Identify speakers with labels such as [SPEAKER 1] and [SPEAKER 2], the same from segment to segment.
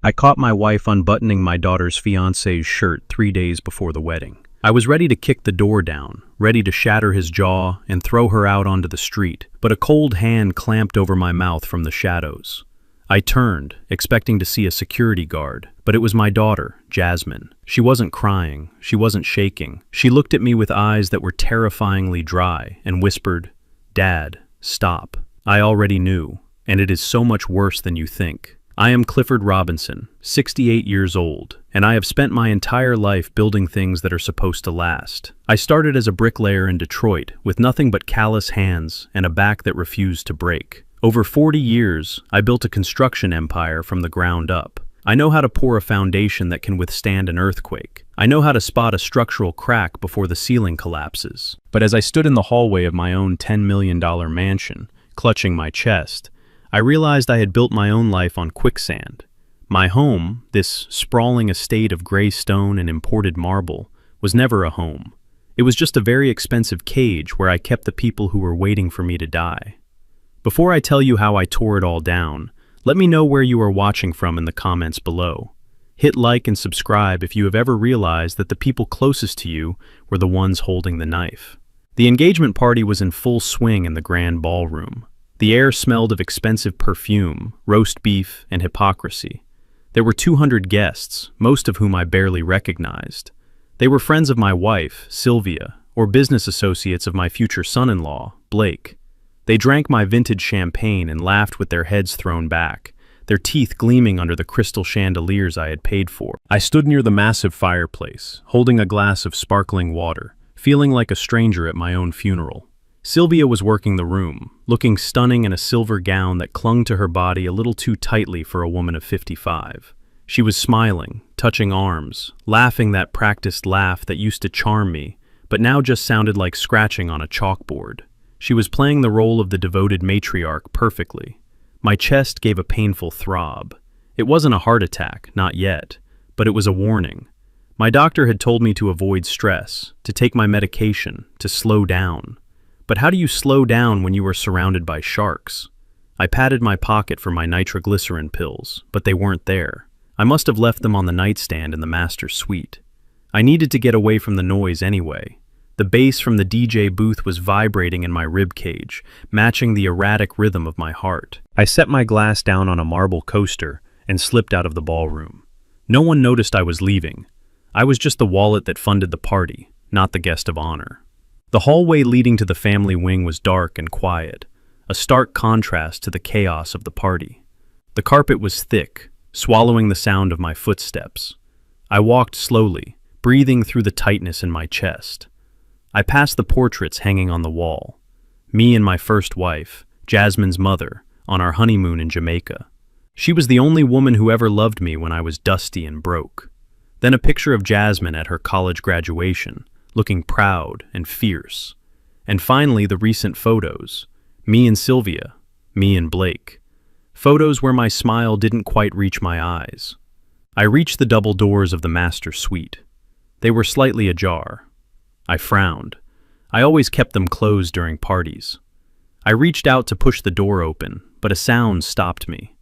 [SPEAKER 1] I caught my wife unbuttoning my daughter's fiancé's shirt 3 days before the wedding. I was ready to kick the door down, ready to shatter his jaw and throw her out onto the street, but a cold hand clamped over my mouth from the shadows. I turned, expecting to see a security guard, but it was my daughter, Jasmine. She wasn't crying, she wasn't shaking. She looked at me with eyes that were terrifyingly dry and whispered, "Dad, stop." I already knew, and it is so much worse than you think. I am Clifford Robinson, 68 years old, and I have spent my entire life building things that are supposed to last. I started as a bricklayer in Detroit with nothing but callous hands and a back that refused to break. Over 40 years, I built a construction empire from the ground up. I know how to pour a foundation that can withstand an earthquake. I know how to spot a structural crack before the ceiling collapses. But as I stood in the hallway of my own $10 million mansion, clutching my chest, I realized I had built my own life on quicksand. My home, this sprawling estate of gray stone and imported marble, was never a home. It was just a very expensive cage where I kept the people who were waiting for me to die. Before I tell you how I tore it all down, let me know where you are watching from in the comments below. Hit like and subscribe if you have ever realized that the people closest to you were the ones holding the knife. The engagement party was in full swing in the grand ballroom. The air smelled of expensive perfume, roast beef, and hypocrisy. There were 200 guests, most of whom I barely recognized. They were friends of my wife, Sylvia, or business associates of my future son-in-law, Blake. They drank my vintage champagne and laughed with their heads thrown back, their teeth gleaming under the crystal chandeliers I had paid for. I stood near the massive fireplace, holding a glass of sparkling water, feeling like a stranger at my own funeral. Sylvia was working the room, looking stunning in a silver gown that clung to her body a little too tightly for a woman of 55. She was smiling, touching arms, laughing that practiced laugh that used to charm me, but now just sounded like scratching on a chalkboard. She was playing the role of the devoted matriarch perfectly. My chest gave a painful throb. It wasn't a heart attack, not yet, but it was a warning. My doctor had told me to avoid stress, to take my medication, to slow down. But how do you slow down when you are surrounded by sharks? I patted my pocket for my nitroglycerin pills, but they weren't there. I must have left them on the nightstand in the master suite. I needed to get away from the noise anyway. The bass from the DJ booth was vibrating in my rib cage, matching the erratic rhythm of my heart. I set my glass down on a marble coaster and slipped out of the ballroom. No one noticed I was leaving. I was just the wallet that funded the party, not the guest of honor. The hallway leading to the family wing was dark and quiet, a stark contrast to the chaos of the party. The carpet was thick, swallowing the sound of my footsteps. I walked slowly, breathing through the tightness in my chest. I passed the portraits hanging on the wall. Me and my first wife, Jasmine's mother, on our honeymoon in Jamaica. She was the only woman who ever loved me when I was dusty and broke. Then a picture of Jasmine at her college graduation, looking proud and fierce. And finally, the recent photos. Me and Sylvia, me and Blake. Photos where my smile didn't quite reach my eyes. I reached the double doors of the master suite. They were slightly ajar. I frowned. I always kept them closed during parties. I reached out to push the door open, but a sound stopped me.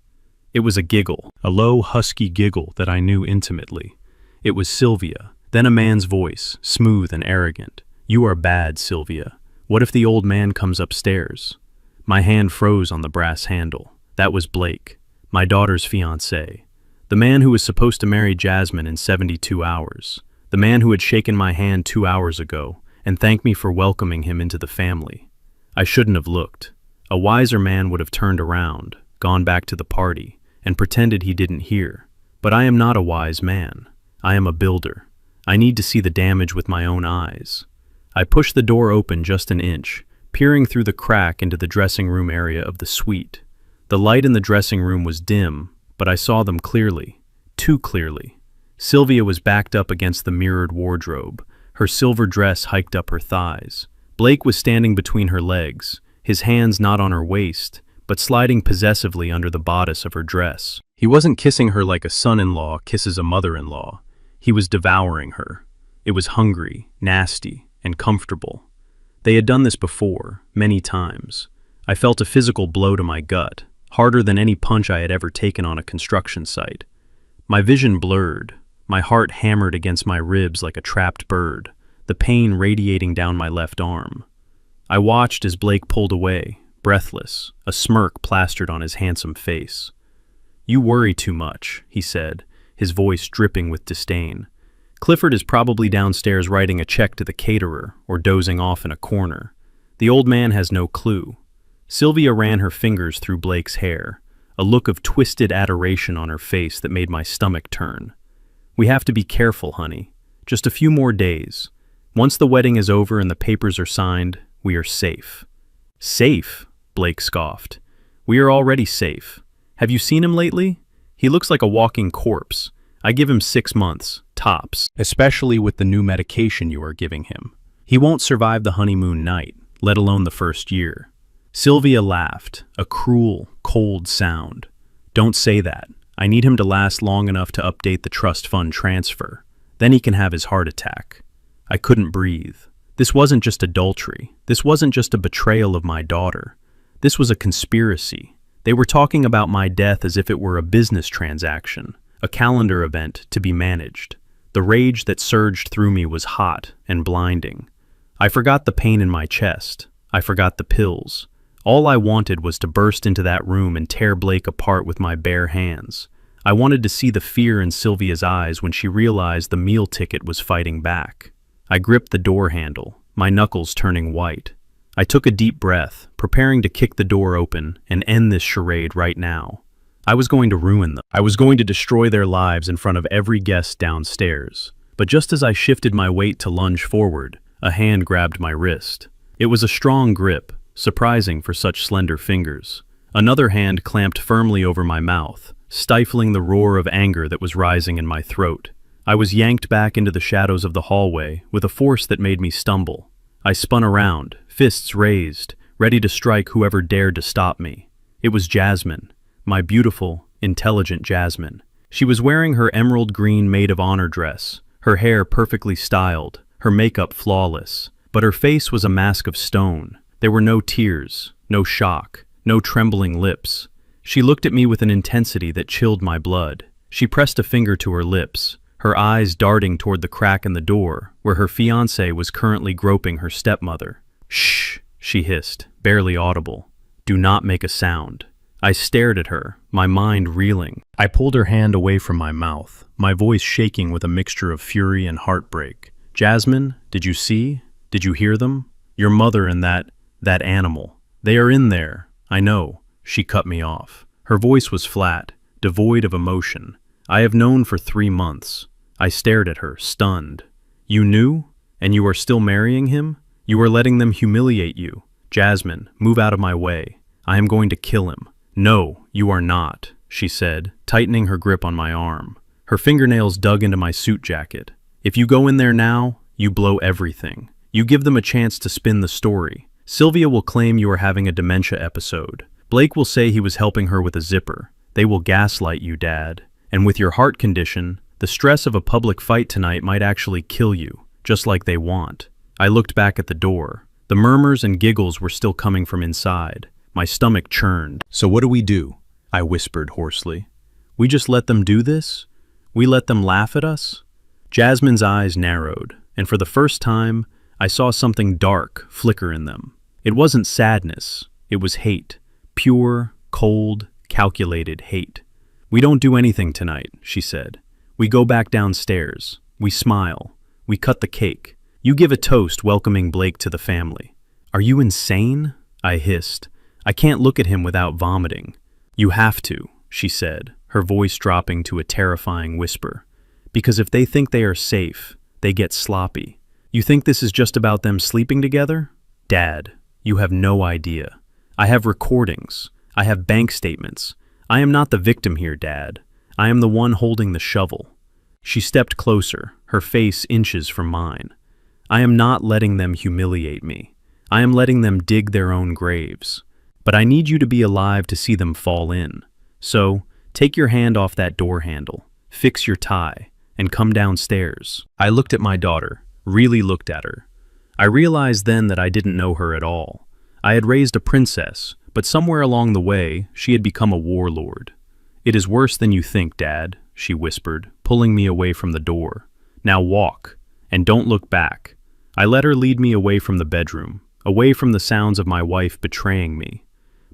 [SPEAKER 1] It was a giggle, a low, husky giggle that I knew intimately. It was Sylvia. Then a man's voice, smooth and arrogant. "You are bad, Sylvia. What if the old man comes upstairs?" My hand froze on the brass handle. That was Blake, my daughter's fiancé. The man who was supposed to marry Jasmine in 72 hours. The man who had shaken my hand 2 hours ago and thanked me for welcoming him into the family. I shouldn't have looked. A wiser man would have turned around, gone back to the party, and pretended he didn't hear. But I am not a wise man. I am a builder. I need to see the damage with my own eyes. I pushed the door open just an inch, peering through the crack into the dressing room area of the suite. The light in the dressing room was dim, but I saw them clearly, too clearly. Sylvia was backed up against the mirrored wardrobe, her silver dress hiked up her thighs. Blake was standing between her legs, his hands not on her waist, but sliding possessively under the bodice of her dress. He wasn't kissing her like a son-in-law kisses a mother-in-law. He was devouring her. It was hungry, nasty, and comfortable. They had done this before, many times. I felt a physical blow to my gut, harder than any punch I had ever taken on a construction site. My vision blurred, my heart hammered against my ribs like a trapped bird, the pain radiating down my left arm. I watched as Blake pulled away, breathless, a smirk plastered on his handsome face. "You worry too much," he said, his voice dripping with disdain. "Clifford is probably downstairs writing a check to the caterer or dozing off in a corner. The old man has no clue." Sylvia ran her fingers through Blake's hair, a look of twisted adoration on her face that made my stomach turn. "We have to be careful, honey. Just a few more days. Once the wedding is over and the papers are signed, we are safe." "Safe?" Blake scoffed. "We are already safe. Have you seen him lately? He looks like a walking corpse. I give him 6 months, tops, especially with the new medication you are giving him. He won't survive the honeymoon night, let alone the first year." Sylvia laughed, a cruel, cold sound. "Don't say that. I need him to last long enough to update the trust fund transfer. Then he can have his heart attack." I couldn't breathe. This wasn't just adultery. This wasn't just a betrayal of my daughter. This was a conspiracy. They were talking about my death as if it were a business transaction, a calendar event to be managed. The rage that surged through me was hot and blinding. I forgot the pain in my chest. I forgot the pills. All I wanted was to burst into that room and tear Blake apart with my bare hands. I wanted to see the fear in Sylvia's eyes when she realized the meal ticket was fighting back. I gripped the door handle, my knuckles turning white. I took a deep breath, preparing to kick the door open and end this charade right now. I was going to ruin them. I was going to destroy their lives in front of every guest downstairs. But just as I shifted my weight to lunge forward, a hand grabbed my wrist. It was a strong grip, surprising for such slender fingers. Another hand clamped firmly over my mouth, stifling the roar of anger that was rising in my throat. I was yanked back into the shadows of the hallway with a force that made me stumble. I spun around, fists raised, ready to strike whoever dared to stop me. It was Jasmine, my beautiful, intelligent Jasmine. She was wearing her emerald green maid of honor dress, her hair perfectly styled, her makeup flawless, but her face was a mask of stone. There were no tears, no shock, no trembling lips. She looked at me with an intensity that chilled my blood. She pressed a finger to her lips, her eyes darting toward the crack in the door, where her fiancé was currently groping her stepmother. "Shh," she hissed, barely audible. "Do not make a sound." I stared at her, my mind reeling. I pulled her hand away from my mouth, my voice shaking with a mixture of fury and heartbreak. "Jasmine, did you see? Did you hear them? Your mother and that animal. They are in there. I know." She cut me off. Her voice was flat, devoid of emotion. "I have known for 3 months." I stared at her, stunned. "You knew? And you are still marrying him? You are letting them humiliate you. Jasmine, move out of my way. I am going to kill him." "No, you are not," she said, tightening her grip on my arm. Her fingernails dug into my suit jacket. "If you go in there now, you blow everything. You give them a chance to spin the story. Sylvia will claim you are having a dementia episode. Blake will say he was helping her with a zipper. They will gaslight you, Dad. And with your heart condition, the stress of a public fight tonight might actually kill you, just like they want." I looked back at the door. The murmurs and giggles were still coming from inside. My stomach churned. "So what do we do?" I whispered hoarsely. "We just let them do this? We let them laugh at us?" Jasmine's eyes narrowed, and for the first time, I saw something dark flicker in them. It wasn't sadness, it was hate. Pure, cold, calculated hate. "We don't do anything tonight," she said. "We go back downstairs. We smile. We cut the cake. You give a toast welcoming Blake to the family." "Are you insane?" I hissed. "I can't look at him without vomiting." "You have to," she said, her voice dropping to a terrifying whisper. "Because if they think they are safe, they get sloppy. You think this is just about them sleeping together? Dad, you have no idea. I have recordings. I have bank statements. I am not the victim here, Dad. I am the one holding the shovel." She stepped closer, her face inches from mine. "I am not letting them humiliate me. I am letting them dig their own graves. But I need you to be alive to see them fall in. So, take your hand off that door handle, fix your tie, and come downstairs." I looked at my daughter, really looked at her. I realized then that I didn't know her at all. I had raised a princess, but somewhere along the way, she had become a warlord. "It is worse than you think, Dad," she whispered, pulling me away from the door. Now walk, and don't look back. I let her lead me away from the bedroom, away from the sounds of my wife betraying me.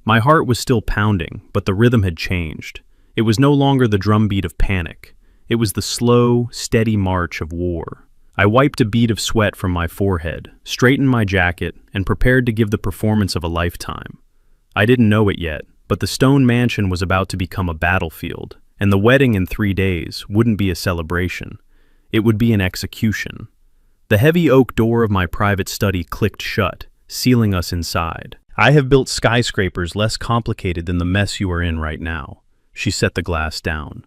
[SPEAKER 1] My heart was still pounding, but the rhythm had changed. It was no longer the drumbeat of panic. It was the slow, steady march of war. I wiped a bead of sweat from my forehead, straightened my jacket, and prepared to give the performance of a lifetime. I didn't know it yet, but the stone mansion was about to become a battlefield, and the wedding in 3 days wouldn't be a celebration. It would be an execution. The heavy oak door of my private study clicked shut, sealing us inside. I have built skyscrapers less complicated than the mess you are in right now. She set the glass down.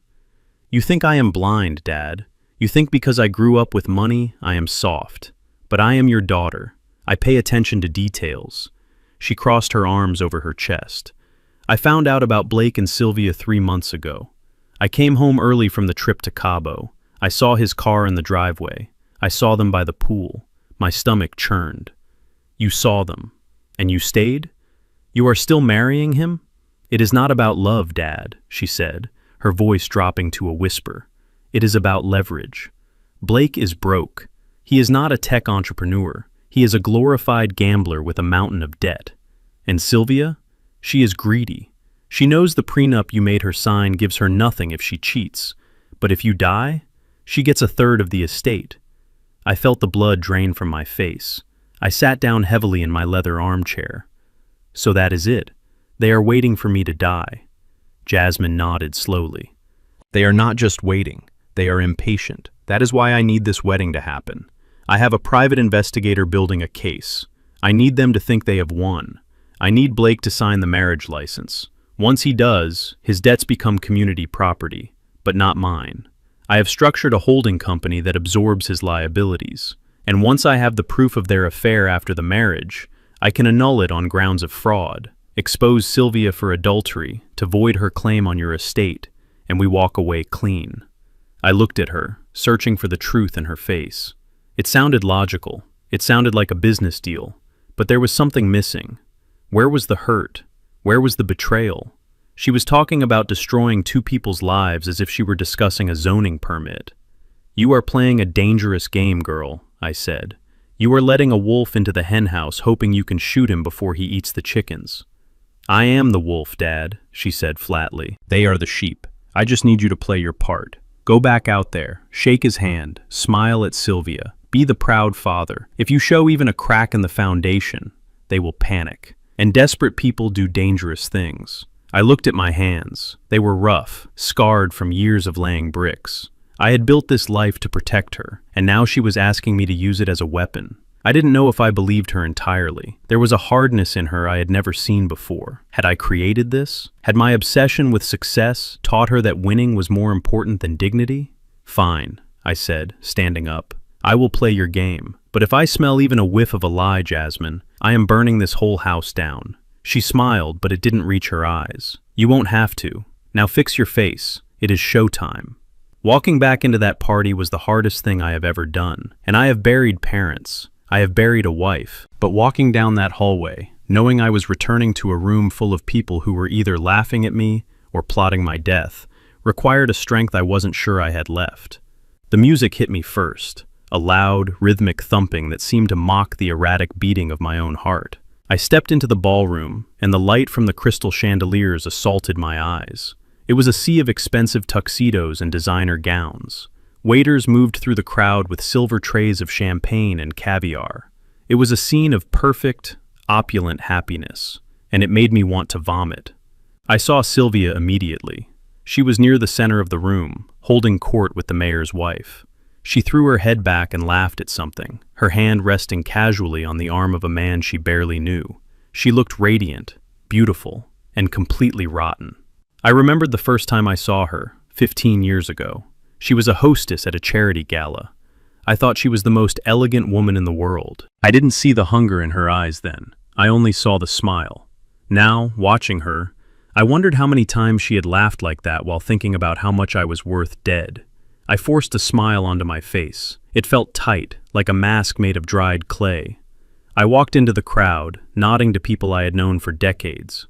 [SPEAKER 1] You think I am blind, Dad. You think because I grew up with money, I am soft. But I am your daughter. I pay attention to details. She crossed her arms over her chest. I found out about Blake and Sylvia 3 months ago. I came home early from the trip to Cabo. I saw his car in the driveway. I saw them by the pool. My stomach churned. You saw them. And you stayed? You are still marrying him? It is not about love, Dad, she said, her voice dropping to a whisper. It is about leverage. Blake is broke. He is not a tech entrepreneur. He is a glorified gambler with a mountain of debt. And Sylvia? She is greedy. She knows the prenup you made her sign gives her nothing if she cheats. But if you die, she gets 1/3 of the estate. I felt the blood drain from my face. I sat down heavily in my leather armchair. So that is it. They are waiting for me to die. Jasmine nodded slowly. They are not just waiting. They are impatient. That is why I need this wedding to happen. I have a private investigator building a case. I need them to think they have won. I need Blake to sign the marriage license. Once he does, his debts become community property, but not mine. I have structured a holding company that absorbs his liabilities, and once I have the proof of their affair after the marriage, I can annul it on grounds of fraud, expose Sylvia for adultery, to void her claim on your estate, and we walk away clean. I looked at her, searching for the truth in her face. It sounded logical. It sounded like a business deal, but there was something missing. Where was the hurt? Where was the betrayal? She was talking about destroying 2 people's lives as if she were discussing a zoning permit. You are playing a dangerous game, girl, I said. You are letting a wolf into the henhouse hoping you can shoot him before he eats the chickens. I am the wolf, Dad, she said flatly. They are the sheep. I just need you to play your part. Go back out there, shake his hand, smile at Sylvia, be the proud father. If you show even a crack in the foundation, they will panic. And desperate people do dangerous things. I looked at my hands. They were rough, scarred from years of laying bricks. I had built this life to protect her, and now she was asking me to use it as a weapon. I didn't know if I believed her entirely. There was a hardness in her I had never seen before. Had I created this? Had my obsession with success taught her that winning was more important than dignity? Fine, I said, standing up. I will play your game. But if I smell even a whiff of a lie, Jasmine, I am burning this whole house down. She smiled, but it didn't reach her eyes. You won't have to. Now fix your face. It is showtime. Walking back into that party was the hardest thing I have ever done, and I have buried parents. I have buried a wife. But walking down that hallway, knowing I was returning to a room full of people who were either laughing at me or plotting my death, required a strength I wasn't sure I had left. The music hit me first, a loud, rhythmic thumping that seemed to mock the erratic beating of my own heart. I stepped into the ballroom, and the light from the crystal chandeliers assaulted my eyes. It was a sea of expensive tuxedos and designer gowns. Waiters moved through the crowd with silver trays of champagne and caviar. It was a scene of perfect, opulent happiness, and it made me want to vomit. I saw Sylvia immediately. She was near the center of the room, holding court with the mayor's wife. She threw her head back and laughed at something, her hand resting casually on the arm of a man she barely knew. She looked radiant, beautiful, and completely rotten. I remembered the first time I saw her, 15 years ago. She was a hostess at a charity gala. I thought she was the most elegant woman in the world. I didn't see the hunger in her eyes then. I only saw the smile. Now, watching her, I wondered how many times she had laughed like that while thinking about how much I was worth dead. I forced a smile onto my face. It felt tight, like a mask made of dried clay. I walked into the crowd, nodding to people I had known for decades.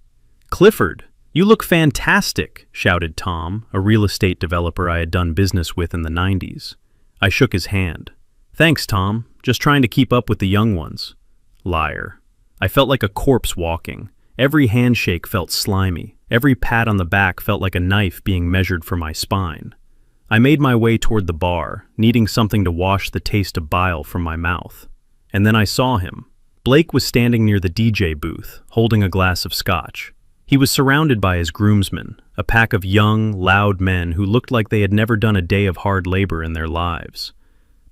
[SPEAKER 1] Clifford! "You look fantastic," shouted Tom, a real estate developer I had done business with in the 90s. I shook his hand. "Thanks, Tom. Just trying to keep up with the young ones." Liar. I felt like a corpse walking. Every handshake felt slimy. Every pat on the back felt like a knife being measured for my spine. I made my way toward the bar, needing something to wash the taste of bile from my mouth. And then I saw him. Blake was standing near the DJ booth, holding a glass of scotch. He was surrounded by his groomsmen, a pack of young, loud men who looked like they had never done a day of hard labor in their lives.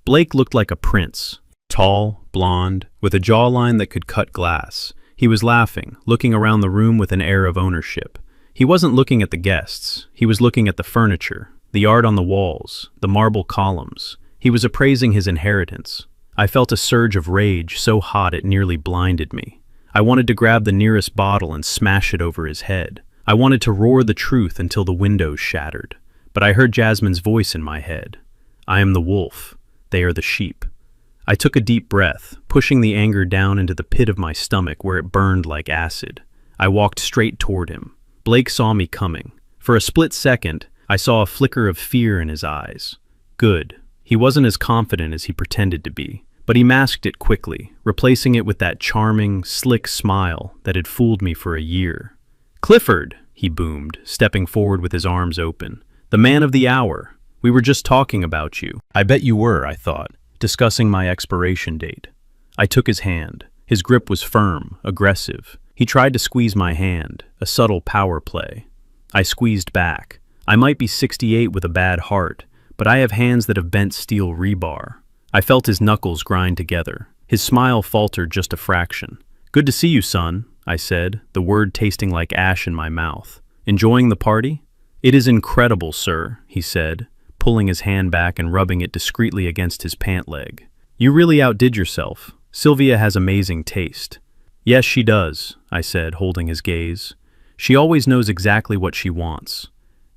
[SPEAKER 1] Blake looked like a prince. Tall, blonde, with a jawline that could cut glass. He was laughing, looking around the room with an air of ownership. He wasn't looking at the guests. He was looking at the furniture, the art on the walls, the marble columns. He was appraising his inheritance. I felt a surge of rage so hot it nearly blinded me. I wanted to grab the nearest bottle and smash it over his head. I wanted to roar the truth until the windows shattered. But I heard Jasmine's voice in my head. "I am the wolf. They are the sheep." I took a deep breath, pushing the anger down into the pit of my stomach where it burned like acid. I walked straight toward him. Blake saw me coming. For a split second, I saw a flicker of fear in his eyes. Good. He wasn't as confident as he pretended to be. But he masked it quickly, replacing it with that charming, slick smile that had fooled me for a year. "Clifford," he boomed, stepping forward with his arms open. "The man of the hour. We were just talking about you." I bet you were, I thought, discussing my expiration date. I took his hand. His grip was firm, aggressive. He tried to squeeze my hand, a subtle power play. I squeezed back. I might be 68 with a bad heart, but I have hands that have bent steel rebar. I felt his knuckles grind together. His smile faltered just a fraction. "Good to see you, son," I said, the word tasting like ash in my mouth. "Enjoying the party?" "It is incredible, sir," he said, pulling his hand back and rubbing it discreetly against his pant leg. "You really outdid yourself. Sylvia has amazing taste." "Yes, she does," I said, holding his gaze. "She always knows exactly what she wants.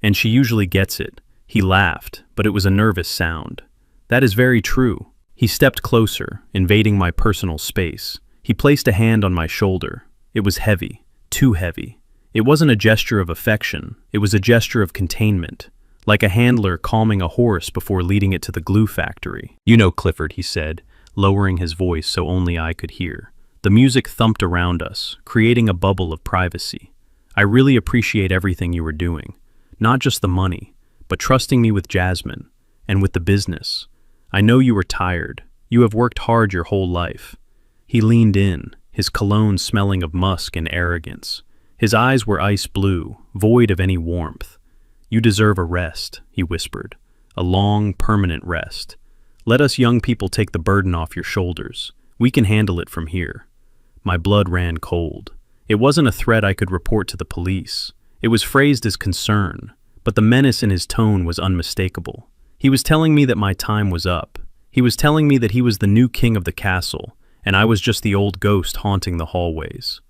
[SPEAKER 1] And she usually gets it." He laughed, but it was a nervous sound. "That is very true." He stepped closer, invading my personal space. He placed a hand on my shoulder. It was heavy, too heavy. It wasn't a gesture of affection, it was a gesture of containment, like a handler calming a horse before leading it to the glue factory. "You know, Clifford," he said, lowering his voice so only I could hear. The music thumped around us, creating a bubble of privacy. "I really appreciate everything you were doing. Not just the money, but trusting me with Jasmine, and with the business. I know you were tired. You have worked hard your whole life." He leaned in, his cologne smelling of musk and arrogance. His eyes were ice blue, void of any warmth. "You deserve a rest," he whispered. "A long, permanent rest. Let us young people take the burden off your shoulders. We can handle it from here." My blood ran cold. It wasn't a threat I could report to the police. It was phrased as concern, but the menace in his tone was unmistakable. He was telling me that my time was up. He was telling me that he was the new king of the castle, and I was just the old ghost haunting the hallways.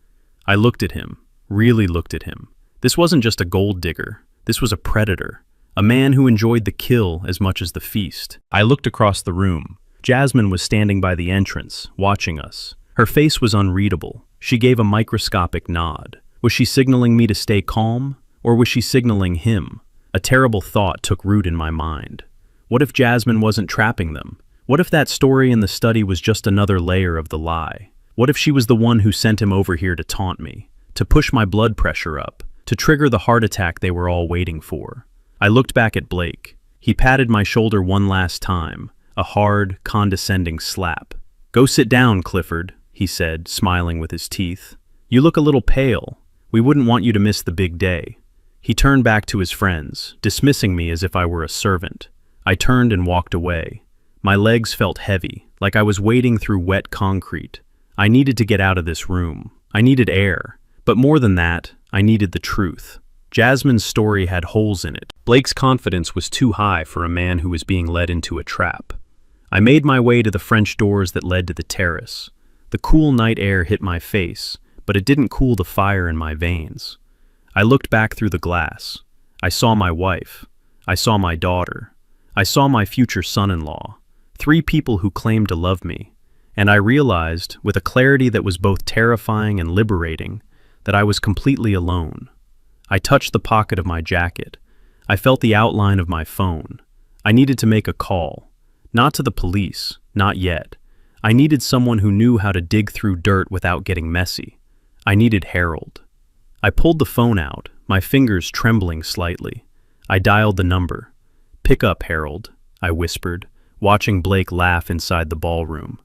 [SPEAKER 1] I looked at him, really looked at him. This wasn't just a gold digger. This was a predator, a man who enjoyed the kill as much as the feast. I looked across the room. Jasmine was standing by the entrance, watching us. Her face was unreadable. She gave a microscopic nod. Was she signaling me to stay calm, or was she signaling him? A terrible thought took root in my mind. What if Jasmine wasn't trapping them? What if that story in the study was just another layer of the lie? What if she was the one who sent him over here to taunt me, to push my blood pressure up, to trigger the heart attack they were all waiting for? I looked back at Blake. He patted my shoulder one last time, a hard, condescending slap. "Go sit down, Clifford," he said, smiling with his teeth. "You look a little pale. We wouldn't want you to miss the big day." He turned back to his friends, dismissing me as if I were a servant. I turned and walked away. My legs felt heavy, like I was wading through wet concrete. I needed to get out of this room. I needed air. But more than that, I needed the truth. Jasmine's story had holes in it. Blake's confidence was too high for a man who was being led into a trap. I made my way to the French doors that led to the terrace. The cool night air hit my face, but it didn't cool the fire in my veins. I looked back through the glass. I saw my wife. I saw my daughter. I saw my future son-in-law, 3 people who claimed to love me, and I realized, with a clarity that was both terrifying and liberating, that I was completely alone. I touched the pocket of my jacket. I felt the outline of my phone. I needed to make a call. Not to the police, not yet. I needed someone who knew how to dig through dirt without getting messy. I needed Harold. I pulled the phone out, my fingers trembling slightly. I dialed the number. "Pick up, Harold," I whispered, watching Blake laugh inside the ballroom.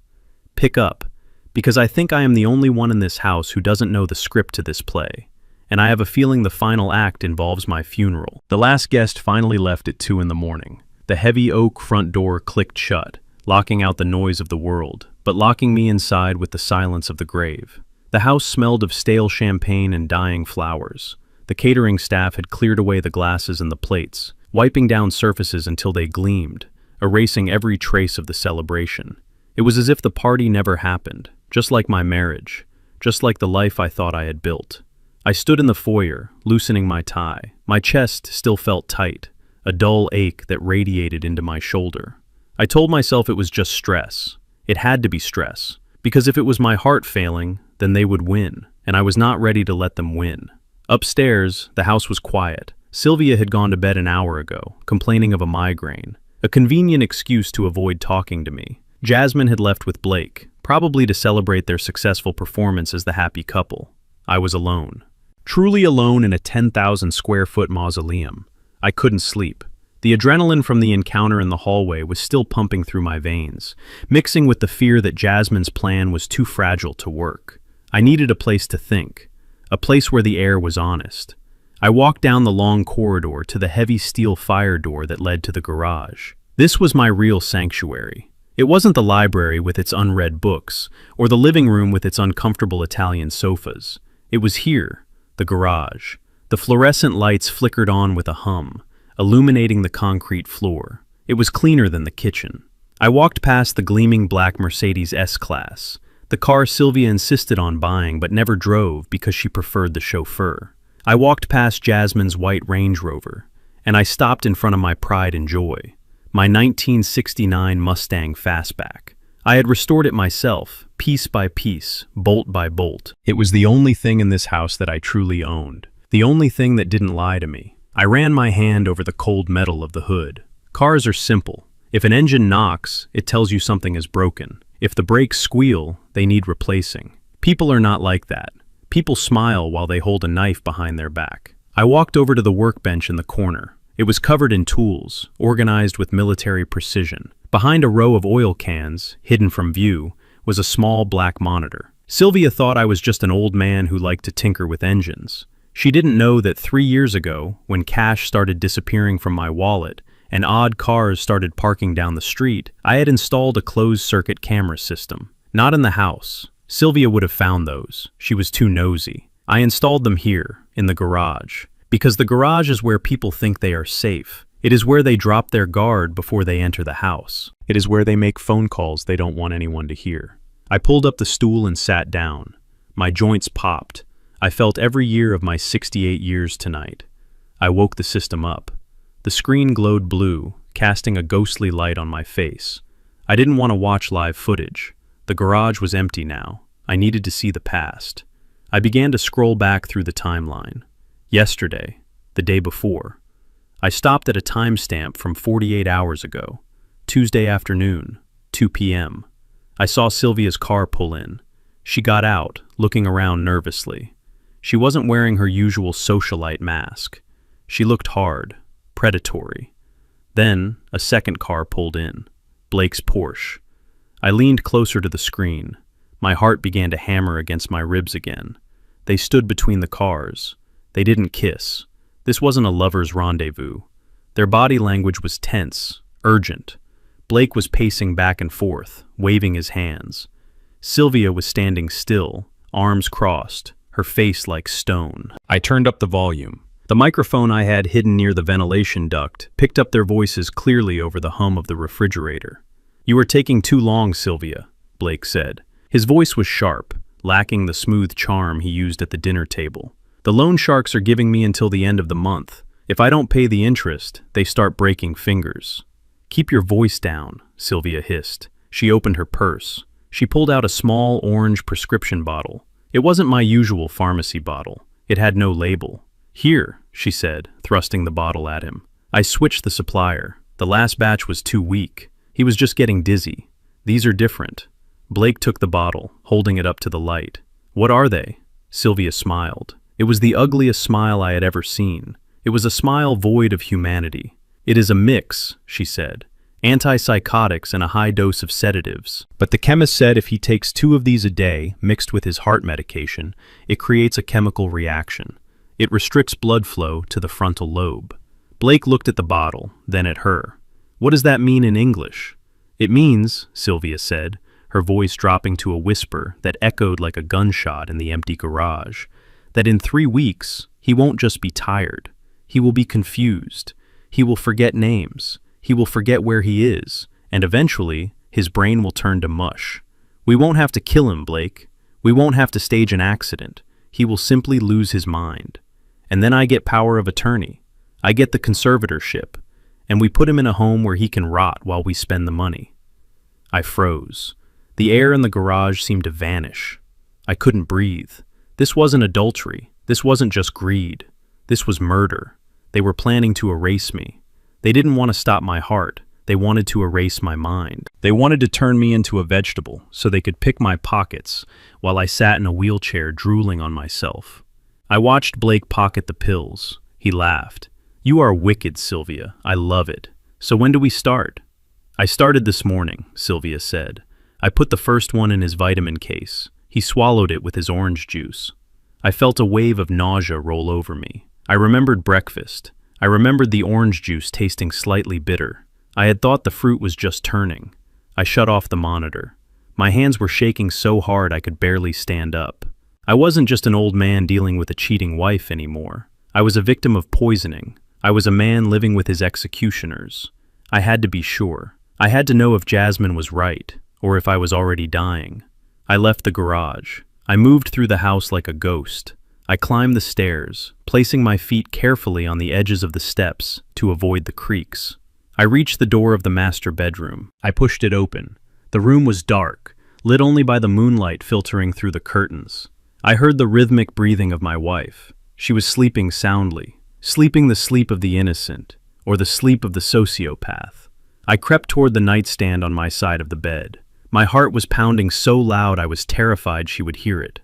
[SPEAKER 1] "Pick up, because I think I am the only one in this house who doesn't know the script to this play, and I have a feeling the final act involves my funeral." The last guest finally left at 2 in the morning. The heavy oak front door clicked shut, locking out the noise of the world, but locking me inside with the silence of the grave. The house smelled of stale champagne and dying flowers. The catering staff had cleared away the glasses and the plates, wiping down surfaces until they gleamed, erasing every trace of the celebration. It was as if the party never happened, just like my marriage, just like the life I thought I had built. I stood in the foyer, loosening my tie. My chest still felt tight, a dull ache that radiated into my shoulder. I told myself it was just stress. It had to be stress, because if it was my heart failing, then they would win, and I was not ready to let them win. Upstairs, the house was quiet. Sylvia had gone to bed an hour ago, complaining of a migraine, a convenient excuse to avoid talking to me. Jasmine had left with Blake, probably to celebrate their successful performance as the happy couple. I was alone. Truly alone in a 10,000 square foot mausoleum. I couldn't sleep. The adrenaline from the encounter in the hallway was still pumping through my veins, mixing with the fear that Jasmine's plan was too fragile to work. I needed a place to think, a place where the air was honest. I walked down the long corridor to the heavy steel fire door that led to the garage. This was my real sanctuary. It wasn't the library with its unread books, or the living room with its uncomfortable Italian sofas. It was here, the garage. The fluorescent lights flickered on with a hum, illuminating the concrete floor. It was cleaner than the kitchen. I walked past the gleaming black Mercedes S-Class, the car Sylvia insisted on buying but never drove because she preferred the chauffeur. I walked past Jasmine's white Range Rover, and I stopped in front of my pride and joy, my 1969 Mustang Fastback. I had restored it myself, piece by piece, bolt by bolt. It was the only thing in this house that I truly owned, the only thing that didn't lie to me. I ran my hand over the cold metal of the hood. Cars are simple. If an engine knocks, it tells you something is broken. If the brakes squeal, they need replacing. People are not like that. People smile while they hold a knife behind their back. I walked over to the workbench in the corner. It was covered in tools, organized with military precision. Behind a row of oil cans, hidden from view, was a small black monitor. Sylvia thought I was just an old man who liked to tinker with engines. She didn't know that 3 years ago, when cash started disappearing from my wallet and odd cars started parking down the street, I had installed a closed-circuit camera system. Not in the house. Sylvia would have found those. She was too nosy. I installed them here, in the garage. Because the garage is where people think they are safe. It is where they drop their guard before they enter the house. It is where they make phone calls they don't want anyone to hear. I pulled up the stool and sat down. My joints popped. I felt every year of my 68 years tonight. I woke the system up. The screen glowed blue, casting a ghostly light on my face. I didn't want to watch live footage. The garage was empty now. I needed to see the past. I began to scroll back through the timeline. Yesterday, the day before. I stopped at a timestamp from 48 hours ago. Tuesday afternoon, 2 p.m. I saw Sylvia's car pull in. She got out, looking around nervously. She wasn't wearing her usual socialite mask. She looked hard, predatory. Then, a second car pulled in. Blake's Porsche. I leaned closer to the screen. My heart began to hammer against my ribs again. They stood between the cars. They didn't kiss. This wasn't a lover's rendezvous. Their body language was tense, urgent. Blake was pacing back and forth, waving his hands. Sylvia was standing still, arms crossed, her face like stone. I turned up the volume. The microphone I had hidden near the ventilation duct picked up their voices clearly over the hum of the refrigerator. "You are taking too long, Sylvia," Blake said. His voice was sharp, lacking the smooth charm he used at the dinner table. "The loan sharks are giving me until the end of the month. If I don't pay the interest, they start breaking fingers." "Keep your voice down," Sylvia hissed. She opened her purse. She pulled out a small orange prescription bottle. It wasn't my usual pharmacy bottle. It had no label. "Here," she said, thrusting the bottle at him. I switched the supplier. The last batch was too weak. He was just getting dizzy. "These are different." Blake took the bottle, holding it up to the light. "What are they?" Sylvia smiled. It was the ugliest smile I had ever seen. It was a smile void of humanity. "It is a mix," she said. "Antipsychotics and a high dose of sedatives. But the chemist said if he takes 2 of these a day, mixed with his heart medication, it creates a chemical reaction. It restricts blood flow to the frontal lobe." Blake looked at the bottle, then at her. "What does that mean in English?" "It means," Sylvia said, her voice dropping to a whisper that echoed like a gunshot in the empty garage, "that in 3 weeks, he won't just be tired. He will be confused. He will forget names. He will forget where he is, and eventually, his brain will turn to mush. We won't have to kill him, Blake. We won't have to stage an accident. He will simply lose his mind. And then I get power of attorney. I get the conservatorship, and we put him in a home where he can rot while we spend the money." I froze. The air in the garage seemed to vanish. I couldn't breathe. This wasn't adultery. This wasn't just greed. This was murder. They were planning to erase me. They didn't want to stop my heart. They wanted to erase my mind. They wanted to turn me into a vegetable so they could pick my pockets while I sat in a wheelchair drooling on myself. I watched Blake pocket the pills. He laughed. "You are wicked, Sylvia. I love it. So when do we start?" "I started this morning," Sylvia said. "I put the first one in his vitamin case. He swallowed it with his orange juice. I felt a wave of nausea roll over me. I remembered breakfast. I remembered the orange juice tasting slightly bitter. I had thought the fruit was just turning. I shut off the monitor. My hands were shaking so hard I could barely stand up. I wasn't just an old man dealing with a cheating wife anymore. I was a victim of poisoning. I was a man living with his executioners. I had to be sure. I had to know if Jasmine was right, or if I was already dying. I left the garage. I moved through the house like a ghost. I climbed the stairs, placing my feet carefully on the edges of the steps to avoid the creaks. I reached the door of the master bedroom. I pushed it open. The room was dark, lit only by the moonlight filtering through the curtains. I heard the rhythmic breathing of my wife. She was sleeping soundly, sleeping the sleep of the innocent, or the sleep of the sociopath. I crept toward the nightstand on my side of the bed. My heart was pounding so loud I was terrified she would hear it.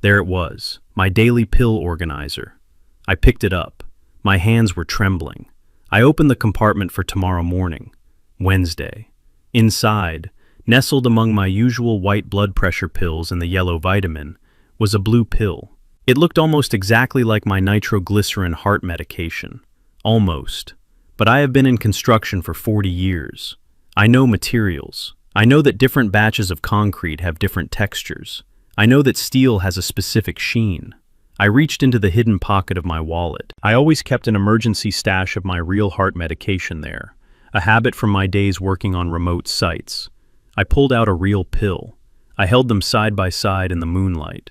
[SPEAKER 1] There it was, my daily pill organizer. I picked it up. My hands were trembling. I opened the compartment for tomorrow morning, Wednesday. Inside, nestled among my usual white blood pressure pills and the yellow vitamin, was a blue pill. It looked almost exactly like my nitroglycerin heart medication. Almost. But I have been in construction for 40 years. I know materials. I know that different batches of concrete have different textures. I know that steel has a specific sheen. I reached into the hidden pocket of my wallet. I always kept an emergency stash of my real heart medication there, a habit from my days working on remote sites. I pulled out a real pill. I held them side by side in the moonlight.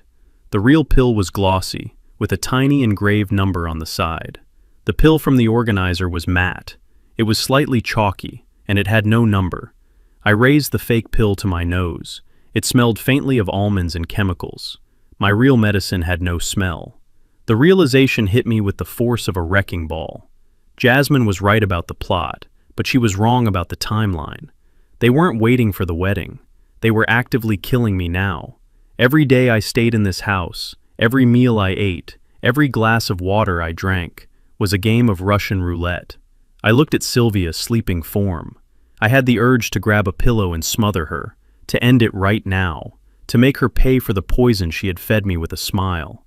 [SPEAKER 1] The real pill was glossy, with a tiny engraved number on the side. The pill from the organizer was matte. It was slightly chalky, and it had no number. I raised the fake pill to my nose. It smelled faintly of almonds and chemicals. My real medicine had no smell. The realization hit me with the force of a wrecking ball. Jasmine was right about the plot, but she was wrong about the timeline. They weren't waiting for the wedding. They were actively killing me now. Every day I stayed in this house, every meal I ate, every glass of water I drank, was a game of Russian roulette. I looked at Sylvia's sleeping form. I had the urge to grab a pillow and smother her, to end it right now, to make her pay for the poison she had fed me with a smile.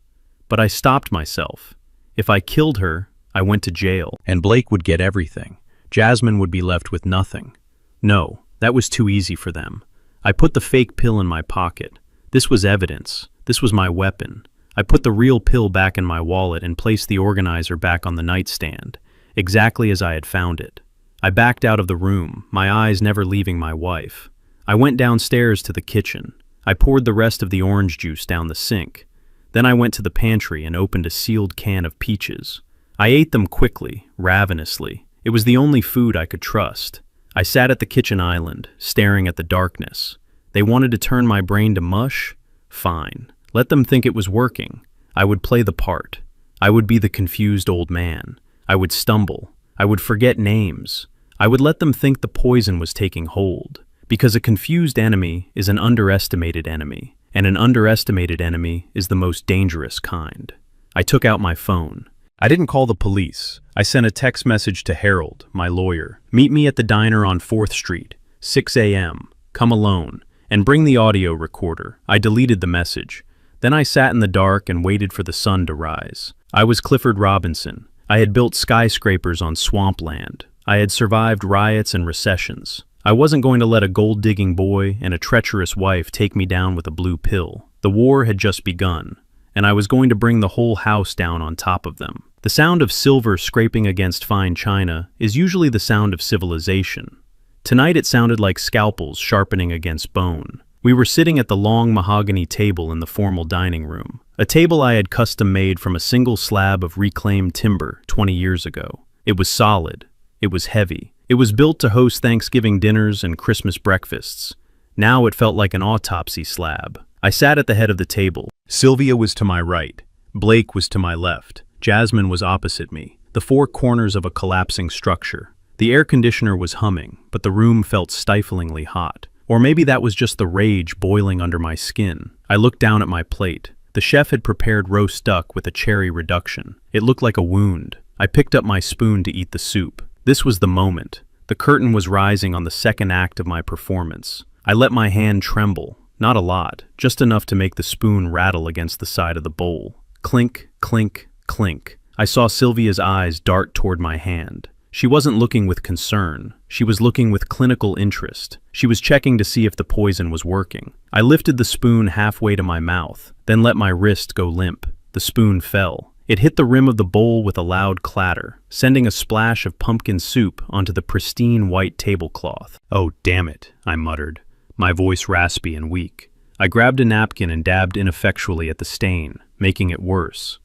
[SPEAKER 1] But I stopped myself. If I killed her, I went to jail, and Blake would get everything. Jasmine would be left with nothing. No, that was too easy for them. I put the fake pill in my pocket. This was evidence. This was my weapon. I put the real pill back in my wallet and placed the organizer back on the nightstand, exactly as I had found it. I backed out of the room, my eyes never leaving my wife. I went downstairs to the kitchen. I poured the rest of the orange juice down the sink. Then I went to the pantry and opened a sealed can of peaches. I ate them quickly, ravenously. It was the only food I could trust. I sat at the kitchen island, staring at the darkness. They wanted to turn my brain to mush? Fine. Let them think it was working. I would play the part. I would be the confused old man. I would stumble. I would forget names. I would let them think the poison was taking hold. Because a confused enemy is an underestimated enemy, and an underestimated enemy is the most dangerous kind. I took out my phone. I didn't call the police. I sent a text message to Harold, my lawyer. Meet me at the diner on 4th Street, 6 a.m. Come alone, and bring the audio recorder. I deleted the message. Then I sat in the dark and waited for the sun to rise. I was Clifford Robinson. I had built skyscrapers on swampland. I had survived riots and recessions. I wasn't going to let a gold-digging boy and a treacherous wife take me down with a blue pill. The war had just begun, and I was going to bring the whole house down on top of them. The sound of silver scraping against fine china is usually the sound of civilization. Tonight it sounded like scalpels sharpening against bone. We were sitting at the long mahogany table in the formal dining room, a table I had custom-made from a single slab of reclaimed timber 20 years ago. It was solid. It was heavy. It was built to host Thanksgiving dinners and Christmas breakfasts. Now it felt like an autopsy slab. I sat at the head of the table. Sylvia was to my right. Blake was to my left. Jasmine was opposite me, the four corners of a collapsing structure. The air conditioner was humming, but the room felt stiflingly hot. Or maybe that was just the rage boiling under my skin. I looked down at my plate. The chef had prepared roast duck with a cherry reduction. It looked like a wound. I picked up my spoon to eat the soup. This was the moment. The curtain was rising on the second act of my performance. I let my hand tremble, not a lot, just enough to make the spoon rattle against the side of the bowl. Clink, clink, clink. I saw Sylvia's eyes dart toward my hand. She wasn't looking with concern. She was looking with clinical interest. She was checking to see if the poison was working. I lifted the spoon halfway to my mouth, then let my wrist go limp. The spoon fell. It hit the rim of the bowl with a loud clatter, sending a splash of pumpkin soup onto the pristine white tablecloth. "Oh, damn it," I muttered, my voice raspy and weak. I grabbed a napkin and dabbed ineffectually at the stain, making it worse.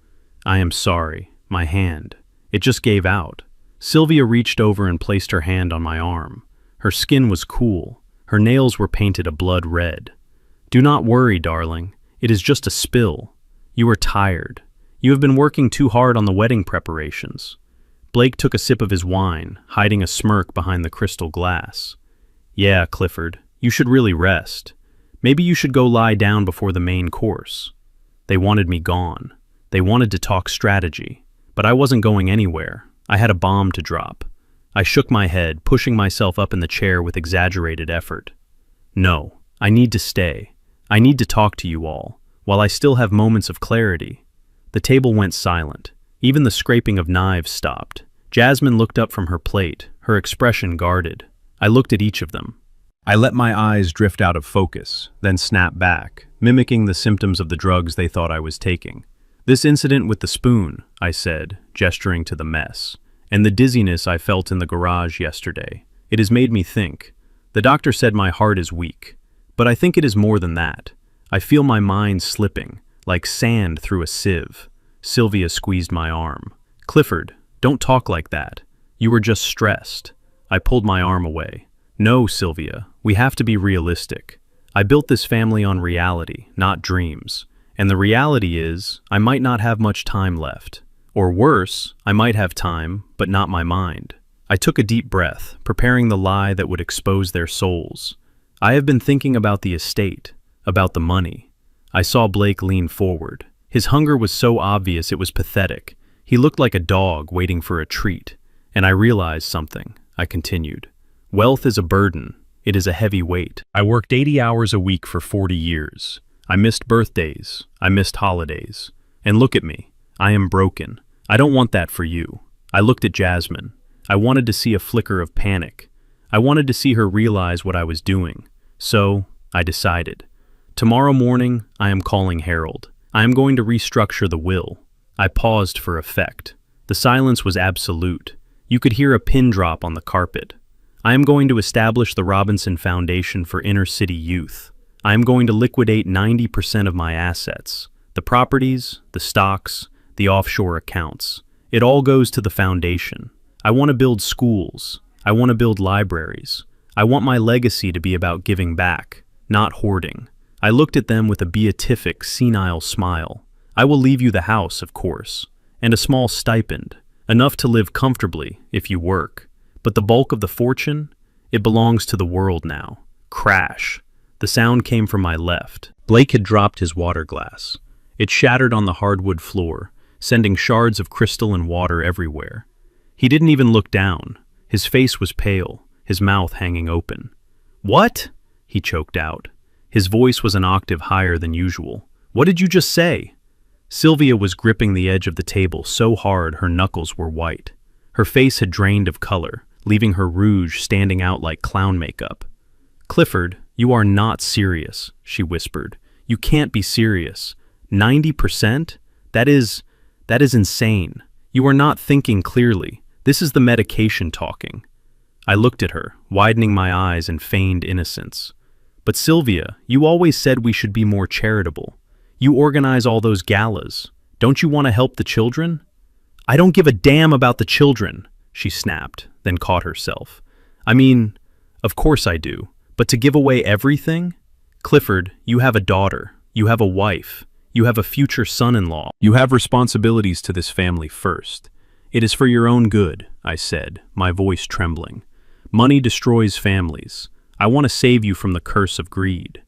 [SPEAKER 1] "I am sorry. My hand. It just gave out." Sylvia reached over and placed her hand on my arm. Her skin was cool. Her nails were painted a blood red. "Do not worry, darling. It is just a spill. You are tired. You have been working too hard on the wedding preparations." Blake took a sip of his wine, hiding a smirk behind the crystal glass. "Yeah, Clifford, you should really rest. Maybe you should go lie down before the main course." They wanted me gone. They wanted to talk strategy. But I wasn't going anywhere. I had a bomb to drop. I shook my head, pushing myself up in the chair with exaggerated effort. "No, I need to stay. I need to talk to you all, while I still have moments of clarity." The table went silent. Even the scraping of knives stopped. Jasmine looked up from her plate, her expression guarded. I looked at each of them. I let my eyes drift out of focus, then snap back, mimicking the symptoms of the drugs they thought I was taking. "This incident with the spoon," I said, gesturing to the mess, "and the dizziness I felt in the garage yesterday. It has made me think. The doctor said my heart is weak, but I think it is more than that. I feel my mind slipping, like sand through a sieve." Sylvia squeezed my arm. "Clifford, don't talk like that. You were just stressed." I pulled my arm away. "No, Sylvia, we have to be realistic. I built this family on reality, not dreams. And the reality is, I might not have much time left. Or worse, I might have time, but not my mind." I took a deep breath, preparing the lie that would expose their souls. "I have been thinking about the estate, about the money." I saw Blake lean forward. His hunger was so obvious it was pathetic. He looked like a dog waiting for a treat. "And I realized something," I continued. "Wealth is a burden. It is a heavy weight. I worked 80 hours a week for 40 years. I missed birthdays. I missed holidays. And look at me. I am broken. I don't want that for you." I looked at Jasmine. I wanted to see a flicker of panic. I wanted to see her realize what I was doing. So, I decided. Tomorrow morning, I am calling Harold. I am going to restructure the will. I paused for effect. The silence was absolute. You could hear a pin drop on the carpet. I am going to establish the Robinson Foundation for Inner City Youth. I am going to liquidate 90% of my assets. The properties, the stocks, the offshore accounts. It all goes to the foundation. I want to build schools. I want to build libraries. I want my legacy to be about giving back, not hoarding. I looked at them with a beatific, senile smile. "I will leave you the house, of course. and a small stipend, enough to live comfortably if you work. But the bulk of the fortune, it belongs to the world now. Crash. The sound came from my left. Blake had dropped his water glass. It shattered on the hardwood floor, sending shards of crystal and water everywhere. He didn't even look down. His face was pale, his mouth hanging open. "What?" he choked out. His voice was an octave higher than usual. "What did you just say?" Sylvia was gripping the edge of the table so hard her knuckles were white. Her face had drained of color, leaving her rouge standing out like clown makeup. "Clifford, you are not serious," she whispered. "You can't be serious. 90%? That is insane. You are not thinking clearly. This is the medication talking." I looked at her, widening my eyes in feigned innocence. "But Sylvia, you always said we should be more charitable. You organize all those galas. Don't you want to help the children?" "I don't give a damn about the children," she snapped, then caught herself. "I mean, of course I do, but to give away everything? Clifford, you have a daughter, you have a wife, you have a future son-in-law. You have responsibilities to this family first. It is for your own good," I said, my voice trembling. "Money destroys families. I want to save you from the curse of greed."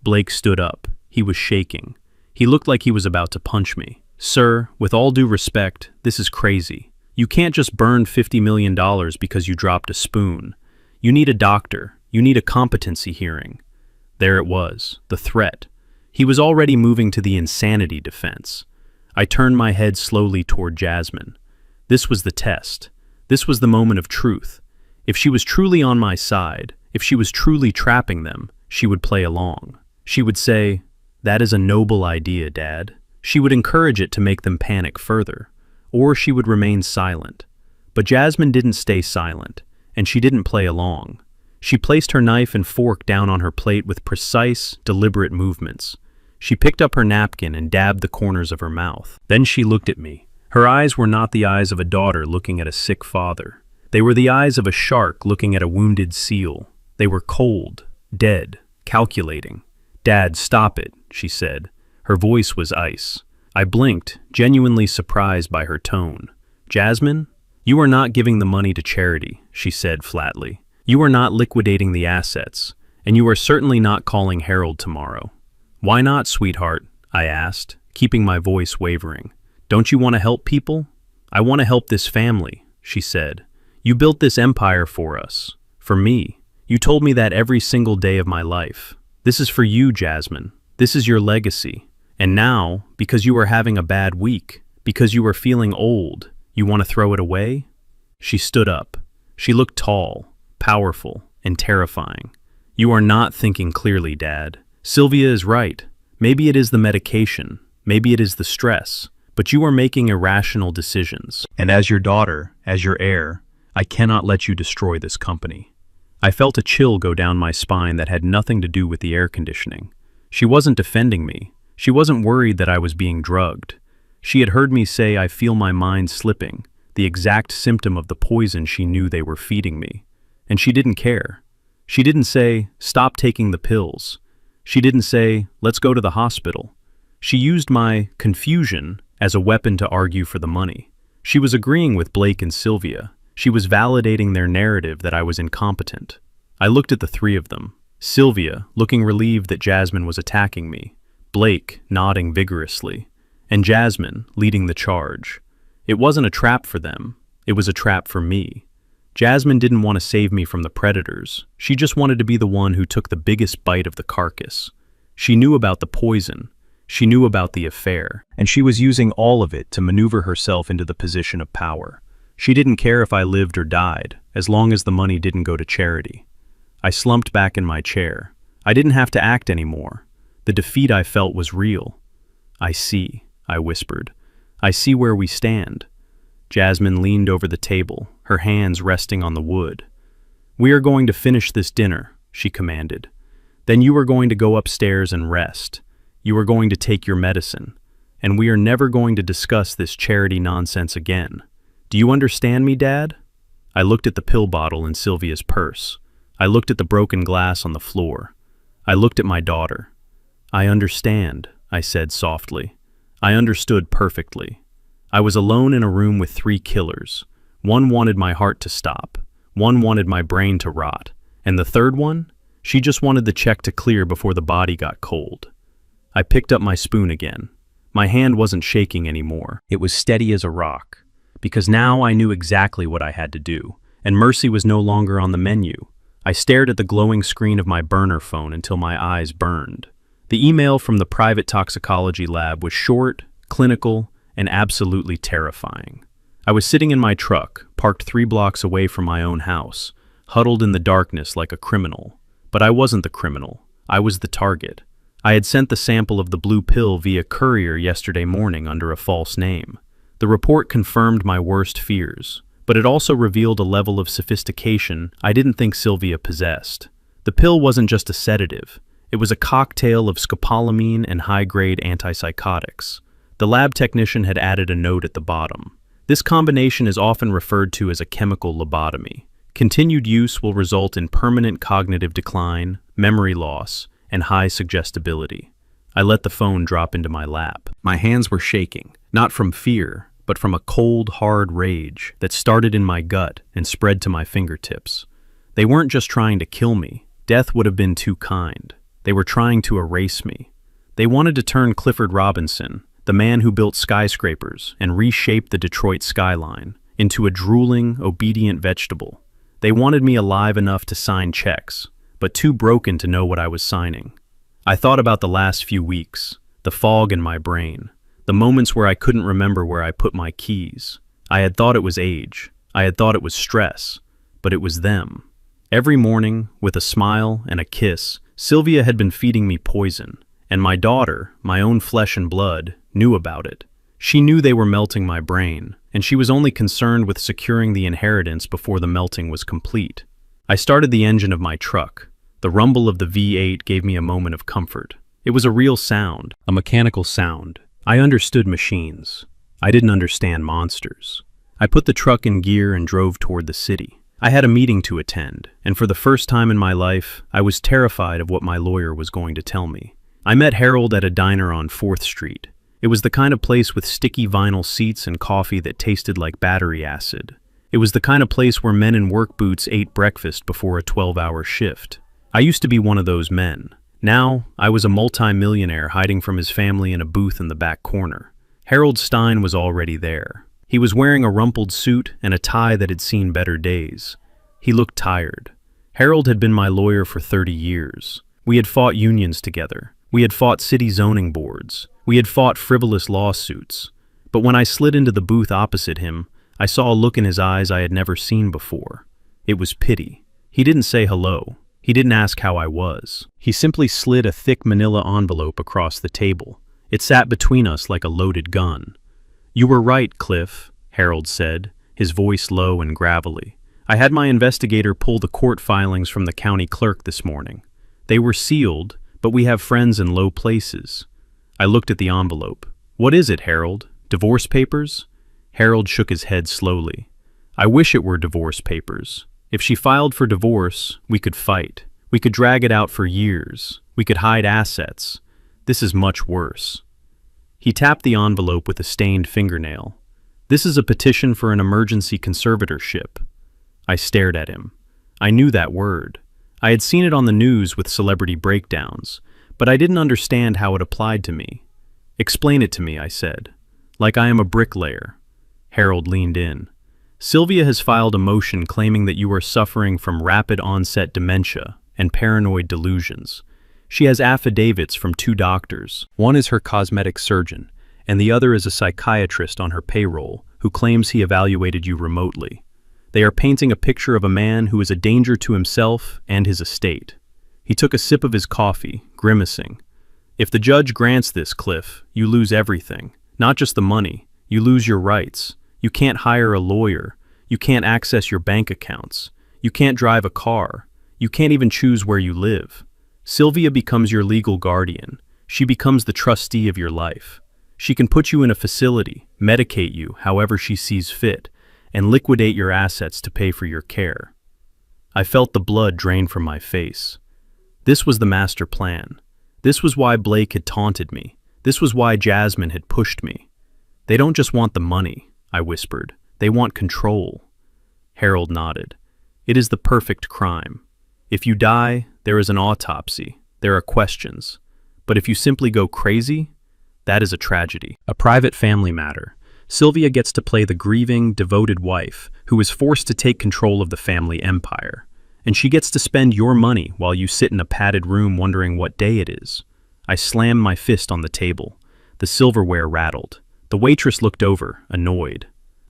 [SPEAKER 1] Blake stood up. He was shaking. He looked like he was about to punch me. "Sir, with all due respect, this is crazy. You can't just burn $50 million because you dropped a spoon. You need a doctor. You need a competency hearing." There it was, the threat. He was already moving to the insanity defense. I turned my head slowly toward Jasmine. This was the test. This was the moment of truth. If she was truly on my side, if she was truly trapping them, she would play along. She would say, "That is a noble idea, Dad." She would encourage it to make them panic further, or she would remain silent. But Jasmine didn't stay silent, and she didn't play along. She placed her knife and fork down on her plate with precise, deliberate movements. She picked up her napkin and dabbed the corners of her mouth. Then she looked at me. Her eyes were not the eyes of a daughter looking at a sick father. They were the eyes of a shark looking at a wounded seal. They were cold, dead, calculating. "Dad, stop it," she said. Her voice was ice. I blinked, genuinely surprised by her tone. "Jasmine, you are not giving the money to charity," she said flatly. "You are not liquidating the assets, and you are certainly not calling Harold tomorrow." "Why not, sweetheart?" I asked, keeping my voice wavering. "Don't you want to help people?" "I want to help this family," she said. "You built this empire for us, for me. You told me that every single day of my life. This is for you, Jasmine. This is your legacy. And now, because you are having a bad week, because you are feeling old, you want to throw it away?" She stood up. She looked tall, powerful, and terrifying. "You are not thinking clearly, Dad. Sylvia is right. Maybe it is the medication, maybe it is the stress, but you are making irrational decisions. And as your daughter, as your heir, I cannot let you destroy this company." I felt a chill go down my spine that had nothing to do with the air conditioning. She wasn't defending me. She wasn't worried that I was being drugged. She had heard me say, "I feel my mind slipping," the exact symptom of the poison she knew they were feeding me. And she didn't care. She didn't say, "Stop taking the pills." She didn't say, "Let's go to the hospital." She used my confusion as a weapon to argue for the money. She was agreeing with Blake and Sylvia. She was validating their narrative that I was incompetent. I looked at the three of them. Sylvia, looking relieved that Jasmine was attacking me. Blake, nodding vigorously. And Jasmine, leading the charge. It wasn't a trap for them. It was a trap for me. Jasmine didn't want to save me from the predators. She just wanted to be the one who took the biggest bite of the carcass. She knew about the poison. She knew about the affair. And she was using all of it to maneuver herself into the position of power. She didn't care if I lived or died, as long as the money didn't go to charity. I slumped back in my chair. I didn't have to act anymore. The defeat I felt was real. "I see," I whispered. "I see where we stand." Jasmine leaned over the table, her hands resting on the wood. "We are going to finish this dinner," she commanded. "Then you are going to go upstairs and rest. You are going to take your medicine. And we are never going to discuss this charity nonsense again. Do you understand me, Dad?" I looked at the pill bottle in Sylvia's purse. I looked at the broken glass on the floor. I looked at my daughter. "I understand," I said softly. I understood perfectly. I was alone in a room with 3 killers. One wanted my heart to stop, one wanted my brain to rot, and the third one? She just wanted the check to clear before the body got cold. I picked up my spoon again. My hand wasn't shaking anymore. It was steady as a rock, because now I knew exactly what I had to do, and mercy was no longer on the menu. I stared at the glowing screen of my burner phone until my eyes burned. The email from the private toxicology lab was short, clinical, and absolutely terrifying. I was sitting in my truck, parked 3 blocks away from my own house, huddled in the darkness like a criminal. But I wasn't the criminal. I was the target. I had sent the sample of the blue pill via courier yesterday morning under a false name. The report confirmed my worst fears, but it also revealed a level of sophistication I didn't think Sylvia possessed. The pill wasn't just a sedative. It was a cocktail of scopolamine and high-grade antipsychotics. The lab technician had added a note at the bottom. This combination is often referred to as a chemical lobotomy. Continued use will result in permanent cognitive decline, memory loss, and high suggestibility. I let the phone drop into my lap. My hands were shaking, not from fear, but from a cold, hard rage that started in my gut and spread to my fingertips. They weren't just trying to kill me. Death would have been too kind. They were trying to erase me. They wanted to turn Clifford Robinson, the man who built skyscrapers and reshaped the Detroit skyline, into a drooling, obedient vegetable. They wanted me alive enough to sign checks, but too broken to know what I was signing. I thought about the last few weeks, the fog in my brain, the moments where I couldn't remember where I put my keys. I had thought it was age. I had thought it was stress, but it was them. Every morning, with a smile and a kiss, Sylvia had been feeding me poison, and my daughter, my own flesh and blood, knew about it. She knew they were melting my brain, and she was only concerned with securing the inheritance before the melting was complete. I started the engine of my truck. The rumble of the V8 gave me a moment of comfort. It was a real sound, a mechanical sound. I understood machines. I didn't understand monsters. I put the truck in gear and drove toward the city. I had a meeting to attend, and for the first time in my life, I was terrified of what my lawyer was going to tell me. I met Harold at a diner on 4th Street. It was the kind of place with sticky vinyl seats and coffee that tasted like battery acid. It was the kind of place where men in work boots ate breakfast before a 12-hour shift. I used to be one of those men. Now, I was a multi-millionaire hiding from his family in a booth in the back corner. Harold Stein was already there. He was wearing a rumpled suit and a tie that had seen better days. He looked tired. Harold had been my lawyer for 30 years. We had fought unions together. We had fought city zoning boards. We had fought frivolous lawsuits. But when I slid into the booth opposite him, I saw a look in his eyes I had never seen before. It was pity. He didn't say hello. He didn't ask how I was. He simply slid a thick manila envelope across the table. It sat between us like a loaded gun. "You were right, Cliff," Harold said, his voice low and gravelly. "I had my investigator pull the court filings from the county clerk this morning. They were sealed, but we have friends in low places." I looked at the envelope. "What is it, Harold? Divorce papers?" Harold shook his head slowly. "I wish it were divorce papers. If she filed for divorce, we could fight. We could drag it out for years. We could hide assets. This is much worse." He tapped the envelope with a stained fingernail. "This is a petition for an emergency conservatorship." I stared at him. I knew that word. I had seen it on the news with celebrity breakdowns, but I didn't understand how it applied to me. "Explain it to me," I said. "Like I am a bricklayer." Harold leaned in. "Sylvia has filed a motion claiming that you are suffering from rapid onset dementia and paranoid delusions. She has affidavits from 2 doctors. One is her cosmetic surgeon, and the other is a psychiatrist on her payroll who claims he evaluated you remotely. They are painting a picture of a man who is a danger to himself and his estate." He took a sip of his coffee, grimacing. "If the judge grants this, Cliff, you lose everything. Not just the money. You lose your rights. You can't hire a lawyer. You can't access your bank accounts. You can't drive a car. You can't even choose where you live. Sylvia becomes your legal guardian. She becomes the trustee of your life. She can put you in a facility, medicate you however she sees fit, and liquidate your assets to pay for your care." I felt the blood drain from my face. This was the master plan. This was why Blake had taunted me. This was why Jasmine had pushed me. They don't just want the money, I whispered. They want control. Harold nodded. It is the perfect crime. If you die, there is an autopsy. There are questions. But if you simply go crazy, that is a tragedy. A private family matter. Sylvia gets to play the grieving, devoted wife who is forced to take control of the family empire. And she gets to spend your money while you sit in a padded room wondering what day it is. I slammed my fist on the table. The silverware rattled. The waitress looked over, annoyed.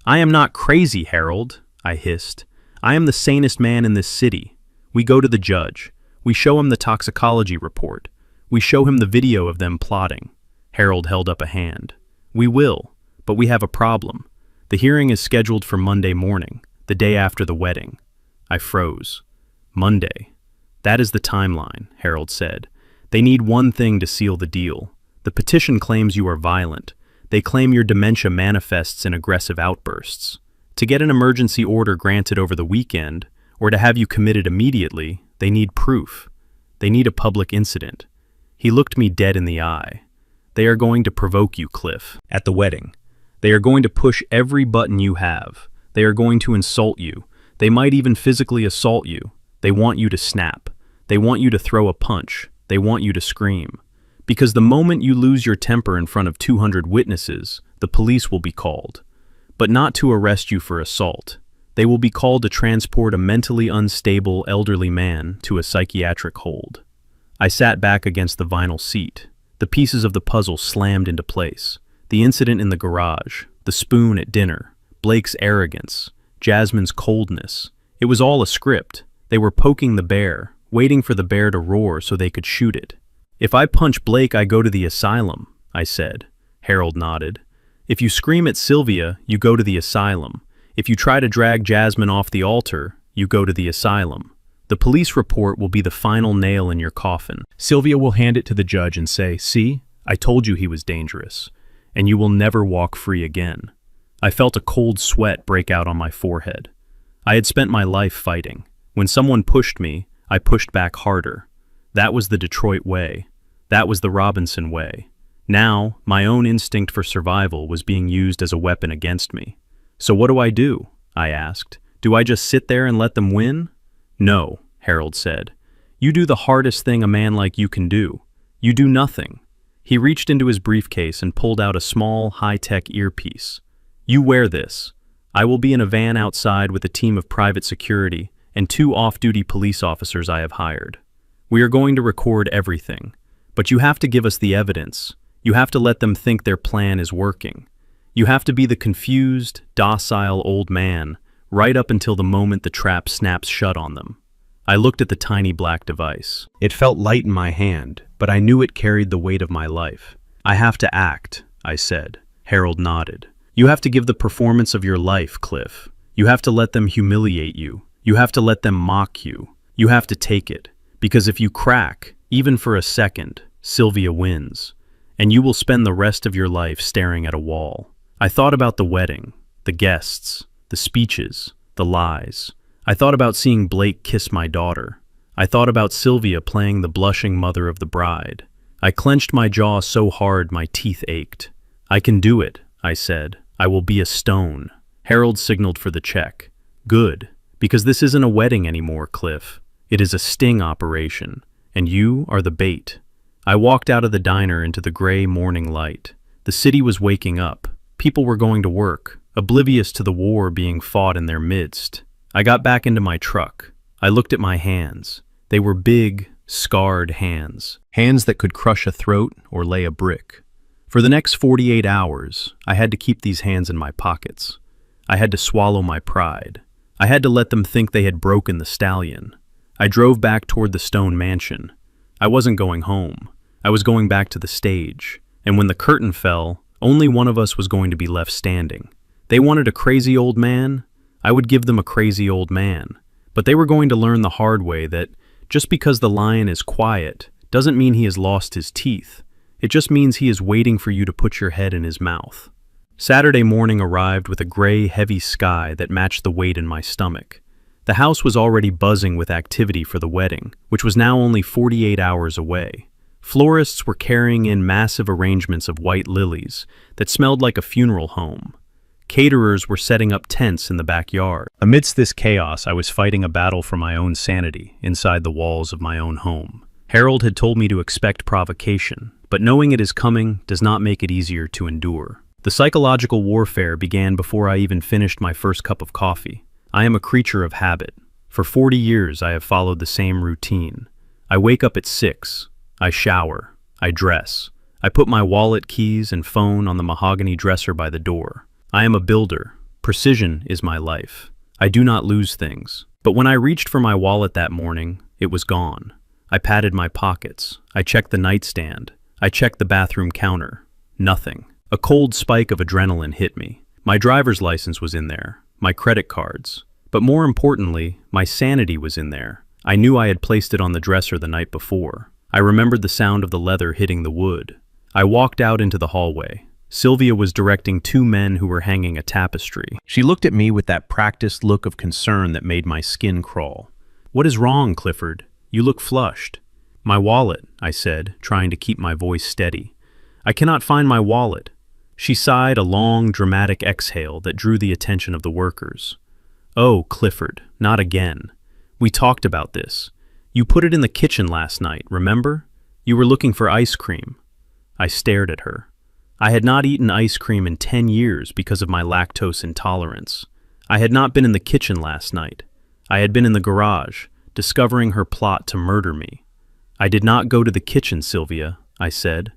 [SPEAKER 1] I am not crazy, Harold, I hissed. I am the sanest man in this city. We go to the judge. We show him the toxicology report. We show him the video of them plotting. Harold held up a hand. We will, but we have a problem. The hearing is scheduled for Monday morning, the day after the wedding. I froze. Monday. That is the timeline, Harold said. They need one thing to seal the deal. The petition claims you are violent. They claim your dementia manifests in aggressive outbursts. To get an emergency order granted over the weekend, or to have you committed immediately, they need proof. They need a public incident. He looked me dead in the eye. They are going to provoke you, Cliff, at the wedding. They are going to push every button you have. They are going to insult you. They might even physically assault you. They want you to snap. They want you to throw a punch. They want you to scream. Because the moment you lose your temper in front of 200 witnesses, the police will be called. But not to arrest you for assault. They will be called to transport a mentally unstable elderly man to a psychiatric hold. I sat back against the vinyl seat. The pieces of the puzzle slammed into place. The incident in the garage, the spoon at dinner, Blake's arrogance, Jasmine's coldness. It was all a script. They were poking the bear, waiting for the bear to roar so they could shoot it. If I punch Blake, I go to the asylum, I said. Harold nodded. If you scream at Sylvia, you go to the asylum. If you try to drag Jasmine off the altar, you go to the asylum. The police report will be the final nail in your coffin. Sylvia will hand it to the judge and say, "See, I told you he was dangerous, and you will never walk free again." I felt a cold sweat break out on my forehead. I had spent my life fighting. When someone pushed me, I pushed back harder. That was the Detroit way. That was the Robinson way. Now, my own instinct for survival was being used as a weapon against me. So what do? I asked. Do I just sit there and let them win? No, Harold said. You do the hardest thing a man like you can do. You do nothing. He reached into his briefcase and pulled out a small, high-tech earpiece. You wear this. I will be in a van outside with a team of private security and 2 off-duty police officers I have hired. We are going to record everything, but you have to give us the evidence. You have to let them think their plan is working. You have to be the confused, docile old man, right up until the moment the trap snaps shut on them. I looked at the tiny black device. It felt light in my hand, but I knew it carried the weight of my life. I have to act, I said. Harold nodded. You have to give the performance of your life, Cliff. You have to let them humiliate you. You have to let them mock you. You have to take it. Because if you crack, even for a second, Sylvia wins. And you will spend the rest of your life staring at a wall. I thought about the wedding, the guests, the speeches, the lies. I thought about seeing Blake kiss my daughter. I thought about Sylvia playing the blushing mother of the bride. I clenched my jaw so hard my teeth ached. I can do it, I said. I will be a stone. Harold signaled for the check. Good, because this isn't a wedding anymore, Cliff. It is a sting operation, and you are the bait. I walked out of the diner into the gray morning light. The city was waking up. People were going to work, oblivious to the war being fought in their midst. I got back into my truck. I looked at my hands. They were big, scarred hands. Hands that could crush a throat or lay a brick. For the next 48 hours, I had to keep these hands in my pockets. I had to swallow my pride. I had to let them think they had broken the stallion. I drove back toward the stone mansion. I wasn't going home. I was going back to the stage. And when the curtain fell, only one of us was going to be left standing. They wanted a crazy old man. I would give them a crazy old man. But they were going to learn the hard way that just because the lion is quiet doesn't mean he has lost his teeth. It just means he is waiting for you to put your head in his mouth. Saturday morning arrived with a gray, heavy sky that matched the weight in my stomach. The house was already buzzing with activity for the wedding, which was now only 48 hours away. Florists were carrying in massive arrangements of white lilies that smelled like a funeral home. Caterers were setting up tents in the backyard. Amidst this chaos, I was fighting a battle for my own sanity inside the walls of my own home. Harold had told me to expect provocation, but knowing it is coming does not make it easier to endure. The psychological warfare began before I even finished my first cup of coffee. I am a creature of habit. For 40 years, I have followed the same routine. I wake up at 6. I shower. I dress. I put my wallet, keys, and phone on the mahogany dresser by the door. I am a builder. Precision is my life. I do not lose things. But when I reached for my wallet that morning, it was gone. I patted my pockets. I checked the nightstand. I checked the bathroom counter. Nothing. A cold spike of adrenaline hit me. My driver's license was in there. My credit cards. But more importantly, my sanity was in there. I knew I had placed it on the dresser the night before. I remembered the sound of the leather hitting the wood. I walked out into the hallway. Sylvia was directing 2 men who were hanging a tapestry. She looked at me with that practiced look of concern that made my skin crawl. "What is wrong, Clifford? You look flushed." "My wallet," I said, trying to keep my voice steady. "I cannot find my wallet." She sighed a long, dramatic exhale that drew the attention of the workers. "Oh, Clifford, not again. We talked about this. You put it in the kitchen last night, remember? You were looking for ice cream." I stared at her. I had not eaten ice cream in 10 years because of my lactose intolerance. I had not been in the kitchen last night. I had been in the garage, discovering her plot to murder me. "I did not go to the kitchen, Sylvia," I said.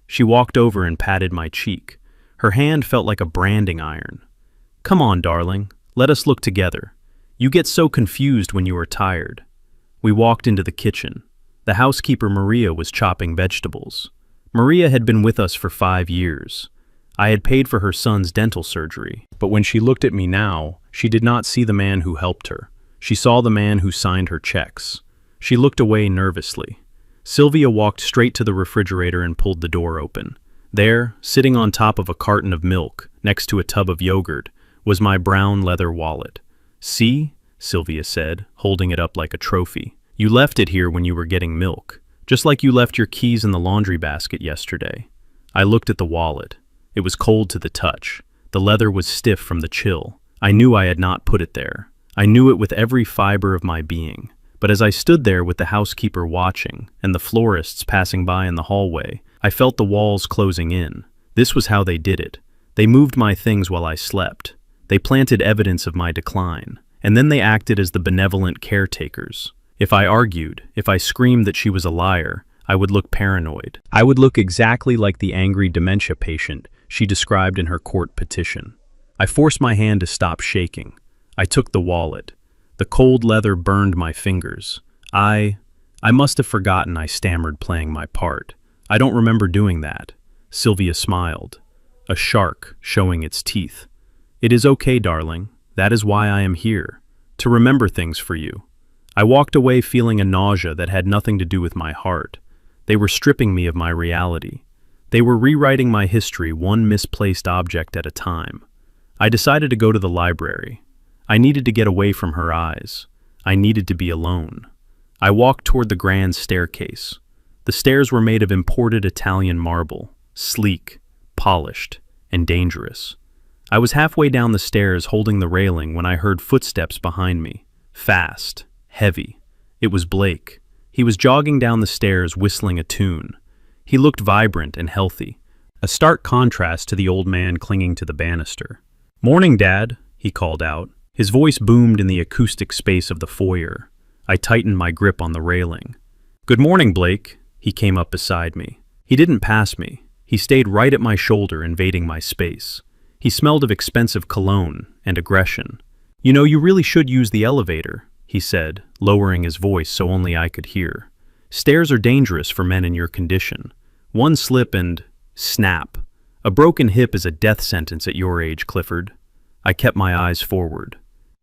[SPEAKER 1] She walked over and patted my cheek. Her hand felt like a branding iron. "Come on, darling. Let us look together. You get so confused when you are tired." We walked into the kitchen. The housekeeper, Maria, was chopping vegetables. Maria had been with us for 5 years. I had paid for her son's dental surgery, but when she looked at me now, she did not see the man who helped her. She saw the man who signed her checks. She looked away nervously. Sylvia walked straight to the refrigerator and pulled the door open. There, sitting on top of a carton of milk, next to a tub of yogurt, was my brown leather wallet. "See?" Sylvia said, holding it up like a trophy. "You left it here when you were getting milk. Just like you left your keys in the laundry basket yesterday." I looked at the wallet. It was cold to the touch. The leather was stiff from the chill. I knew I had not put it there. I knew it with every fiber of my being. But as I stood there with the housekeeper watching and the florists passing by in the hallway, I felt the walls closing in. This was how they did it. They moved my things while I slept. They planted evidence of my decline. And then they acted as the benevolent caretakers. If I argued, if I screamed that she was a liar, I would look paranoid. I would look exactly like the angry dementia patient she described in her court petition. I forced my hand to stop shaking. I took the wallet. The cold leather burned my fingers. I must have forgotten, I stammered, playing my part. "I don't remember doing that." Sylvia smiled, a shark showing its teeth. "It is okay, darling. That is why I am here, to remember things for you." I walked away feeling a nausea that had nothing to do with my heart. They were stripping me of my reality. They were rewriting my history one misplaced object at a time. I decided to go to the library. I needed to get away from her eyes. I needed to be alone. I walked toward the grand staircase. The stairs were made of imported Italian marble, sleek, polished, and dangerous. I was halfway down the stairs holding the railing when I heard footsteps behind me. Fast. Heavy. It was Blake. He was jogging down the stairs whistling a tune. He looked vibrant and healthy, a stark contrast to the old man clinging to the banister. "Morning, Dad," he called out. His voice boomed in the acoustic space of the foyer. I tightened my grip on the railing. "Good morning, Blake." He came up beside me. He didn't pass me. He stayed right at my shoulder, invading my space. He smelled of expensive cologne and aggression. "You know, you really should use the elevator," he said, lowering his voice so only I could hear. "Stairs are dangerous for men in your condition. One slip and snap. A broken hip is a death sentence at your age, Clifford." I kept my eyes forward.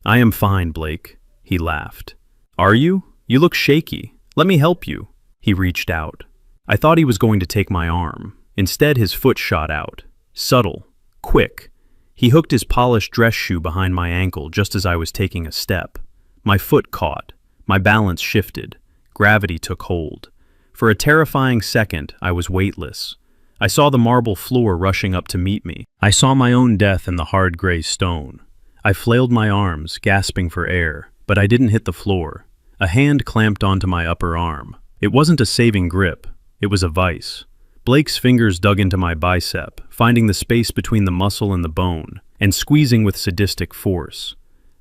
[SPEAKER 1] "I am fine, Blake," he laughed. "Are you? You look shaky. Let me help you." He reached out. I thought he was going to take my arm. Instead, his foot shot out. Subtle. Quick. He hooked his polished dress shoe behind my ankle just as I was taking a step. My foot caught. My balance shifted. Gravity took hold. For a terrifying second, I was weightless. I saw the marble floor rushing up to meet me. I saw my own death in the hard gray stone. I flailed my arms, gasping for air, but I didn't hit the floor. A hand clamped onto my upper arm. It wasn't a saving grip. It was a vice. Blake's fingers dug into my bicep, finding the space between the muscle and the bone, and squeezing with sadistic force.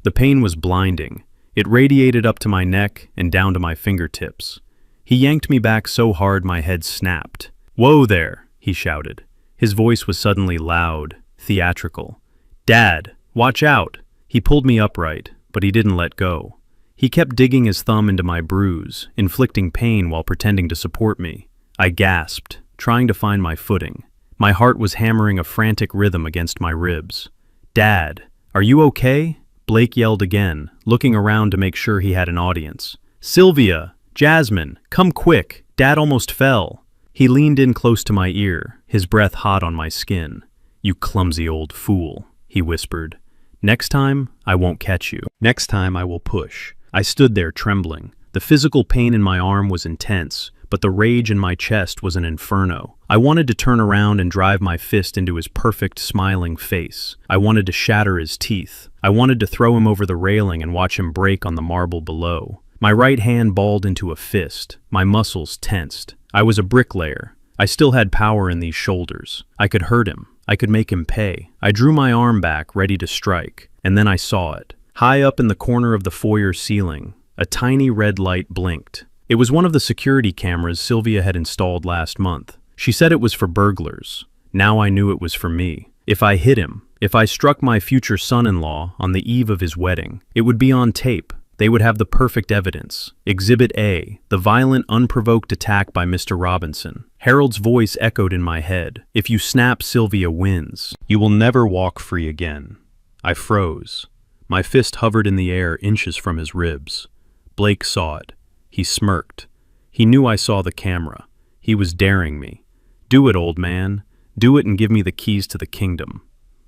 [SPEAKER 1] The pain was blinding. It radiated up to my neck and down to my fingertips. He yanked me back so hard my head snapped. "Whoa there," he shouted. His voice was suddenly loud, theatrical. "Dad, watch out!" He pulled me upright, but he didn't let go. He kept digging his thumb into my bruise, inflicting pain while pretending to support me. I gasped, trying to find my footing. My heart was hammering a frantic rhythm against my ribs. "Dad, are you okay?" Blake yelled again, looking around to make sure he had an audience. "Sylvia! Jasmine! Come quick! Dad almost fell!" He leaned in close to my ear, his breath hot on my skin. "You clumsy old fool," he whispered. "Next time, I won't catch you. Next time, I will push." I stood there trembling. The physical pain in my arm was intense, but the rage in my chest was an inferno. I wanted to turn around and drive my fist into his perfect, smiling face. I wanted to shatter his teeth. I wanted to throw him over the railing and watch him break on the marble below. My right hand balled into a fist. My muscles tensed. I was a bricklayer. I still had power in these shoulders. I could hurt him. I could make him pay. I drew my arm back, ready to strike, and then I saw it. High up in the corner of the foyer ceiling, a tiny red light blinked. It was one of the security cameras Sylvia had installed last month. She said it was for burglars. Now I knew it was for me. If I hit him, if I struck my future son-in-law on the eve of his wedding, it would be on tape. They would have the perfect evidence. Exhibit A, the violent, unprovoked attack by Mr. Robinson. Harold's voice echoed in my head. "If you snap, Sylvia wins. You will never walk free again." I froze. My fist hovered in the air inches from his ribs. Blake saw it. He smirked. He knew I saw the camera. He was daring me. "Do it, old man. Do it and give me the keys to the kingdom."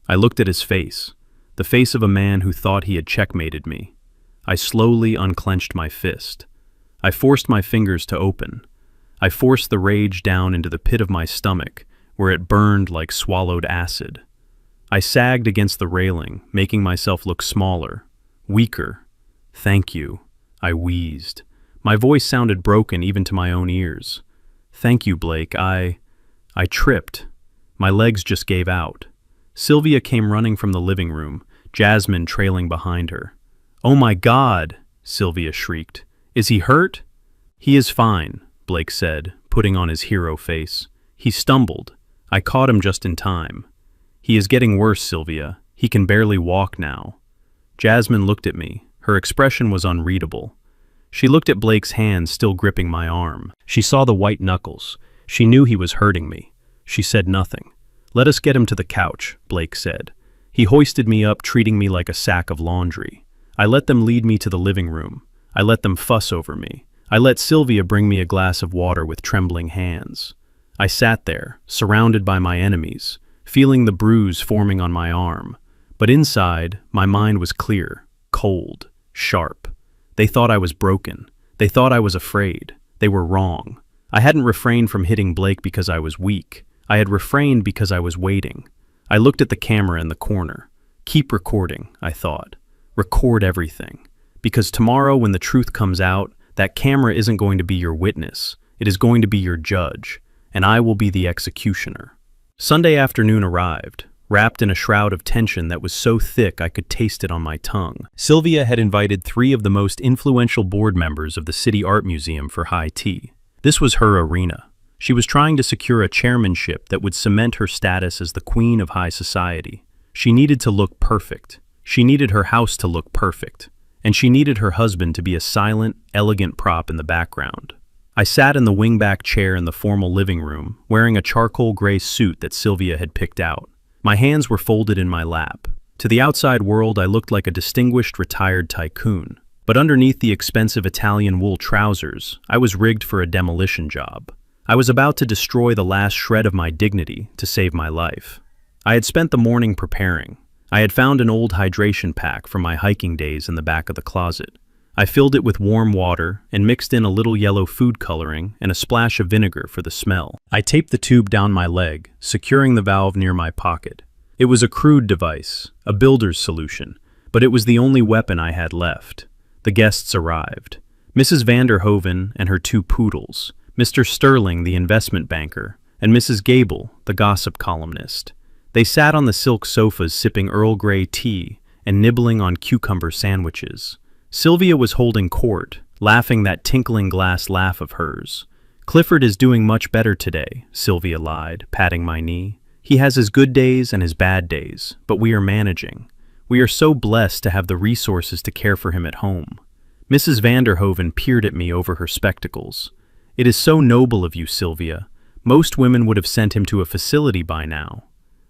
[SPEAKER 1] I looked at his face, the face of a man who thought he had checkmated me. I slowly unclenched my fist. I forced my fingers to open. I forced the rage down into the pit of my stomach, where it burned like swallowed acid. I sagged against the railing, making myself look smaller, weaker. "Thank you," I wheezed. My voice sounded broken even to my own ears. "Thank you, Blake. I tripped. My legs just gave out." Sylvia came running from the living room, Jasmine trailing behind her. "Oh my God!" Sylvia shrieked. "Is he hurt?" "He is fine," Blake said, putting on his hero face. "He stumbled. I caught him just in time." "He is getting worse, Sylvia. He can barely walk now." Jasmine looked at me. Her expression was unreadable. She looked at Blake's hand still gripping my arm. She saw the white knuckles. She knew he was hurting me. She said nothing. "Let us get him to the couch," Blake said. He hoisted me up, treating me like a sack of laundry. I let them lead me to the living room. I let them fuss over me. I let Sylvia bring me a glass of water with trembling hands. I sat there, surrounded by my enemies, feeling the bruise forming on my arm. But inside, my mind was clear, cold, sharp. They thought I was broken. They thought I was afraid. They were wrong. I hadn't refrained from hitting Blake because I was weak. I had refrained because I was waiting. I looked at the camera in the corner. Keep recording, I thought. Record everything. Because tomorrow when the truth comes out, that camera isn't going to be your witness. It is going to be your judge, and I will be the executioner. Sunday afternoon arrived, wrapped in a shroud of tension that was so thick I could taste it on my tongue. Sylvia had invited 3 of the most influential board members of the City Art Museum for high tea. This was her arena. She was trying to secure a chairmanship that would cement her status as the queen of high society. She needed to look perfect. She needed her house to look perfect. And she needed her husband to be a silent, elegant prop in the background. I sat in the wingback chair in the formal living room, wearing a charcoal gray suit that Sylvia had picked out. My hands were folded in my lap. To the outside world, I looked like a distinguished retired tycoon. But underneath the expensive Italian wool trousers, I was rigged for a demolition job. I was about to destroy the last shred of my dignity to save my life. I had spent the morning preparing. I had found an old hydration pack from my hiking days in the back of the closet. I filled it with warm water and mixed in a little yellow food coloring and a splash of vinegar for the smell. I taped the tube down my leg, securing the valve near my pocket. It was a crude device, a builder's solution, but it was the only weapon I had left. The guests arrived. Mrs. Vanderhoven and her 2 poodles, Mr. Sterling, the investment banker, and Mrs. Gable, the gossip columnist. They sat on the silk sofas sipping Earl Grey tea and nibbling on cucumber sandwiches. Sylvia was holding court, laughing that tinkling glass laugh of hers. "Clifford is doing much better today," Sylvia lied, patting my knee. "He has his good days and his bad days, but we are managing. We are so blessed to have the resources to care for him at home." Mrs. Vanderhoven peered at me over her spectacles. "It is so noble of you, Sylvia. Most women would have sent him to a facility by now."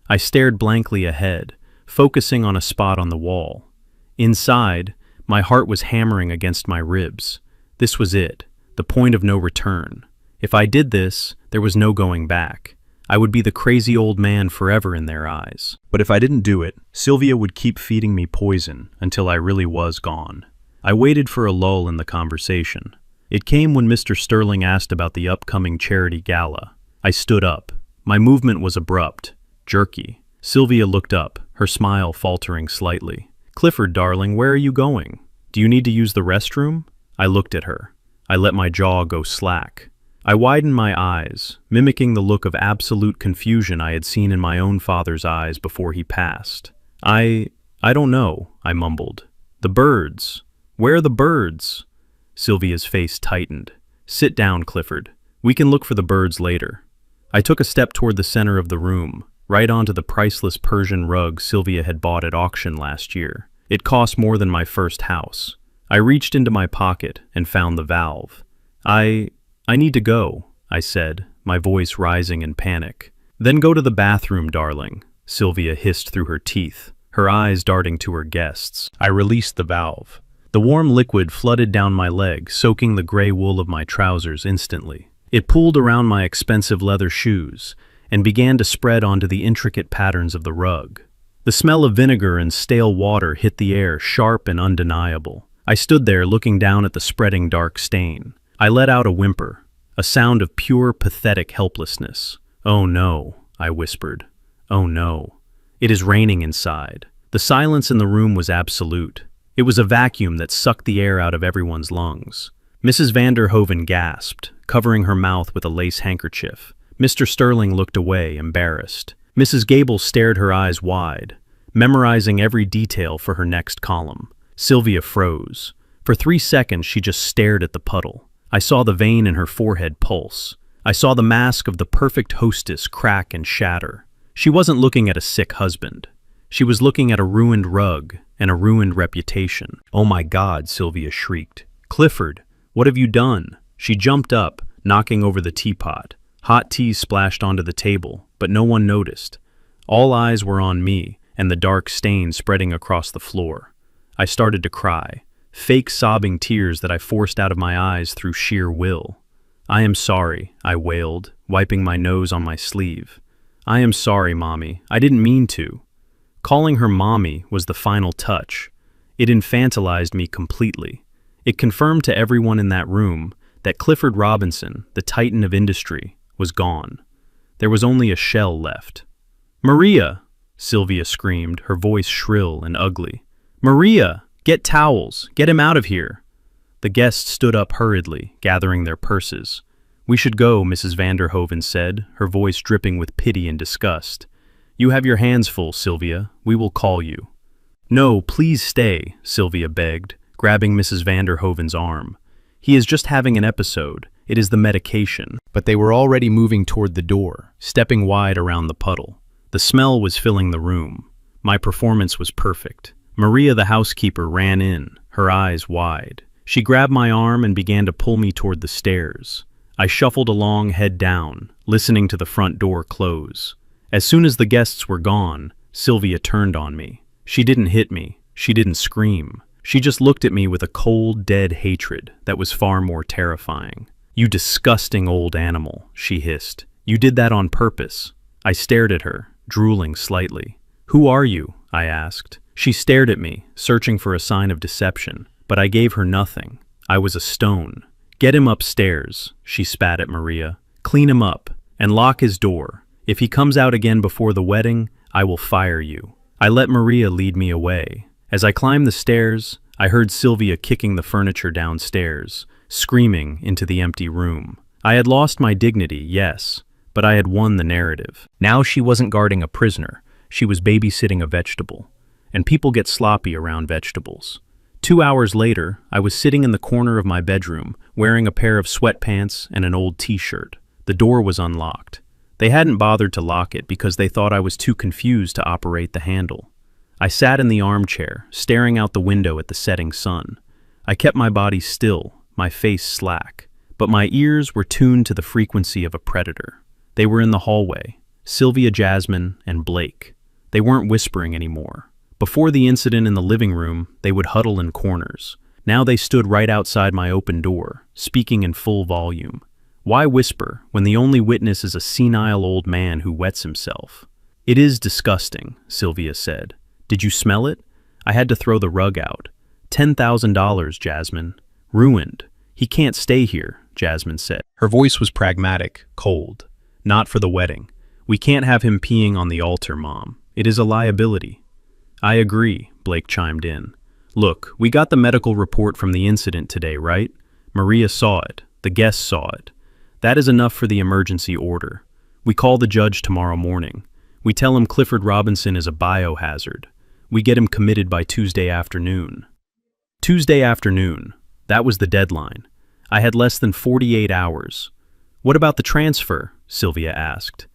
[SPEAKER 1] I stared blankly ahead, focusing on a spot on the wall. Inside, my heart was hammering against my ribs. This was it, the point of no return. If I did this, there was no going back. I would be the crazy old man forever in their eyes. But if I didn't do it, Sylvia would keep feeding me poison until I really was gone. I waited for a lull in the conversation. It came when Mr. Sterling asked about the upcoming charity gala. I stood up. My movement was abrupt, jerky. Sylvia looked up, her smile faltering slightly. "Clifford, darling, where are you going? Do you need to use the restroom?" I looked at her. I let my jaw go slack. I widened my eyes, mimicking the look of absolute confusion I had seen in my own father's eyes before he passed. I don't know," I mumbled. "The birds. Where are the birds?" Sylvia's face tightened. "Sit down, Clifford. We can look for the birds later." I took a step toward the center of the room, right onto the priceless Persian rug Sylvia had bought at auction last year. It cost more than my first house. I reached into my pocket and found the valve. I need to go," I said, my voice rising in panic. "Then go to the bathroom, darling," Sylvia hissed through her teeth, her eyes darting to her guests. I released the valve. The warm liquid flooded down my leg, soaking the gray wool of my trousers instantly. It pooled around my expensive leather shoes and began to spread onto the intricate patterns of the rug. The smell of vinegar and stale water hit the air, sharp and undeniable. I stood there looking down at the spreading dark stain. I let out a whimper, a sound of pure, pathetic helplessness. "Oh no," I whispered. "Oh no. It is raining inside." The silence in the room was absolute. It was a vacuum that sucked the air out of everyone's lungs. Mrs. Vanderhoven gasped, covering her mouth with a lace handkerchief. Mr. Sterling looked away, embarrassed. Mrs. Gable stared her eyes wide, memorizing every detail for her next column. Sylvia froze. For 3 seconds she just stared at the puddle. I saw the vein in her forehead pulse. I saw the mask of the perfect hostess crack and shatter. She wasn't looking at a sick husband. She was looking at a ruined rug and a ruined reputation. "Oh my God," Sylvia shrieked. "Clifford, what have you done?" She jumped up, knocking over the teapot. Hot tea splashed onto the table, but no one noticed. All eyes were on me and the dark stain spreading across the floor. I started to cry. Fake sobbing tears that I forced out of my eyes through sheer will. "I am sorry," I wailed, wiping my nose on my sleeve. "I am sorry, Mommy. I didn't mean to." Calling her Mommy was the final touch. It infantilized me completely. It confirmed to everyone in that room that Clifford Robinson, the titan of industry, was gone. There was only a shell left. "Maria!" Sylvia screamed, her voice shrill and ugly. "Maria! Get towels! Get him out of here!" The guests stood up hurriedly, gathering their purses. "We should go," Mrs. Vanderhoven said, her voice dripping with pity and disgust. "You have your hands full, Sylvia. We will call you." "No, please stay," Sylvia begged, grabbing Mrs. Vanderhoven's arm. "He is just having an episode. It is the medication." But they were already moving toward the door, stepping wide around the puddle. The smell was filling the room. My performance was perfect. Maria, the housekeeper, ran in, her eyes wide. She grabbed my arm and began to pull me toward the stairs. I shuffled along, head down, listening to the front door close. As soon as the guests were gone, Sylvia turned on me. She didn't hit me. She didn't scream. She just looked at me with a cold, dead hatred that was far more terrifying. "You disgusting old animal," she hissed. "You did that on purpose." I stared at her, drooling slightly. "Who are you?" I asked. She stared at me, searching for a sign of deception, but I gave her nothing. I was a stone. Get him upstairs, she spat at Maria. Clean him up, and lock his door. If he comes out again before the wedding, I will fire you. I let Maria lead me away. As I climbed the stairs, I heard Sylvia kicking the furniture downstairs, screaming into the empty room. I had lost my dignity, yes, but I had won the narrative. Now she wasn't guarding a prisoner, she was babysitting a vegetable. And people get sloppy around vegetables. 2 hours later, I was sitting in the corner of my bedroom, wearing a pair of sweatpants and an old t-shirt. The door was unlocked. They hadn't bothered to lock it because they thought I was too confused to operate the handle. I sat in the armchair, staring out the window at the setting sun. I kept my body still, my face slack, but my ears were tuned to the frequency of a predator. They were in the hallway, Sylvia, Jasmine, and Blake. They weren't whispering anymore. Before the incident in the living room, they would huddle in corners. Now they stood right outside my open door, speaking in full volume. Why whisper when the only witness is a senile old man who wets himself? It is disgusting, Sylvia said. Did you smell it? I had to throw the rug out. $10,000, Jasmine. Ruined. He can't stay here, Jasmine said. Her voice was pragmatic, cold. Not for the wedding. We can't have him peeing on the altar, Mom. It is a liability. I agree, Blake chimed in. Look, we got the medical report from the incident today, right? Maria saw it. The guests saw it. That is enough for the emergency order. We call the judge tomorrow morning. We tell him Clifford Robinson is a biohazard. We get him committed by Tuesday afternoon. Tuesday afternoon. That was the deadline. I had less than 48 hours. What about the transfer? Sylvia asked.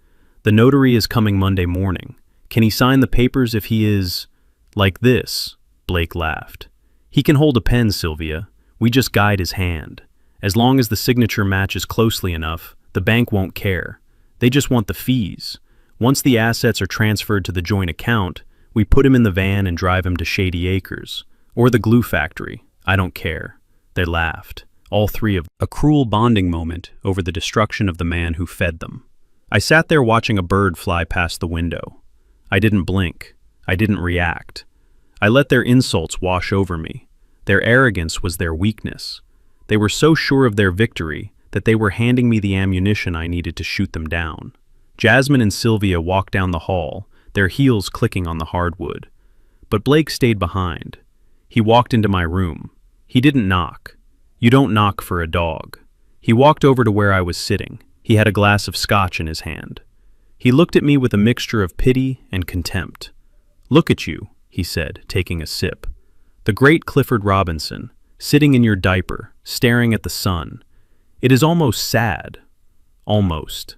[SPEAKER 1] The notary is coming Monday morning. Can he sign the papers if he is... like this? Blake laughed. He can hold a pen, Sylvia. We just guide his hand. As long as the signature matches closely enough, the bank won't care. They just want the fees. Once the assets are transferred to the joint account, we put him in the van and drive him to Shady Acres. Or the glue factory. I don't care. They laughed. All three of them. A cruel bonding moment over the destruction of the man who fed them. I sat there watching a bird fly past the window. I didn't blink. I didn't react. I let their insults wash over me. Their arrogance was their weakness. They were so sure of their victory that they were handing me the ammunition I needed to shoot them down. Jasmine and Sylvia walked down the hall, their heels clicking on the hardwood. But Blake stayed behind. He walked into my room. He didn't knock. You don't knock for a dog. He walked over to where I was sitting. He had a glass of scotch in his hand. He looked at me with a mixture of pity and contempt. Look at you, he said, taking a sip. The great Clifford Robinson, sitting in your diaper, staring at the sun. It is almost sad. Almost.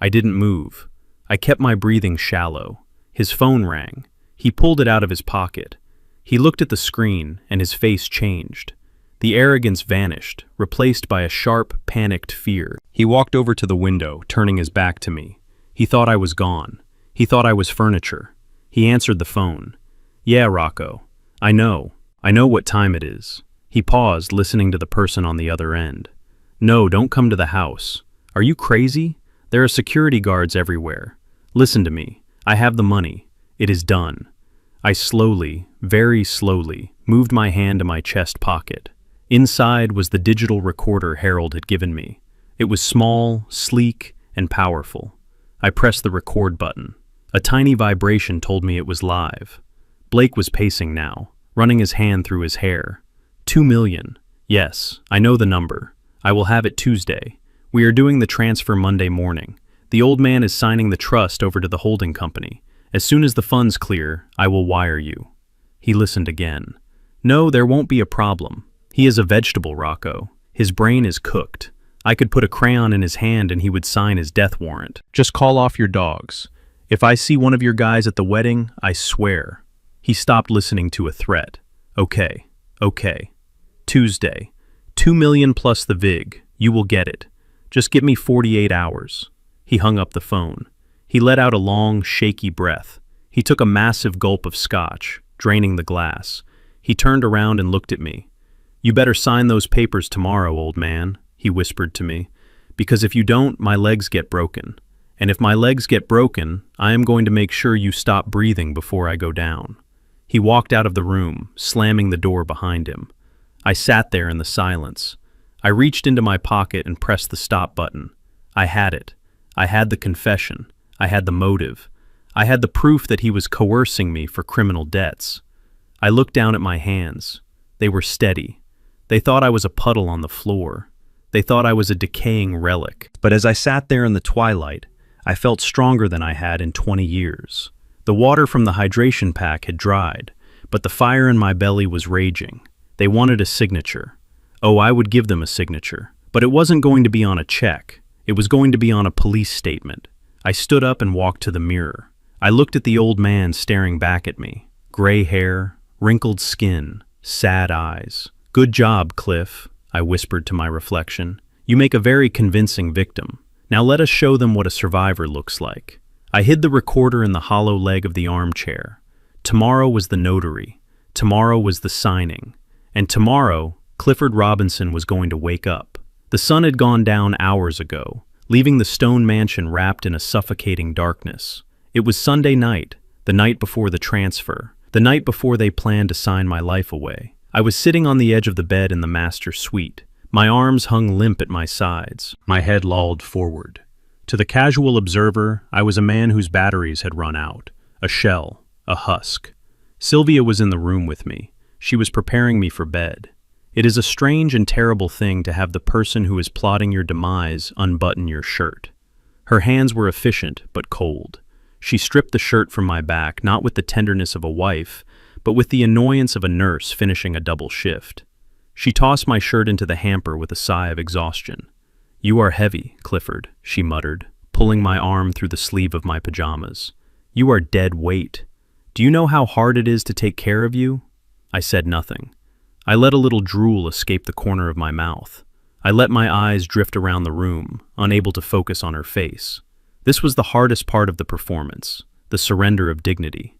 [SPEAKER 1] I didn't move. I kept my breathing shallow. His phone rang. He pulled it out of his pocket. He looked at the screen, and his face changed. The arrogance vanished, replaced by a sharp, panicked fear. He walked over to the window, turning his back to me. He thought I was gone. He thought I was furniture. He answered the phone. Yeah, Rocco. I know what time it is. He paused, listening to the person on the other end. No, don't come to the house. Are you crazy? There are security guards everywhere. Listen to me. I have the money. It is done. I slowly, very slowly, moved my hand to my chest pocket. Inside was the digital recorder Harold had given me. It was small, sleek, and powerful. I pressed the record button. A tiny vibration told me it was live. Blake was pacing now, running his hand through his hair. 2 million. Yes, I know the number. I will have it Tuesday. We are doing the transfer Monday morning. The old man is signing the trust over to the holding company. As soon as the funds clear, I will wire you. He listened again. No, there won't be a problem. He is a vegetable, Rocco. His brain is cooked. I could put a crayon in his hand and he would sign his death warrant. Just call off your dogs. If I see one of your guys at the wedding, I swear. He stopped listening to a threat. Okay. Tuesday. 2 million plus the VIG. You will get it. Just give me 48 hours. He hung up the phone. He let out a long, shaky breath. He took a massive gulp of scotch, draining the glass. He turned around and looked at me. You better sign those papers tomorrow, old man, he whispered to me, because if you don't, my legs get broken. And if my legs get broken, I am going to make sure you stop breathing before I go down. He walked out of the room, slamming the door behind him. I sat there in the silence. I reached into my pocket and pressed the stop button. I had it. I had the confession. I had the motive. I had the proof that he was coercing me for criminal debts. I looked down at my hands. They were steady. They thought I was a puddle on the floor. They thought I was a decaying relic. But as I sat there in the twilight, I felt stronger than I had in 20 years. The water from the hydration pack had dried, but the fire in my belly was raging. They wanted a signature. Oh, I would give them a signature. But it wasn't going to be on a check. It was going to be on a police statement. I stood up and walked to the mirror. I looked at the old man staring back at me. Gray hair, wrinkled skin, sad eyes. "Good job, Cliff," I whispered to my reflection. "You make a very convincing victim. Now let us show them what a survivor looks like." I hid the recorder in the hollow leg of the armchair. Tomorrow was the notary. Tomorrow was the signing. And tomorrow, Clifford Robinson was going to wake up. The sun had gone down hours ago, leaving the stone mansion wrapped in a suffocating darkness. It was Sunday night, the night before the transfer, the night before they planned to sign my life away. I was sitting on the edge of the bed in the master suite. My arms hung limp at my sides. My head lolled forward. To the casual observer, I was a man whose batteries had run out. A shell, a husk. Sylvia was in the room with me. She was preparing me for bed. It is a strange and terrible thing to have the person who is plotting your demise unbutton your shirt. Her hands were efficient but cold. She stripped the shirt from my back, not with the tenderness of a wife, but with the annoyance of a nurse finishing a double shift. She tossed my shirt into the hamper with a sigh of exhaustion. "You are heavy, Clifford," she muttered, pulling my arm through the sleeve of my pajamas. "You are dead weight. Do you know how hard it is to take care of you?" I said nothing. I let a little drool escape the corner of my mouth. I let my eyes drift around the room, unable to focus on her face. This was the hardest part of the performance, the surrender of dignity.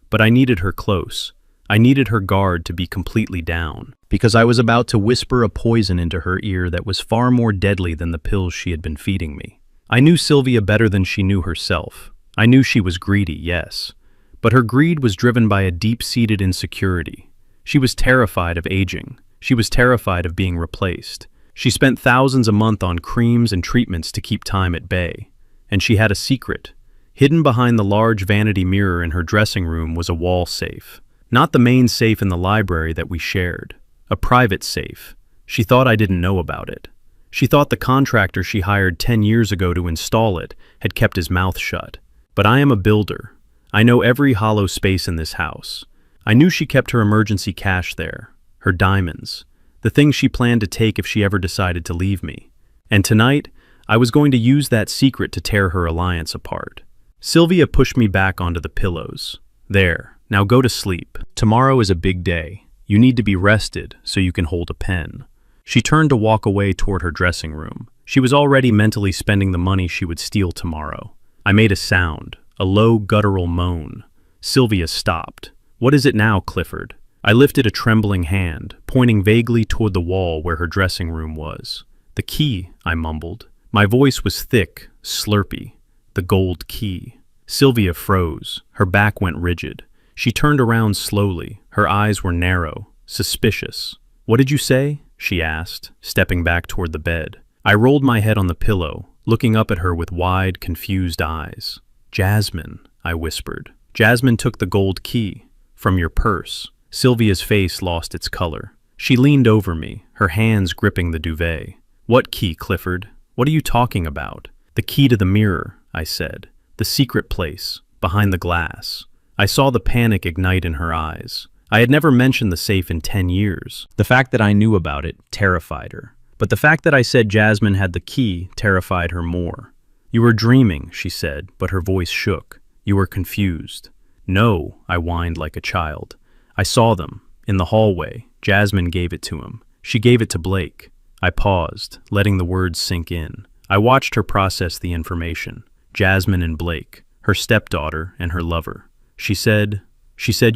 [SPEAKER 1] But I needed her close. I needed her guard to be completely down, because I was about to whisper a poison into her ear that was far more deadly than the pills she had been feeding me. I knew Sylvia better than she knew herself. I knew she was greedy, yes. But her greed was driven by a deep-seated insecurity. She was terrified of aging. She was terrified of being replaced. She spent thousands a month on creams and treatments to keep time at bay. And she had a secret. Hidden behind the large vanity mirror in her dressing room was a wall safe. Not the main safe in the library that we shared. A private safe. She thought I didn't know about it. She thought the contractor she hired 10 years ago to install it had kept his mouth shut. But I am a builder. I know every hollow space in this house. I knew she kept her emergency cash there, her diamonds, the things she planned to take if she ever decided to leave me. And tonight, I was going to use that secret to tear her alliance apart. Sylvia pushed me back onto the pillows. "There, now go to sleep. Tomorrow is a big day. You need to be rested so you can hold a pen." She turned to walk away toward her dressing room. She was already mentally spending the money she would steal tomorrow. I made a sound, a low guttural moan. Sylvia stopped. "What is it now, Clifford?" I lifted a trembling hand, pointing vaguely toward the wall where her dressing room was. "The key," I mumbled. My voice was thick, slurpy. "The gold key." Sylvia froze. Her back went rigid. She turned around slowly. Her eyes were narrow, suspicious. "What did you say?" she asked, stepping back toward the bed. I rolled my head on the pillow, looking up at her with wide, confused eyes. "Jasmine," I whispered. "Jasmine took the gold key. From your purse." Sylvia's face lost its color. She leaned over me, her hands gripping the duvet. "What key, Clifford? What are you talking about?" "The key to the mirror," I said. "The secret place, behind the glass." I saw the panic ignite in her eyes. I had never mentioned the safe in 10 years. The fact that I knew about it terrified her. But the fact that I said Jasmine had the key terrified her more. "You were dreaming," she said, but her voice shook. "You were confused." "No," I whined like a child. "I saw them. In the hallway. Jasmine gave it to him. She gave it to Blake." I paused, letting the words sink in. I watched her process the information. Jasmine and Blake, her stepdaughter and her lover. She said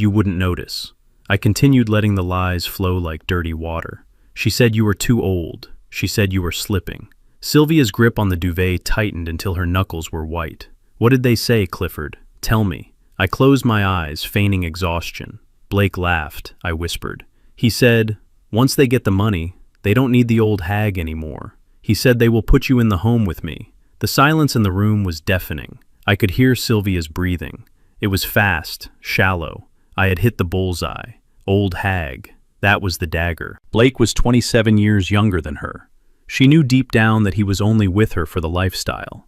[SPEAKER 1] you wouldn't notice. I continued letting the lies flow like dirty water. She said you were too old. She said you were slipping. Sylvia's grip on the duvet tightened until her knuckles were white. "What did they say, Clifford? Tell me." I closed my eyes, feigning exhaustion. "Blake laughed," I whispered. "He said, Once they get the money, they don't need the old hag anymore. He said they will put you in the home with me. The silence in the room was deafening. I could hear Sylvia's breathing. It was fast, shallow. I had hit the bullseye. Old hag. That was the dagger. Blake was 27 years younger than her. She knew deep down that he was only with her for the lifestyle.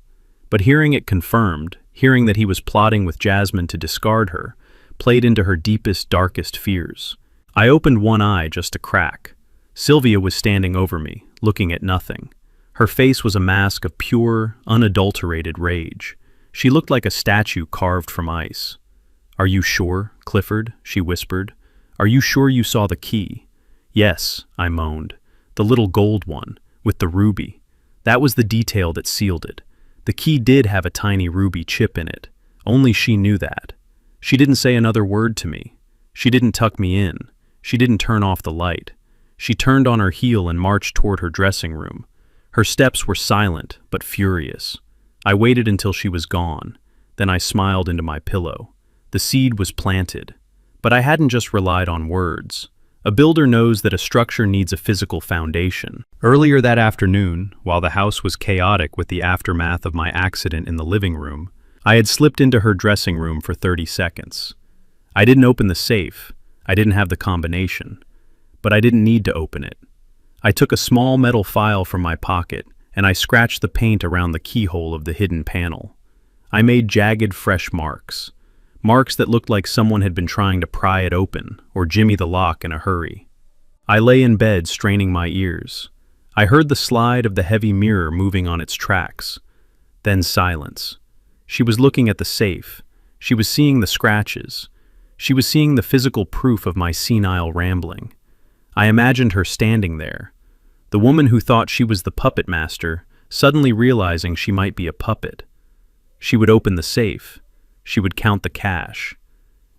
[SPEAKER 1] But hearing it confirmed, hearing that he was plotting with Jasmine to discard her, played into her deepest, darkest fears. I opened one eye just a crack. Sylvia was standing over me, looking at nothing. Her face was a mask of pure, unadulterated rage. She looked like a statue carved from ice. "Are you sure, Clifford?" she whispered. "Are you sure you saw the key?" "Yes," I moaned. "The little gold one, with the ruby. That was the detail that sealed it. The key did have a tiny ruby chip in it. Only she knew that. She didn't say another word to me. She didn't tuck me in. She didn't turn off the light. She turned on her heel and marched toward her dressing room. Her steps were silent, but furious. I waited until she was gone. Then I smiled into my pillow. The seed was planted. But I hadn't just relied on words. A builder knows that a structure needs a physical foundation. Earlier that afternoon, while the house was chaotic with the aftermath of my accident in the living room, I had slipped into her dressing room for 30 seconds. I didn't open the safe. I didn't have the combination. But I didn't need to open it. I took a small metal file from my pocket, and I scratched the paint around the keyhole of the hidden panel. I made jagged, fresh marks. Marks that looked like someone had been trying to pry it open, or jimmy the lock in a hurry. I lay in bed, straining my ears. I heard the slide of the heavy mirror moving on its tracks. Then silence. She was looking at the safe. She was seeing the scratches. She was seeing the physical proof of my senile rambling. I imagined her standing there. The woman who thought she was the puppet master, suddenly realizing she might be a puppet. She would open the safe. She would count the cash.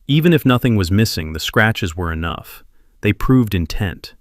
[SPEAKER 1] Even if nothing was missing, the scratches were enough. They proved intent.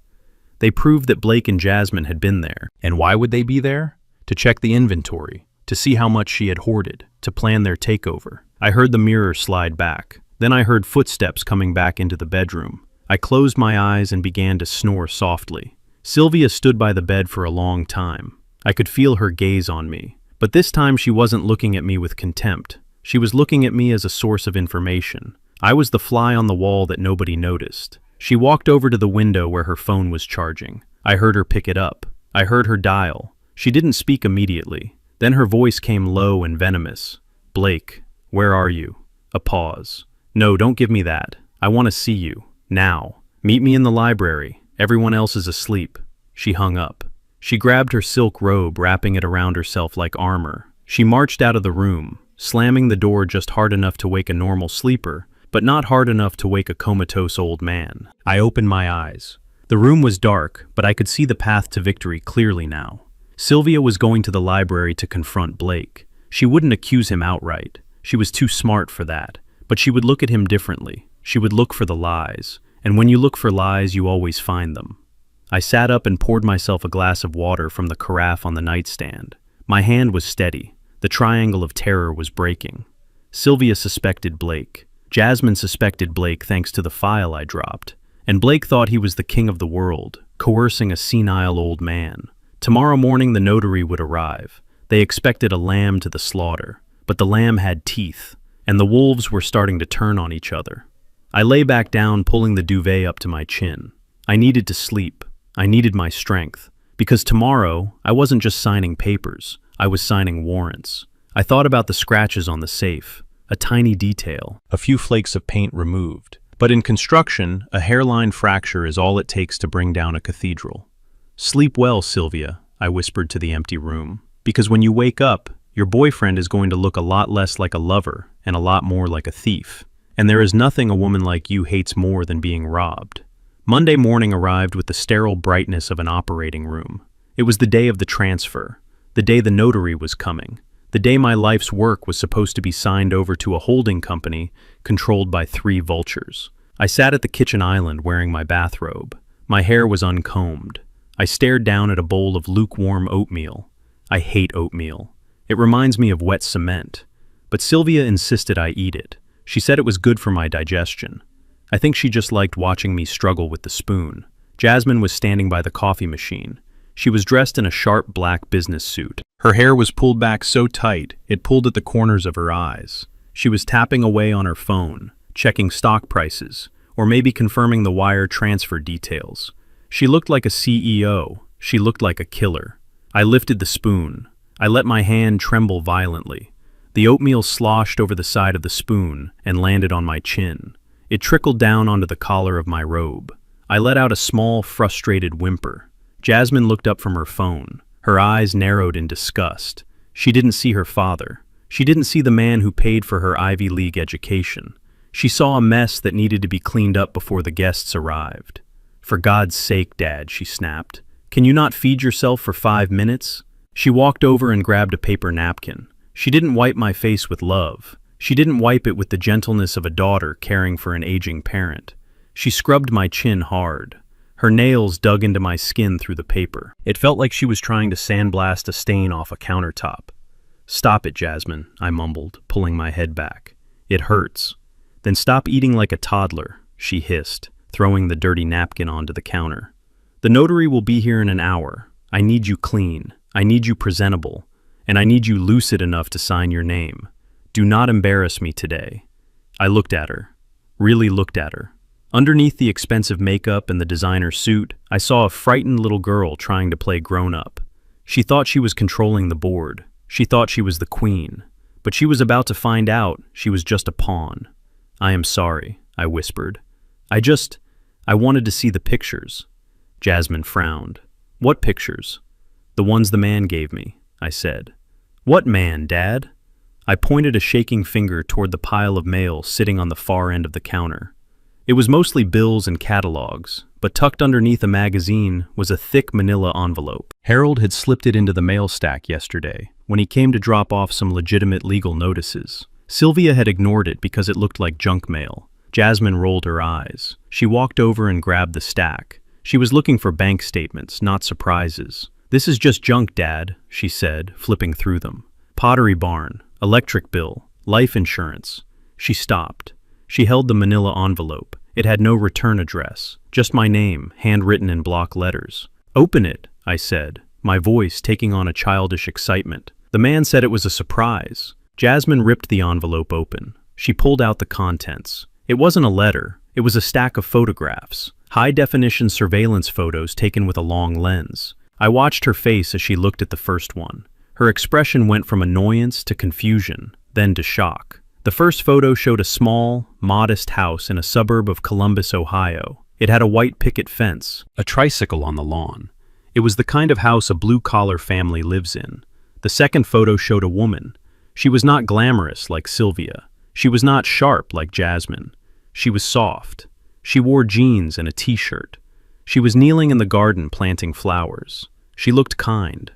[SPEAKER 1] They proved that Blake and Jasmine had been there. And why would they be there? To check the inventory, to see how much she had hoarded, to plan their takeover. I heard the mirror slide back. Then I heard footsteps coming back into the bedroom. I closed my eyes and began to snore softly. Sylvia stood by the bed for a long time. I could feel her gaze on me. But this time she wasn't looking at me with contempt. She was looking at me as a source of information. I was the fly on the wall that nobody noticed. She walked over to the window where her phone was charging. I heard her pick it up. I heard her dial. She didn't speak immediately. Then her voice came low and venomous. "Blake, where are you?" A pause. "No, don't give me that. I want to see you. Now. Meet me in the library. Everyone else is asleep." She hung up. She grabbed her silk robe, wrapping it around herself like armor. She marched out of the room, slamming the door just hard enough to wake a normal sleeper, but not hard enough to wake a comatose old man. I opened my eyes. The room was dark, but I could see the path to victory clearly now. Sylvia was going to the library to confront Blake. She wouldn't accuse him outright. She was too smart for that. But she would look at him differently. She would look for the lies. And when you look for lies, you always find them. I sat up and poured myself a glass of water from the carafe on the nightstand. My hand was steady. The triangle of terror was breaking. Sylvia suspected Blake. Jasmine suspected Blake thanks to the file I dropped. And Blake thought he was the king of the world, coercing a senile old man. Tomorrow morning the notary would arrive. They expected a lamb to the slaughter. But the lamb had teeth, and the wolves were starting to turn on each other. I lay back down, pulling the duvet up to my chin. I needed to sleep. I needed my strength. Because tomorrow, I wasn't just signing papers. I was signing warrants. I thought about the scratches on the safe. A tiny detail. A few flakes of paint removed. But in construction, a hairline fracture is all it takes to bring down a cathedral. "Sleep well, Sylvia," I whispered to the empty room. "Because when you wake up, your boyfriend is going to look a lot less like a lover and a lot more like a thief. And there is nothing a woman like you hates more than being robbed." Monday morning arrived with the sterile brightness of an operating room. It was the day of the transfer, the day the notary was coming, the day my life's work was supposed to be signed over to a holding company controlled by 3 vultures. I sat at the kitchen island wearing my bathrobe. My hair was uncombed. I stared down at a bowl of lukewarm oatmeal. I hate oatmeal. It reminds me of wet cement. But Sylvia insisted I eat it. She said it was good for my digestion. I think she just liked watching me struggle with the spoon. Jasmine was standing by the coffee machine. She was dressed in a sharp black business suit. Her hair was pulled back so tight, it pulled at the corners of her eyes. She was tapping away on her phone, checking stock prices, or maybe confirming the wire transfer details. She looked like a CEO. She looked like a killer. I lifted the spoon. I let my hand tremble violently. The oatmeal sloshed over the side of the spoon and landed on my chin. It trickled down onto the collar of my robe. I let out a small, frustrated whimper. Jasmine looked up from her phone. Her eyes narrowed in disgust. She didn't see her father. She didn't see the man who paid for her Ivy League education. She saw a mess that needed to be cleaned up before the guests arrived. "For God's sake, Dad," she snapped. "Can you not feed yourself for 5 minutes?" She walked over and grabbed a paper napkin. She didn't wipe my face with love. She didn't wipe it with the gentleness of a daughter caring for an aging parent. She scrubbed my chin hard. Her nails dug into my skin through the paper. It felt like she was trying to sandblast a stain off a countertop. "Stop it, Jasmine," I mumbled, pulling my head back. "It hurts." "Then stop eating like a toddler," she hissed, throwing the dirty napkin onto the counter. "The notary will be here in an hour. I need you clean. I need you presentable. And I need you lucid enough to sign your name. Do not embarrass me today." I looked at her. Really looked at her. Underneath the expensive makeup and the designer suit, I saw a frightened little girl trying to play grown-up. She thought she was controlling the board. She thought she was the queen. But she was about to find out she was just a pawn. "I am sorry," I whispered. I wanted to see the pictures." Jasmine frowned. "What pictures?" "The ones the man gave me," I said. "What man, Dad?" I pointed a shaking finger toward the pile of mail sitting on the far end of the counter. It was mostly bills and catalogs, but tucked underneath a magazine was a thick manila envelope. Harold had slipped it into the mail stack yesterday, when he came to drop off some legitimate legal notices. Sylvia had ignored it because it looked like junk mail. Jasmine rolled her eyes. She walked over and grabbed the stack. She was looking for bank statements, not surprises. "This is just junk, Dad," she said, flipping through them. "Pottery barn, electric bill, life insurance." She stopped. She held the manila envelope. It had no return address, just my name, handwritten in block letters. "Open it," I said, my voice taking on a childish excitement. The man said it was a surprise. Jasmine ripped the envelope open. She pulled out the contents. It wasn't a letter. It was a stack of photographs, high-definition surveillance photos taken with a long lens. I watched her face as she looked at the first one. Her expression went from annoyance to confusion, then to shock. The first photo showed a small, modest house in a suburb of Columbus, Ohio. It had a white picket fence, a tricycle on the lawn. It was the kind of house a blue-collar family lives in. The second photo showed a woman. She was not glamorous like Sylvia. She was not sharp like Jasmine. She was soft. She wore jeans and a t-shirt. She was kneeling in the garden planting flowers. She looked kind.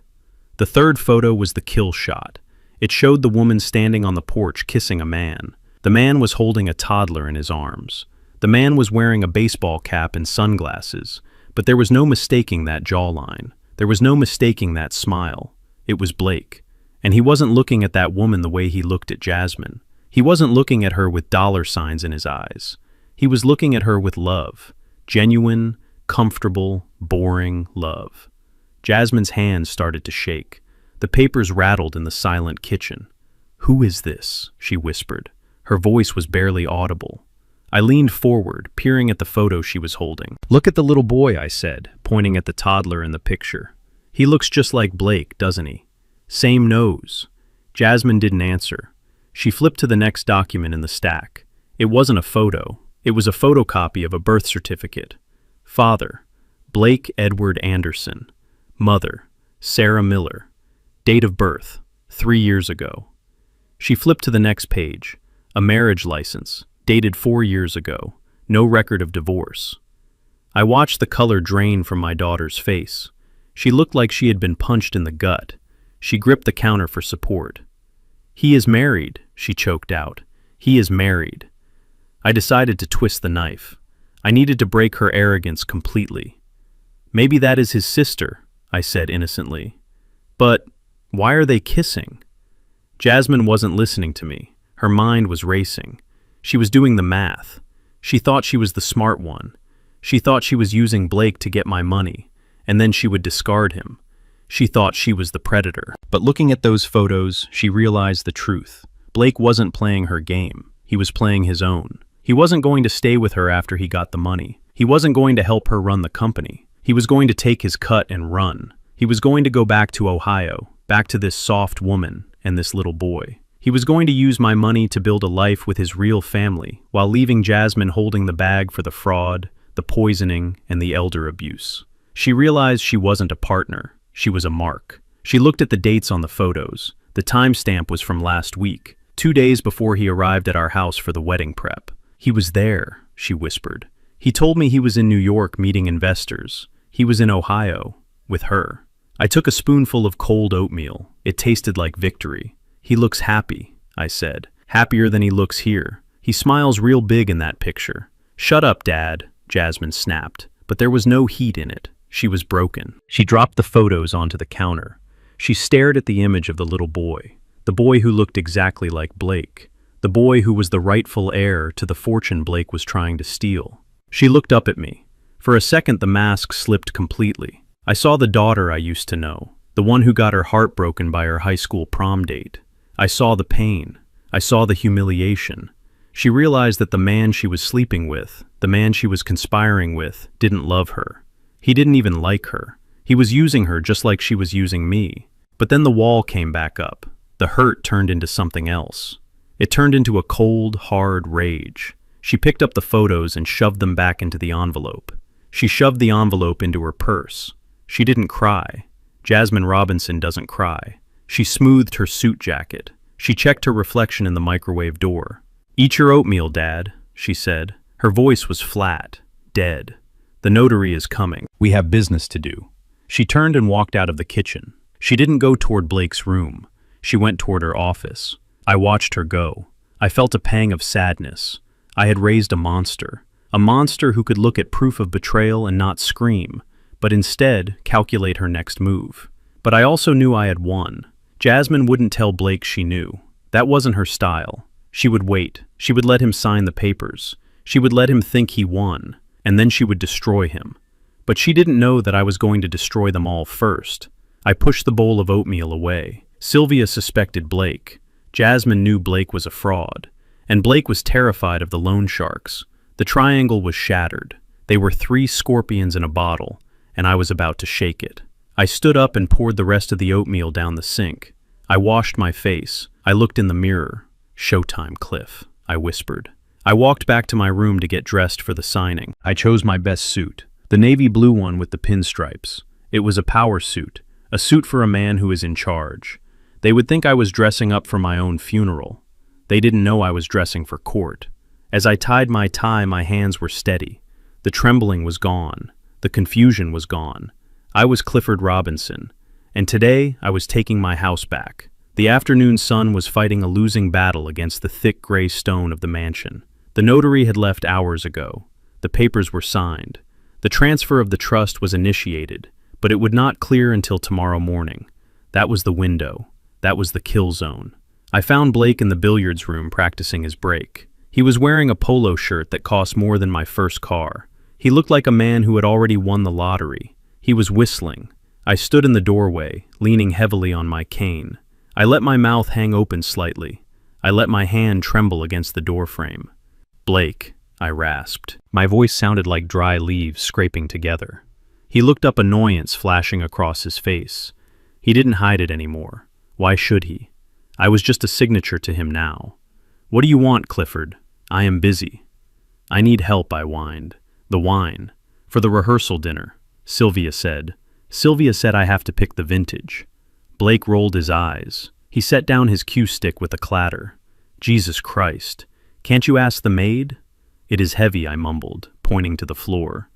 [SPEAKER 1] The third photo was the kill shot. It showed the woman standing on the porch kissing a man. The man was holding a toddler in his arms. The man was wearing a baseball cap and sunglasses, but there was no mistaking that jawline. There was no mistaking that smile. It was Blake. And he wasn't looking at that woman the way he looked at Jasmine. He wasn't looking at her with dollar signs in his eyes. He was looking at her with love. Genuine, comfortable, boring love. Jasmine's hands started to shake. The papers rattled in the silent kitchen. "Who is this?" she whispered. Her voice was barely audible. I leaned forward, peering at the photo she was holding. "Look at the little boy," I said, pointing at the toddler in the picture. "He looks just like Blake, doesn't he? Same nose." Jasmine didn't answer. She flipped to the next document in the stack. It wasn't a photo. It was a photocopy of a birth certificate. Father, Blake Edward Anderson. Mother, Sarah Miller. Date of birth, 3 years ago. She flipped to the next page. A marriage license, dated 4 years ago. No record of divorce. I watched the color drain from my daughter's face. She looked like she had been punched in the gut. She gripped the counter for support. "He is married," she choked out. "He is married." I decided to twist the knife. I needed to break her arrogance completely. "Maybe that is his sister," I said innocently. "But why are they kissing?" Jasmine wasn't listening to me. Her mind was racing. She was doing the math. She thought she was the smart one. She thought she was using Blake to get my money, and then she would discard him. She thought she was the predator. But looking at those photos, she realized the truth. Blake wasn't playing her game. He was playing his own. He wasn't going to stay with her after he got the money. He wasn't going to help her run the company. He was going to take his cut and run. He was going to go back to Ohio, back to this soft woman and this little boy. He was going to use my money to build a life with his real family, while leaving Jasmine holding the bag for the fraud, the poisoning, and the elder abuse. She realized she wasn't a partner. She was a mark. She looked at the dates on the photos. The timestamp was from last week, 2 days before he arrived at our house for the wedding prep. He was there, she whispered. He told me he was in New York meeting investors. He was in Ohio, with her. I took a spoonful of cold oatmeal. It tasted like victory. He looks happy, I said. Happier than he looks here. He smiles real big in that picture. Shut up, Dad, Jasmine snapped. But there was no heat in it. She was broken. She dropped the photos onto the counter. She stared at the image of the little boy. The boy who looked exactly like Blake. The boy who was the rightful heir to the fortune Blake was trying to steal. She looked up at me. For a second, the mask slipped completely. I saw the daughter I used to know, the one who got her heart broken by her high school prom date. I saw the pain. I saw the humiliation. She realized that the man she was sleeping with, the man she was conspiring with, didn't love her. He didn't even like her. He was using her just like she was using me. But then the wall came back up. The hurt turned into something else. It turned into a cold, hard rage. She picked up the photos and shoved them back into the envelope. She shoved the envelope into her purse. She didn't cry. Jasmine Robinson doesn't cry. She smoothed her suit jacket. She checked her reflection in the microwave door. "Eat your oatmeal, Dad," she said. Her voice was flat, dead. "The notary is coming. We have business to do." She turned and walked out of the kitchen. She didn't go toward Blake's room. She went toward her office. I watched her go. I felt a pang of sadness. I had raised a monster who could look at proof of betrayal and not scream, but instead calculate her next move. But I also knew I had won. Jasmine wouldn't tell Blake she knew. That wasn't her style. She would wait. She would let him sign the papers. She would let him think he won, and then she would destroy him. But she didn't know that I was going to destroy them all first. I pushed the bowl of oatmeal away. Sylvia suspected Blake. Jasmine knew Blake was a fraud. And Blake was terrified of the loan sharks. The triangle was shattered. They were 3 scorpions in a bottle, and I was about to shake it. I stood up and poured the rest of the oatmeal down the sink. I washed my face. I looked in the mirror. "Showtime, Cliff," I whispered. I walked back to my room to get dressed for the signing. I chose my best suit, the navy blue one with the pinstripes. It was a power suit, a suit for a man who is in charge. They would think I was dressing up for my own funeral. They didn't know I was dressing for court. As I tied my tie, my hands were steady. The trembling was gone. The confusion was gone. I was Clifford Robinson, and today I was taking my house back. The afternoon sun was fighting a losing battle against the thick gray stone of the mansion. The notary had left hours ago. The papers were signed. The transfer of the trust was initiated, but it would not clear until tomorrow morning. That was the window. That was the kill zone. I found Blake in the billiards room practicing his break. He was wearing a polo shirt that cost more than my first car. He looked like a man who had already won the lottery. He was whistling. I stood in the doorway, leaning heavily on my cane. I let my mouth hang open slightly. I let my hand tremble against the doorframe. "Blake," I rasped. My voice sounded like dry leaves scraping together. He looked up, annoyance flashing across his face. He didn't hide it anymore. Why should he? I was just a signature to him now. "What do you want, Clifford? I am busy." "I need help," I whined. "The wine. For the rehearsal dinner," Sylvia said. Sylvia said I have to pick the vintage. Blake rolled his eyes. He set down his cue stick with a clatter. "Jesus Christ. Can't you ask the maid?" "It is heavy," I mumbled, pointing to the floor.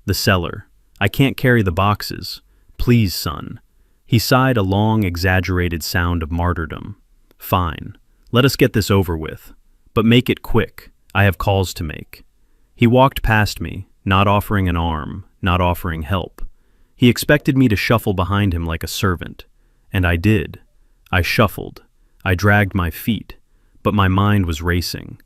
[SPEAKER 1] "The cellar. I can't carry the boxes. Please, son." He sighed, a long, exaggerated sound of martyrdom. "Fine. Let us get this over with. But make it quick. I have calls to make." He walked past me, not offering an arm, not offering help. He expected me to shuffle behind him like a servant. And I did. I shuffled. I dragged my feet. But my mind was racing.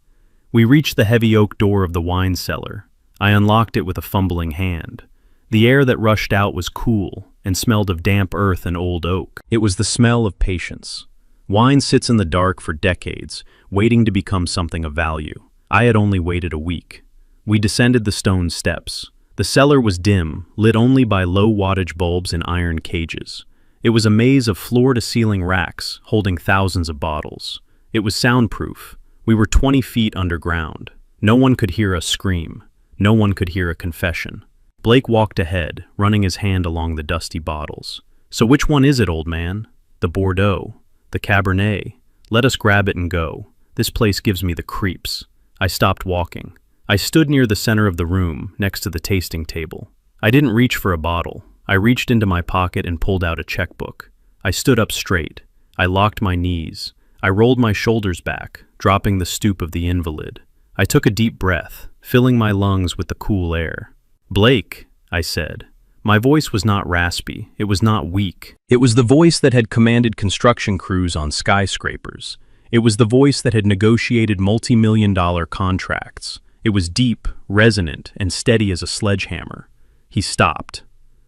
[SPEAKER 1] We reached the heavy oak door of the wine cellar. I unlocked it with a fumbling hand. The air that rushed out was cool and smelled of damp earth and old oak. It was the smell of patience. Wine sits in the dark for decades, waiting to become something of value. I had only waited a week. We descended the stone steps. The cellar was dim, lit only by low-wattage bulbs in iron cages. It was a maze of floor-to-ceiling racks holding thousands of bottles. It was soundproof. We were 20 feet underground. No one could hear us scream. No one could hear a confession. Blake walked ahead, running his hand along the dusty bottles. "So which one is it, old man? The Bordeaux? The Cabernet? Let us grab it and go. This place gives me the creeps." I stopped walking. I stood near the center of the room, next to the tasting table. I didn't reach for a bottle. I reached into my pocket and pulled out a checkbook. I stood up straight. I locked my knees. I rolled my shoulders back, dropping the stoop of the invalid. I took a deep breath, filling my lungs with the cool air. "Blake," I said. My voice was not raspy. It was not weak. It was the voice that had commanded construction crews on skyscrapers. It was the voice that had negotiated multi-million-dollar contracts. It was deep, resonant, and steady as a sledgehammer. He stopped.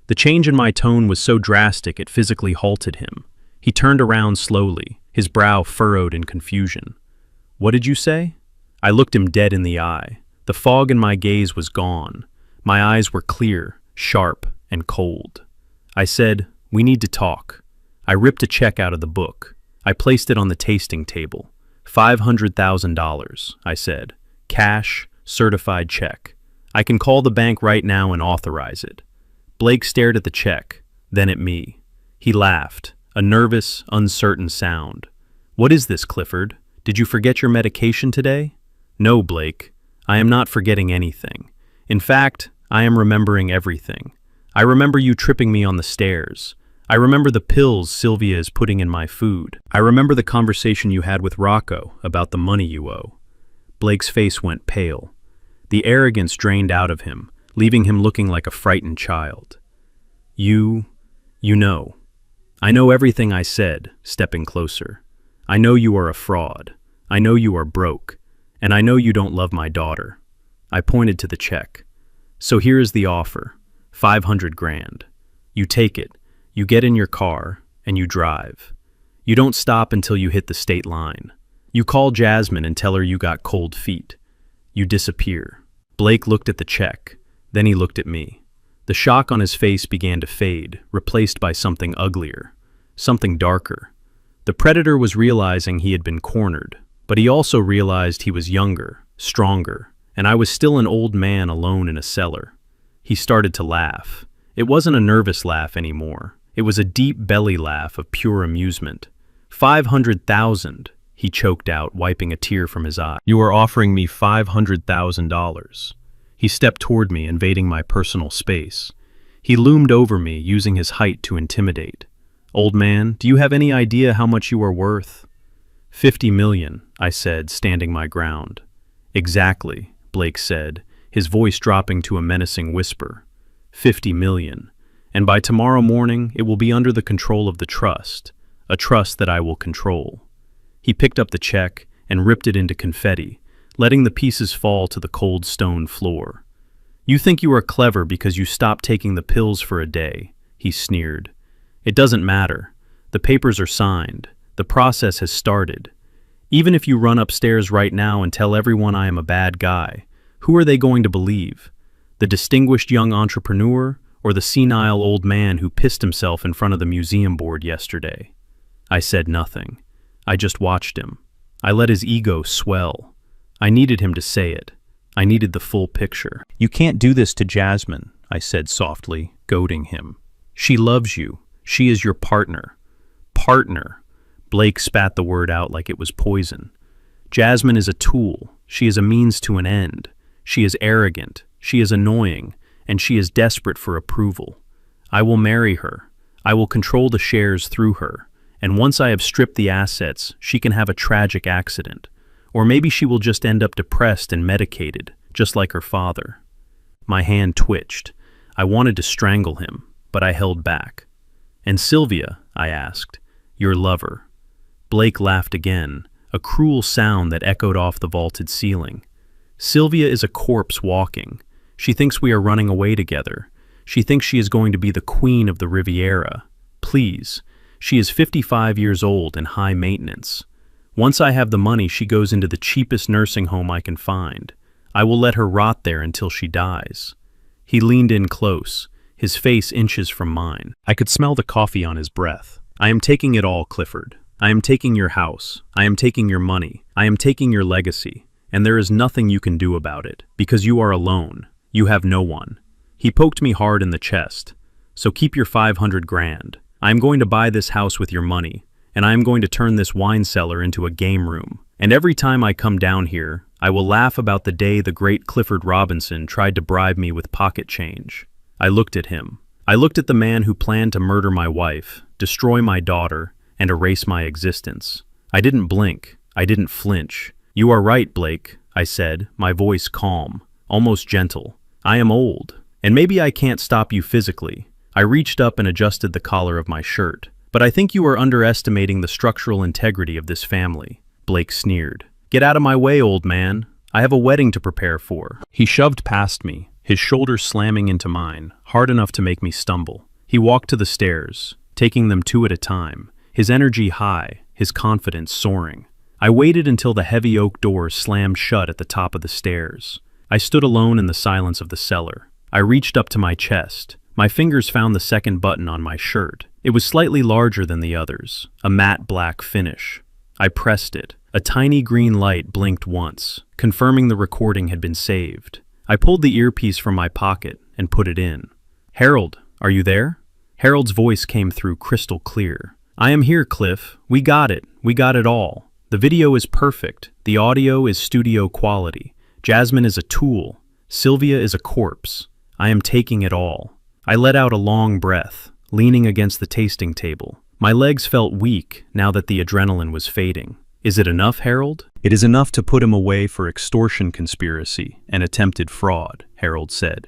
[SPEAKER 1] The change in my tone was so drastic it physically halted him. He turned around slowly, his brow furrowed in confusion. "What did you say?" I looked him dead in the eye. The fog in my gaze was gone. My eyes were clear, sharp, and cold. I said, "We need to talk." I ripped a check out of the book. I placed it on the tasting table. $500,000, I said. Cash, certified check. I can call the bank right now and authorize it. Blake stared at the check, then at me. He laughed, a nervous, uncertain sound. "What is this, Clifford? Did you forget your medication today?" "No, Blake. I am not forgetting anything. In fact, I am remembering everything. I remember you tripping me on the stairs. I remember the pills Sylvia is putting in my food. I remember the conversation you had with Rocco about the money you owe." Blake's face went pale. The arrogance drained out of him, leaving him looking like a frightened child. You know. "I know everything," I said, stepping closer. "I know you are a fraud. I know you are broke. And I know you don't love my daughter." I pointed to the check. "So here is the offer. 500 grand. You take it, you get in your car, and you drive. You don't stop until you hit the state line. You call Jasmine and tell her you got cold feet. You disappear." Blake looked at the check. Then he looked at me. The shock on his face began to fade, replaced by something uglier, something darker. The predator was realizing he had been cornered, but he also realized he was younger, stronger, and I was still an old man alone in a cellar. He started to laugh. It wasn't a nervous laugh anymore. It was a deep belly laugh of pure amusement. 500,000, he choked out, wiping a tear from his eye. "You are offering me $500,000. He stepped toward me, invading my personal space. He loomed over me, using his height to intimidate. "Old man, do you have any idea how much you are worth?" 50 million, I said, standing my ground. "Exactly," Blake said, his voice dropping to a menacing whisper. 50 million. And by tomorrow morning, it will be under the control of the trust, a trust that I will control." He picked up the check and ripped it into confetti, letting the pieces fall to the cold stone floor. "You think you are clever because you stopped taking the pills for a day," he sneered. "It doesn't matter. The papers are signed. The process has started. Even if you run upstairs right now and tell everyone I am a bad guy, who are they going to believe? The distinguished young entrepreneur or the senile old man who pissed himself in front of the museum board yesterday?" I said nothing. I just watched him. I let his ego swell. I needed him to say it. I needed the full picture. "You can't do this to Jasmine," I said softly, goading him. "She loves you. She is your partner." "Partner." Blake spat the word out like it was poison. "Jasmine is a tool. She is a means to an end. She is arrogant. She is annoying. And she is desperate for approval. I will marry her. I will control the shares through her. And once I have stripped the assets, she can have a tragic accident. Or maybe she will just end up depressed and medicated, just like her father." My hand twitched. I wanted to strangle him, but I held back. "And Sylvia?" I asked. "Your lover." Blake laughed again, a cruel sound that echoed off the vaulted ceiling. "Sylvia is a corpse walking. She thinks we are running away together. She thinks she is going to be the queen of the Riviera. Please. She is 55 years old and high maintenance. Once I have the money, she goes into the cheapest nursing home I can find. I will let her rot there until she dies." He leaned in close, his face inches from mine. I could smell the coffee on his breath. "I am taking it all, Clifford. I am taking your house. I am taking your money. I am taking your legacy. And there is nothing you can do about it, because you are alone. You have no one." He poked me hard in the chest. "So keep your 500 grand. I am going to buy this house with your money, and I am going to turn this wine cellar into a game room. And every time I come down here, I will laugh about the day the great Clifford Robinson tried to bribe me with pocket change." I looked at him. I looked at the man who planned to murder my wife, destroy my daughter, and erase my existence. I didn't blink. I didn't flinch. "You are right, Blake," I said, my voice calm, almost gentle. "I am old, and maybe I can't stop you physically." I reached up and adjusted the collar of my shirt. "But I think you are underestimating the structural integrity of this family." Blake sneered. "Get out of my way, old man. I have a wedding to prepare for." He shoved past me, his shoulders slamming into mine, hard enough to make me stumble. He walked to the stairs, taking them two at a time, his energy high, his confidence soaring. I waited until the heavy oak doors slammed shut at the top of the stairs. I stood alone in the silence of the cellar. I reached up to my chest. My fingers found the second button on my shirt. It was slightly larger than the others, a matte black finish. I pressed it. A tiny green light blinked once, confirming the recording had been saved. I pulled the earpiece from my pocket and put it in. "Harold, are you there?" Harold's voice came through crystal clear. "I am here, Cliff. We got it. We got it all. The video is perfect. The audio is studio quality. Jasmine is a tool. Sylvia is a corpse. I am taking it all." I let out a long breath, leaning against the tasting table. My legs felt weak now that the adrenaline was fading. "Is it enough, Harold?" "It is enough to put him away for extortion conspiracy and attempted fraud," Harold said.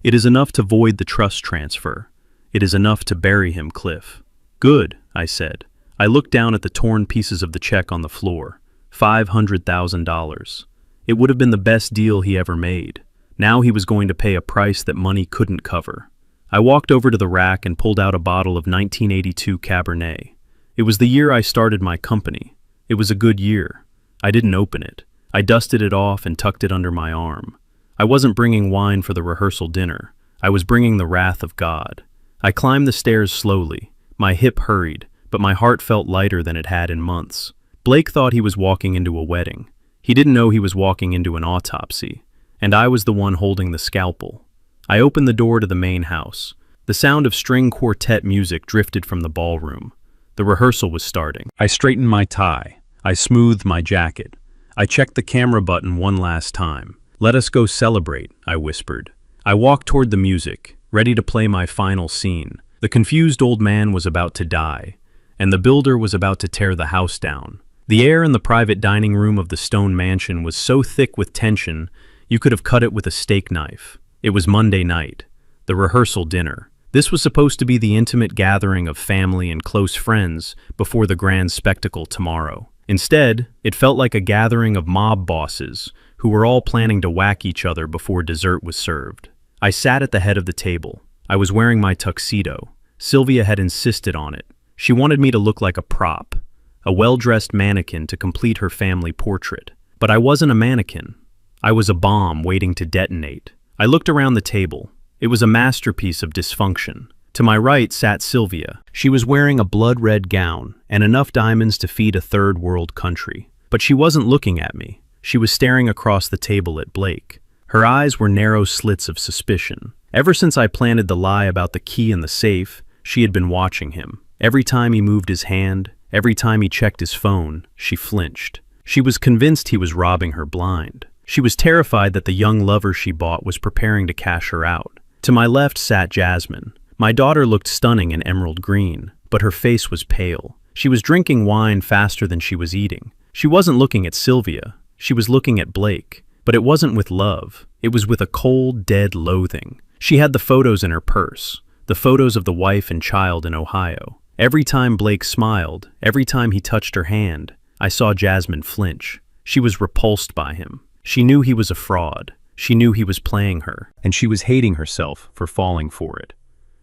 [SPEAKER 1] "It is enough to void the trust transfer. It is enough to bury him, Cliff." "Good," I said. I looked down at the torn pieces of the check on the floor. $500,000. It would have been the best deal he ever made. Now he was going to pay a price that money couldn't cover. I walked over to the rack and pulled out a bottle of 1982 Cabernet. It was the year I started my company. It was a good year. I didn't open it. I dusted it off and tucked it under my arm. I wasn't bringing wine for the rehearsal dinner. I was bringing the wrath of God. I climbed the stairs slowly. My hip hurried, but my heart felt lighter than it had in months. Blake thought he was walking into a wedding. He didn't know he was walking into an autopsy. And I was the one holding the scalpel. I opened the door to the main house. The sound of string quartet music drifted from the ballroom. The rehearsal was starting. I straightened my tie. I smoothed my jacket. I checked the camera button one last time. "Let us go celebrate," I whispered. I walked toward the music, ready to play my final scene. The confused old man was about to die, and the builder was about to tear the house down. The air in the private dining room of the stone mansion was so thick with tension, you could have cut it with a steak knife. It was Monday night, the rehearsal dinner. This was supposed to be the intimate gathering of family and close friends before the grand spectacle tomorrow. Instead, it felt like a gathering of mob bosses who were all planning to whack each other before dessert was served. I sat at the head of the table. I was wearing my tuxedo. Sylvia had insisted on it. She wanted me to look like a prop, a well-dressed mannequin to complete her family portrait. But I wasn't a mannequin. I was a bomb waiting to detonate. I looked around the table. It was a masterpiece of dysfunction. To my right sat Sylvia. She was wearing a blood-red gown and enough diamonds to feed a third-world country. But she wasn't looking at me. She was staring across the table at Blake. Her eyes were narrow slits of suspicion. Ever since I planted the lie about the key in the safe, she had been watching him. Every time he moved his hand, every time he checked his phone, she flinched. She was convinced he was robbing her blind. She was terrified that the young lover she bought was preparing to cash her out. To my left sat Jasmine. My daughter looked stunning in emerald green, but her face was pale. She was drinking wine faster than she was eating. She wasn't looking at Sylvia. She was looking at Blake. But it wasn't with love. It was with a cold, dead loathing. She had the photos in her purse, the photos of the wife and child in Ohio. Every time Blake smiled, every time he touched her hand, I saw Jasmine flinch. She was repulsed by him. She knew he was a fraud. She knew he was playing her, and she was hating herself for falling for it.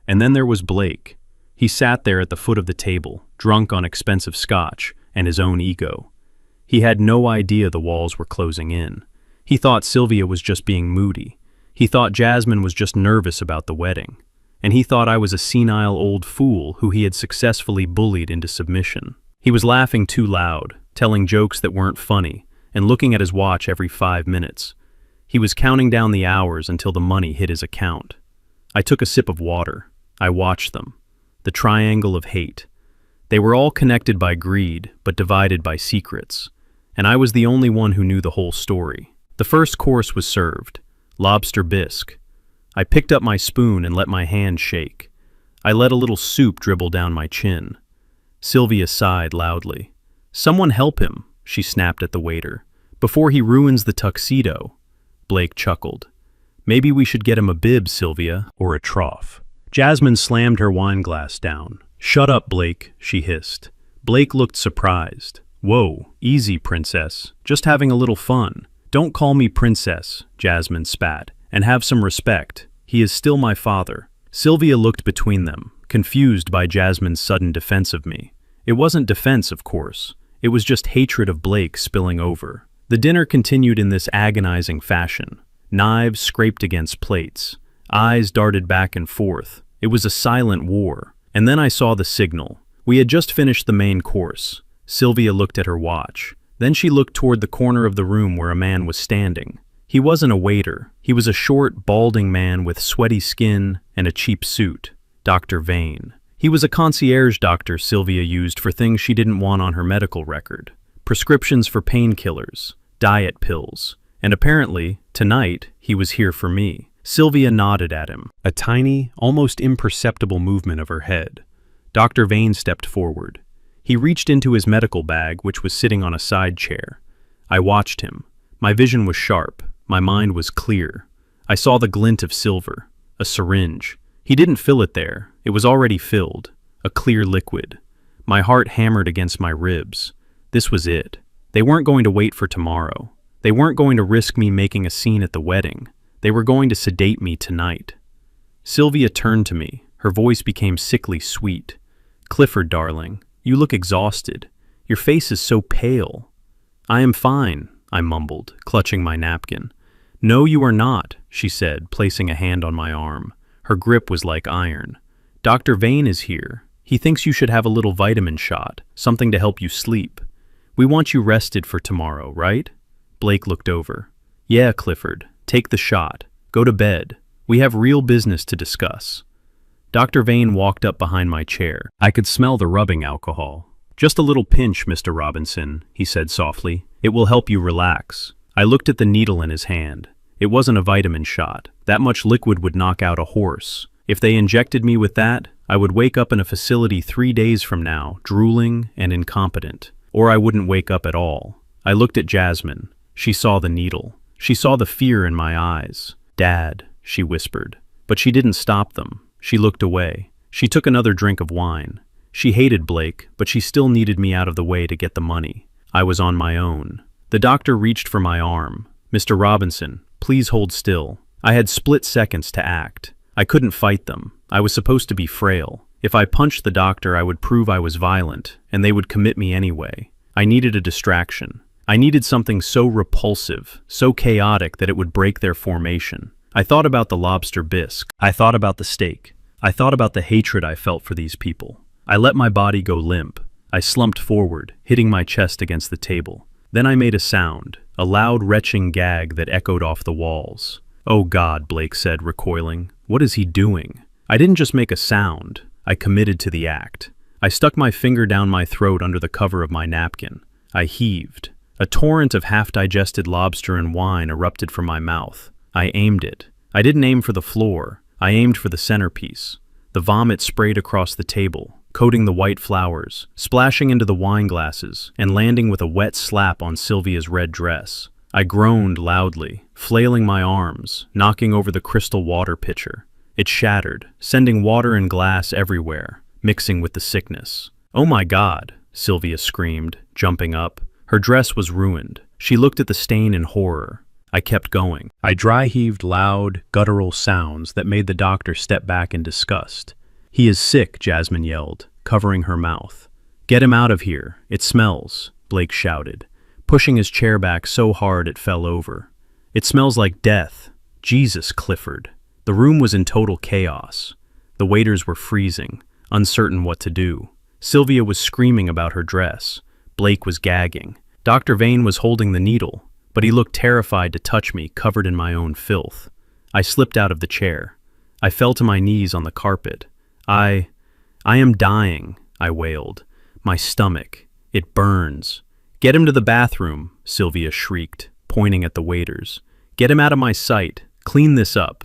[SPEAKER 1] And then there was Blake. He sat there at the foot of the table, drunk on expensive scotch and his own ego. He had no idea the walls were closing in. He thought Sylvia was just being moody. He thought Jasmine was just nervous about the wedding. And he thought I was a senile old fool who he had successfully bullied into submission. He was laughing too loud, telling jokes that weren't funny, and looking at his watch every 5 minutes. He was counting down the hours until the money hit his account. I took a sip of water. I watched them. The triangle of hate. They were all connected by greed, but divided by secrets. And I was the only one who knew the whole story. The first course was served. Lobster bisque. I picked up my spoon and let my hand shake. I let a little soup dribble down my chin. Sylvia sighed loudly. "Someone help him," she snapped at the waiter, "before he ruins the tuxedo." Blake chuckled. "Maybe we should get him a bib, Sylvia, or a trough." Jasmine slammed her wine glass down. "Shut up, Blake," she hissed. Blake looked surprised. "Whoa, easy, princess. Just having a little fun." "Don't call me princess," Jasmine spat, "and have some respect. He is still my father." Sylvia looked between them, confused by Jasmine's sudden defense of me. It wasn't defense, of course. It was just hatred of Blake spilling over. The dinner continued in this agonizing fashion. Knives scraped against plates. Eyes darted back and forth. It was a silent war. And then I saw the signal. We had just finished the main course. Sylvia looked at her watch. Then she looked toward the corner of the room where a man was standing. He wasn't a waiter. He was a short, balding man with sweaty skin and a cheap suit. Dr. Vane. He was a concierge doctor Sylvia used for things she didn't want on her medical record. Prescriptions for painkillers, diet pills. And apparently, tonight, he was here for me. Sylvia nodded at him, a tiny, almost imperceptible movement of her head. Dr. Vane stepped forward. He reached into his medical bag, which was sitting on a side chair. I watched him. My vision was sharp. My mind was clear. I saw the glint of silver, a syringe. He didn't fill it there. It was already filled, a clear liquid. My heart hammered against my ribs. This was it. They weren't going to wait for tomorrow. They weren't going to risk me making a scene at the wedding. They were going to sedate me tonight. Sylvia turned to me. Her voice became sickly sweet. "Clifford, darling, you look exhausted. Your face is so pale." "I am fine," I mumbled, clutching my napkin. "No, you are not," she said, placing a hand on my arm. Her grip was like iron. "Dr. Vane is here. He thinks you should have a little vitamin shot, something to help you sleep. We want you rested for tomorrow, right?" Blake looked over. "Yeah, Clifford, take the shot. Go to bed. We have real business to discuss." Dr. Vane walked up behind my chair. I could smell the rubbing alcohol. "Just a little pinch, Mr. Robinson," he said softly. "It will help you relax." I looked at the needle in his hand. It wasn't a vitamin shot. That much liquid would knock out a horse. If they injected me with that, I would wake up in a facility 3 days from now, drooling and incompetent. Or I wouldn't wake up at all. I looked at Jasmine. She saw the needle. She saw the fear in my eyes. "Dad," she whispered. But she didn't stop them. She looked away. She took another drink of wine. She hated Blake, but she still needed me out of the way to get the money. I was on my own. The doctor reached for my arm. "Mr. Robinson, please hold still." I had split seconds to act. I couldn't fight them. I was supposed to be frail. If I punched the doctor, I would prove I was violent, and they would commit me anyway. I needed a distraction. I needed something so repulsive, so chaotic that it would break their formation. I thought about the lobster bisque. I thought about the steak. I thought about the hatred I felt for these people. I let my body go limp. I slumped forward, hitting my chest against the table. Then I made a sound, a loud retching gag that echoed off the walls. "Oh God," Blake said, recoiling. "What is he doing?" I didn't just make a sound. I committed to the act. I stuck my finger down my throat under the cover of my napkin. I heaved. A torrent of half-digested lobster and wine erupted from my mouth. I aimed it. I didn't aim for the floor. I aimed for the centerpiece. The vomit sprayed across the table, coating the white flowers, splashing into the wine glasses, and landing with a wet slap on Sylvia's red dress. I groaned loudly, flailing my arms, knocking over the crystal water pitcher. It shattered, sending water and glass everywhere, mixing with the sickness. "Oh my God," Sylvia screamed, jumping up. Her dress was ruined. She looked at the stain in horror. I kept going. I dry-heaved loud, guttural sounds that made the doctor step back in disgust. "He is sick," Jasmine yelled, covering her mouth. "Get him out of here. It smells," Blake shouted, pushing his chair back so hard it fell over. "It smells like death." Jesus, Clifford. The room was in total chaos. The waiters were freezing, uncertain what to do. Sylvia was screaming about her dress. Blake was gagging. Dr. Vane was holding the needle, but he looked terrified to touch me, covered in my own filth. I slipped out of the chair. I fell to my knees on the carpet. I am dying," I wailed. "My stomach. It burns." "Get him to the bathroom," Sylvia shrieked, pointing at the waiters. "Get him out of my sight. Clean this up."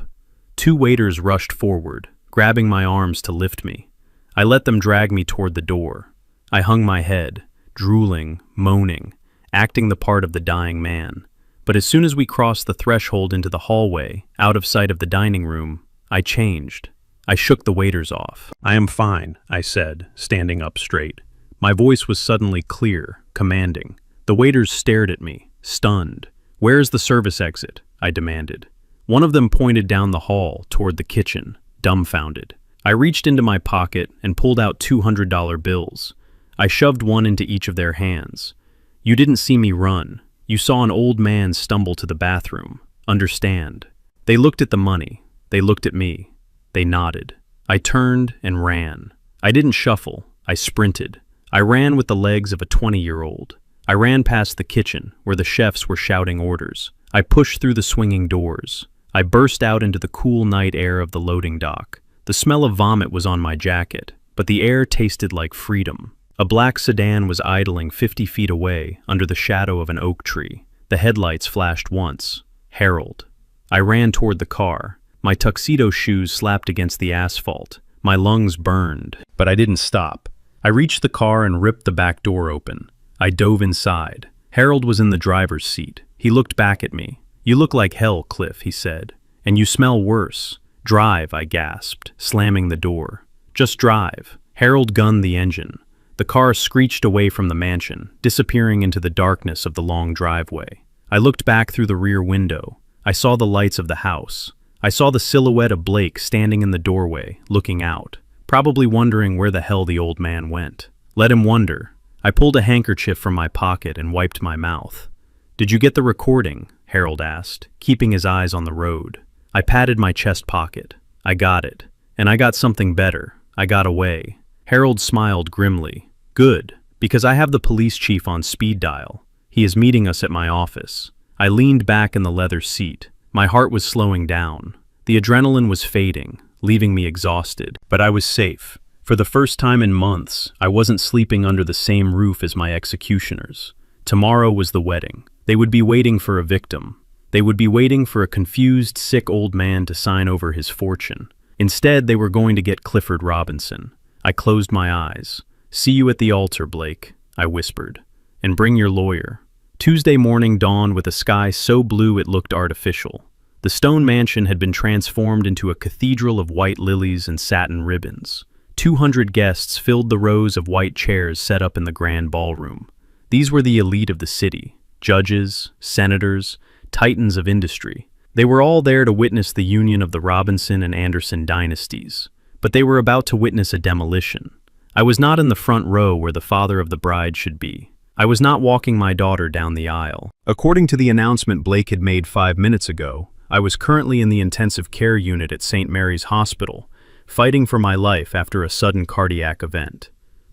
[SPEAKER 1] 2 waiters rushed forward, grabbing my arms to lift me. I let them drag me toward the door. I hung my head, drooling, moaning, acting the part of the dying man. But as soon as we crossed the threshold into the hallway, out of sight of the dining room, I changed. I shook the waiters off. "I am fine," I said, standing up straight. My voice was suddenly clear, commanding. The waiters stared at me, stunned. "Where's the service exit?" I demanded. One of them pointed down the hall toward the kitchen, dumbfounded. I reached into my pocket and pulled out $200 bills. I shoved one into each of their hands. "You didn't see me run. You saw an old man stumble to the bathroom. Understand?" They looked at the money. They looked at me. They nodded. I turned and ran. I didn't shuffle. I sprinted. I ran with the legs of a 20-year-old. I ran past the kitchen, where the chefs were shouting orders. I pushed through the swinging doors. I burst out into the cool night air of the loading dock. The smell of vomit was on my jacket, but the air tasted like freedom. A black sedan was idling 50 feet away under the shadow of an oak tree. The headlights flashed once. Harold. I ran toward the car. My tuxedo shoes slapped against the asphalt. My lungs burned, but I didn't stop. I reached the car and ripped the back door open. I dove inside. Harold was in the driver's seat. He looked back at me. "You look like hell, Cliff," he said. "And you smell worse." "Drive," I gasped, slamming the door. "Just drive." Harold gunned the engine. The car screeched away from the mansion, disappearing into the darkness of the long driveway. I looked back through the rear window. I saw the lights of the house. I saw the silhouette of Blake standing in the doorway, looking out, probably wondering where the hell the old man went. Let him wonder. I pulled a handkerchief from my pocket and wiped my mouth. "Did you get the recording?" Harold asked, keeping his eyes on the road. I patted my chest pocket. "I got it. And I got something better. I got away." Harold smiled grimly. "Good, because I have the police chief on speed dial. He is meeting us at my office." I leaned back in the leather seat. My heart was slowing down. The adrenaline was fading, leaving me exhausted, but I was safe. For the first time in months, I wasn't sleeping under the same roof as my executioners. Tomorrow was the wedding. They would be waiting for a victim. They would be waiting for a confused, sick old man to sign over his fortune. Instead, they were going to get Clifford Robinson. I closed my eyes. "See you at the altar, Blake," I whispered. "And bring your lawyer." Tuesday morning dawned with a sky so blue it looked artificial. The stone mansion had been transformed into a cathedral of white lilies and satin ribbons. 200 guests filled the rows of white chairs set up in the grand ballroom. These were the elite of the city, judges, senators, titans of industry. They were all there to witness the union of the Robinson and Anderson dynasties, but they were about to witness a demolition. I was not in the front row where the father of the bride should be. I was not walking my daughter down the aisle. According to the announcement Blake had made 5 minutes ago, I was currently in the intensive care unit at St. Mary's Hospital, fighting for my life after a sudden cardiac event.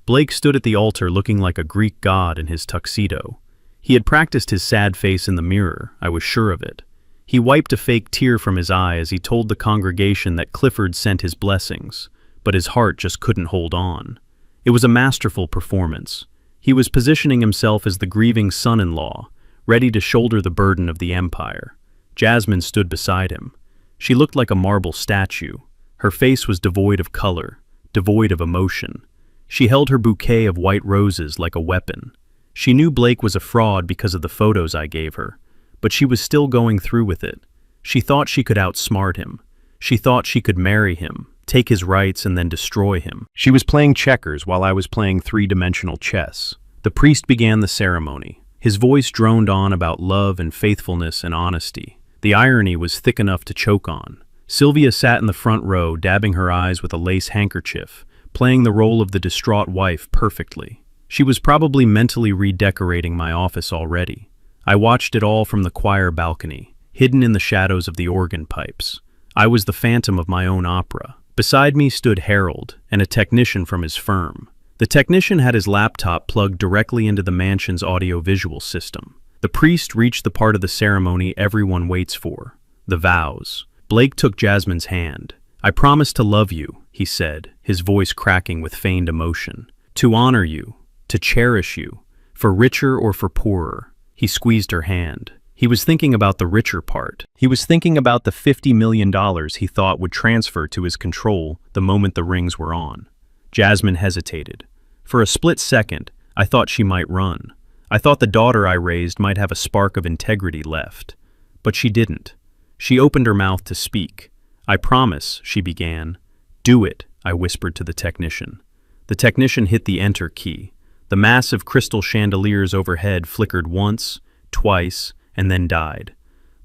[SPEAKER 1] Blake stood at the altar looking like a Greek god in his tuxedo. He had practiced his sad face in the mirror, I was sure of it. He wiped a fake tear from his eye as he told the congregation that Clifford sent his blessings, but his heart just couldn't hold on. It was a masterful performance. He was positioning himself as the grieving son-in-law, ready to shoulder the burden of the empire. Jasmine stood beside him. She looked like a marble statue. Her face was devoid of color, devoid of emotion. She held her bouquet of white roses like a weapon. She knew Blake was a fraud because of the photos I gave her, but she was still going through with it. She thought she could outsmart him. She thought she could marry him, take his rights, and then destroy him. She was playing checkers while I was playing three-dimensional chess. The priest began the ceremony. His voice droned on about love and faithfulness and honesty. The irony was thick enough to choke on. Sylvia sat in the front row, dabbing her eyes with a lace handkerchief, playing the role of the distraught wife perfectly. She was probably mentally redecorating my office already. I watched it all from the choir balcony, hidden in the shadows of the organ pipes. I was the phantom of my own opera. Beside me stood Harold and a technician from his firm. The technician had his laptop plugged directly into the mansion's audio-visual system. The priest reached the part of the ceremony everyone waits for, the vows. Blake took Jasmine's hand. "I promise to love you," he said, his voice cracking with feigned emotion. "To honor you, to cherish you, for richer or for poorer." He squeezed her hand. He was thinking about the richer part. He was thinking about the $50 million he thought would transfer to his control the moment the rings were on. Jasmine hesitated. For a split second, I thought she might run. I thought the daughter I raised might have a spark of integrity left. But she didn't. She opened her mouth to speak. "I promise," she began. "Do it," I whispered to the technician. The technician hit the enter key. The massive crystal chandeliers overhead flickered once, twice, and then died.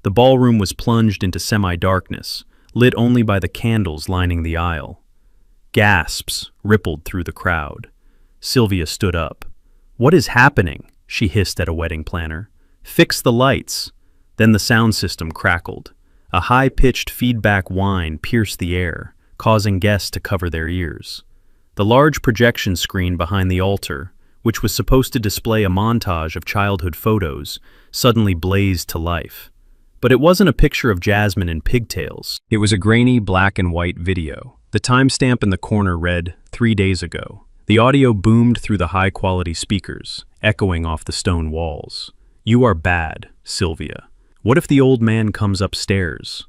[SPEAKER 1] The ballroom was plunged into semi-darkness, lit only by the candles lining the aisle. Gasps rippled through the crowd. Sylvia stood up. "What is happening?" she hissed at a wedding planner. "Fix the lights." Then the sound system crackled. A high-pitched feedback whine pierced the air, causing guests to cover their ears. The large projection screen behind the altar, which was supposed to display a montage of childhood photos, suddenly blazed to life. But it wasn't a picture of Jasmine in pigtails. It was a grainy black and white video. The timestamp in the corner read, 3 days ago. The audio boomed through the high-quality speakers, echoing off the stone walls. "You are bad, Sylvia. What if the old man comes upstairs?"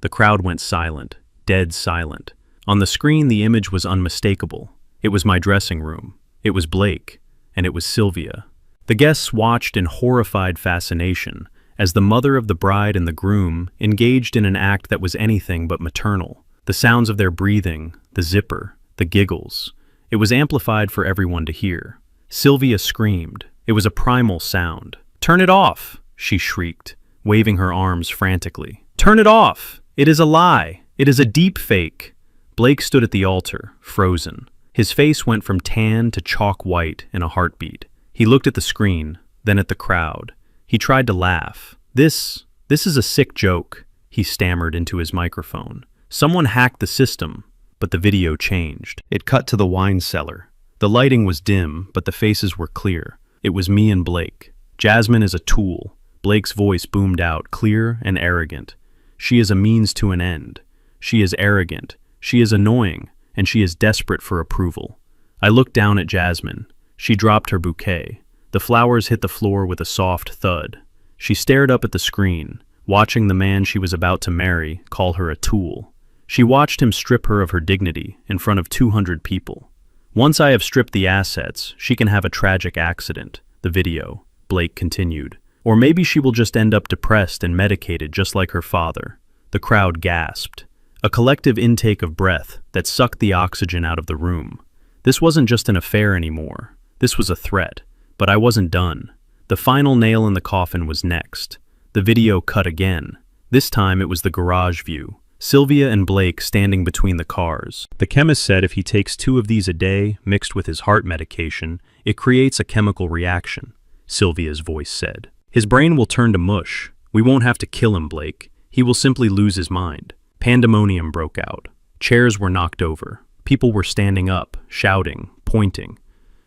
[SPEAKER 1] The crowd went silent, dead silent. On the screen, the image was unmistakable. It was my dressing room. It was Blake. And it was Sylvia. The guests watched in horrified fascination as the mother of the bride and the groom engaged in an act that was anything but maternal. The sounds of their breathing, the zipper, the giggles. It was amplified for everyone to hear. Sylvia screamed. It was a primal sound. "Turn it off!" she shrieked, waving her arms frantically. "Turn it off! It is a lie! It is a deep fake!" Blake stood at the altar, frozen. His face went from tan to chalk white in a heartbeat. He looked at the screen, then at the crowd. He tried to laugh. This is a sick joke," he stammered into his microphone. "Someone hacked the system." But the video changed. It cut to the wine cellar. The lighting was dim, but the faces were clear. It was me and Blake. "Jasmine is a tool." Blake's voice boomed out, clear and arrogant. "She is a means to an end. She is arrogant. She is annoying. And she is desperate for approval." I looked down at Jasmine. She dropped her bouquet. The flowers hit the floor with a soft thud. She stared up at the screen, watching the man she was about to marry call her a tool. She watched him strip her of her dignity in front of 200 people. "Once I have stripped the assets, she can have a tragic accident," the video, Blake continued. "Or maybe she will just end up depressed and medicated just like her father." The crowd gasped. A collective intake of breath that sucked the oxygen out of the room. This wasn't just an affair anymore. This was a threat. But I wasn't done. The final nail in the coffin was next. The video cut again. This time it was the garage view. Sylvia and Blake standing between the cars. "The chemist said if he takes 2 of these a day, mixed with his heart medication, it creates a chemical reaction," Sylvia's voice said. "His brain will turn to mush. We won't have to kill him, Blake. He will simply lose his mind." Pandemonium broke out. Chairs were knocked over. People were standing up, shouting, pointing.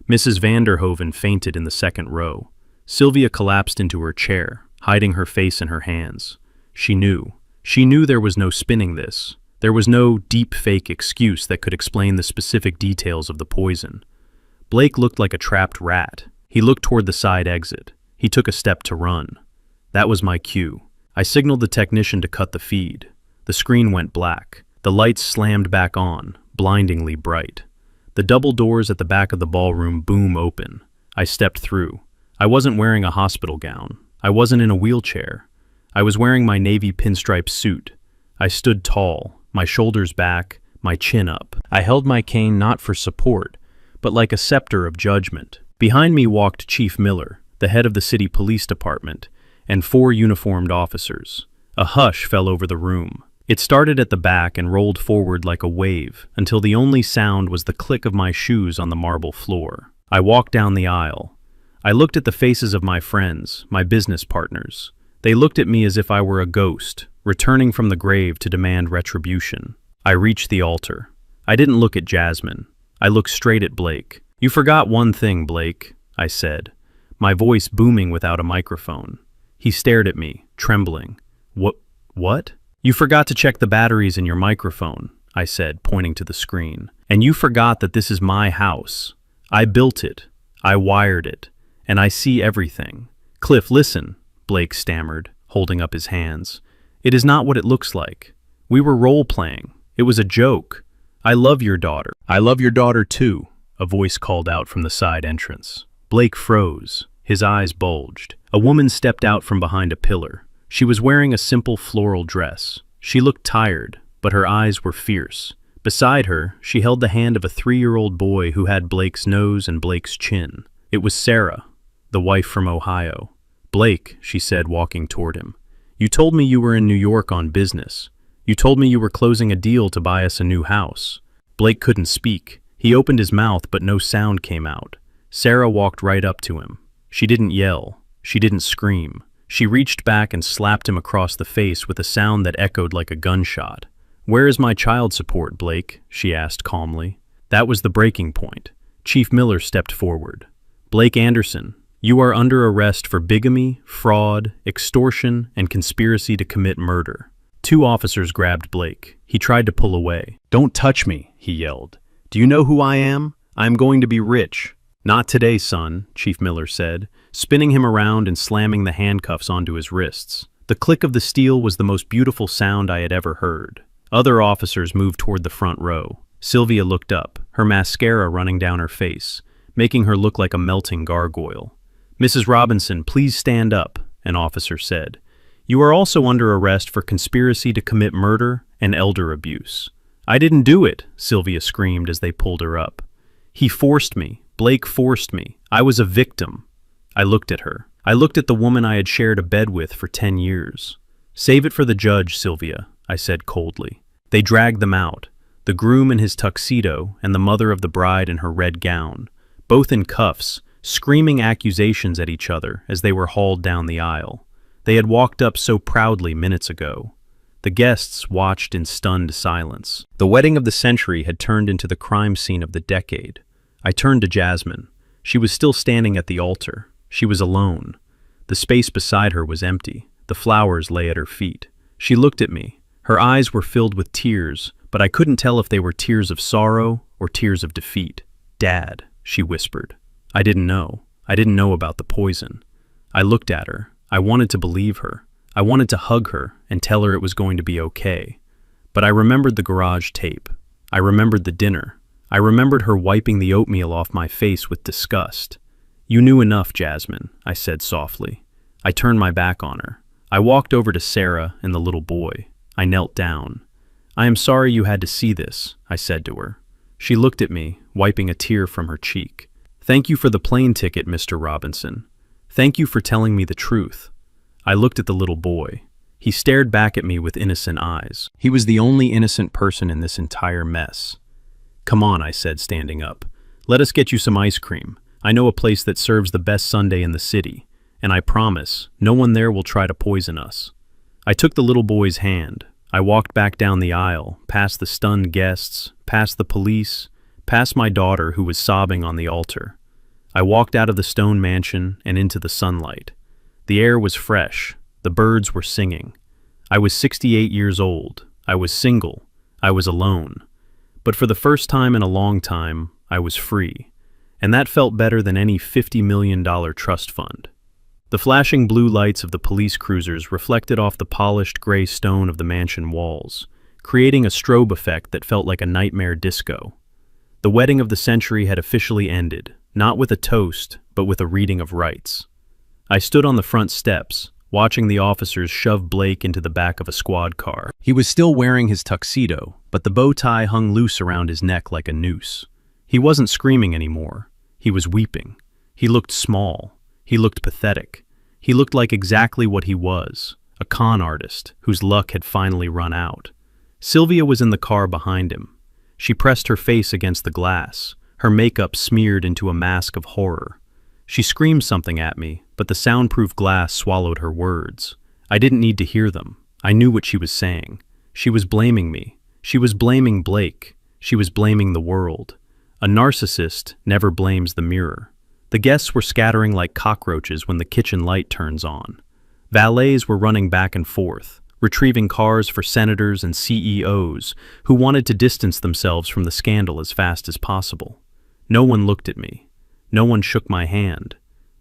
[SPEAKER 1] Mrs. Vanderhoven fainted in the second row. Sylvia collapsed into her chair, hiding her face in her hands. She knew. She knew there was no spinning this. There was no deep fake excuse that could explain the specific details of the poison. Blake looked like a trapped rat. He looked toward the side exit. He took a step to run. That was my cue. I signaled the technician to cut the feed. The screen went black. The lights slammed back on, blindingly bright. The double doors at the back of the ballroom boom open. I stepped through. I wasn't wearing a hospital gown. I wasn't in a wheelchair. I was wearing my navy pinstripe suit. I stood tall, my shoulders back, my chin up. I held my cane not for support, but like a scepter of judgment. Behind me walked Chief Miller, the head of the city police department, and 4 uniformed officers. A hush fell over the room. It started at the back and rolled forward like a wave until the only sound was the click of my shoes on the marble floor. I walked down the aisle. I looked at the faces of my friends, my business partners. They looked at me as if I were a ghost, returning from the grave to demand retribution. I reached the altar. I didn't look at Jasmine. I looked straight at Blake. "You forgot one thing, Blake," I said, my voice booming without a microphone. He stared at me, trembling. What? "You forgot to check the batteries in your microphone," I said, pointing to the screen. "And you forgot that this is my house. I built it. I wired it. And I see everything." "Cliff, listen," Blake stammered, holding up his hands. "It is not what it looks like. We were role-playing. It was a joke. I love your daughter." "I love your daughter too," a voice called out from the side entrance. Blake froze. His eyes bulged. A woman stepped out from behind a pillar. She was wearing a simple floral dress. She looked tired, but her eyes were fierce. Beside her, she held the hand of a 3-year-old boy who had Blake's nose and Blake's chin. It was Sarah, the wife from Ohio. "Blake," she said, walking toward him, "you told me you were in New York on business. You told me you were closing a deal to buy us a new house." Blake couldn't speak. He opened his mouth, but no sound came out. Sarah walked right up to him. She didn't yell. She didn't scream. She reached back and slapped him across the face with a sound that echoed like a gunshot. "Where is my child support, Blake?" she asked calmly. That was the breaking point. Chief Miller stepped forward. "Blake Anderson, you are under arrest for bigamy, fraud, extortion, and conspiracy to commit murder." 2 officers grabbed Blake. He tried to pull away. "Don't touch me," he yelled. "Do you know who I am? I'm going to be rich." "Not today, son," Chief Miller said, spinning him around and slamming the handcuffs onto his wrists. The click of the steel was the most beautiful sound I had ever heard. Other officers moved toward the front row. Sylvia looked up, her mascara running down her face, making her look like a melting gargoyle. "Mrs. Robinson, please stand up," an officer said. "You are also under arrest for conspiracy to commit murder and elder abuse." "I didn't do it," Sylvia screamed as they pulled her up. "He forced me. Blake forced me. I was a victim." I looked at her. I looked at the woman I had shared a bed with for 10 years. "Save it for the judge, Sylvia," I said coldly. They dragged them out, the groom in his tuxedo and the mother of the bride in her red gown, both in cuffs, screaming accusations at each other as they were hauled down the aisle. They had walked up so proudly minutes ago. The guests watched in stunned silence. The wedding of the century had turned into the crime scene of the decade. I turned to Jasmine. She was still standing at the altar. She was alone. The space beside her was empty. The flowers lay at her feet. She looked at me. Her eyes were filled with tears, but I couldn't tell if they were tears of sorrow or tears of defeat. "Dad," she whispered. I didn't know. I didn't know about the poison. I looked at her. I wanted to believe her. I wanted to hug her and tell her it was going to be okay. But I remembered the garage tape. I remembered the dinner. I remembered her wiping the oatmeal off my face with disgust. "You knew enough, Jasmine," I said softly. I turned my back on her. I walked over to Sarah and the little boy. I knelt down. "I am sorry you had to see this," I said to her. She looked at me, wiping a tear from her cheek. "Thank you for the plane ticket, Mr. Robinson. Thank you for telling me the truth." I looked at the little boy. He stared back at me with innocent eyes. He was the only innocent person in this entire mess. "Come on," I said, standing up. "Let us get you some ice cream. I know a place that serves the best sundae in the city, and I promise, no one there will try to poison us." I took the little boy's hand. I walked back down the aisle, past the stunned guests, past the police, past my daughter who was sobbing on the altar. I walked out of the stone mansion and into the sunlight. The air was fresh. The birds were singing. I was 68 years old. I was single. I was alone. But for the first time in a long time, I was free. And that felt better than any $50 million trust fund. The flashing blue lights of the police cruisers reflected off the polished gray stone of the mansion walls, creating a strobe effect that felt like a nightmare disco. The wedding of the century had officially ended, not with a toast, but with a reading of rights. I stood on the front steps, watching the officers shove Blake into the back of a squad car. He was still wearing his tuxedo, but the bow tie hung loose around his neck like a noose. He wasn't screaming anymore. He was weeping. He looked small. He looked pathetic. He looked like exactly what he was, a con artist whose luck had finally run out. Sylvia was in the car behind him. She pressed her face against the glass, her makeup smeared into a mask of horror. She screamed something at me, but the soundproof glass swallowed her words. I didn't need to hear them. I knew what she was saying. She was blaming me. She was blaming Blake. She was blaming the world. A narcissist never blames the mirror. The guests were scattering like cockroaches when the kitchen light turns on. Valets were running back and forth, retrieving cars for senators and CEOs who wanted to distance themselves from the scandal as fast as possible. No one looked at me. No one shook my hand.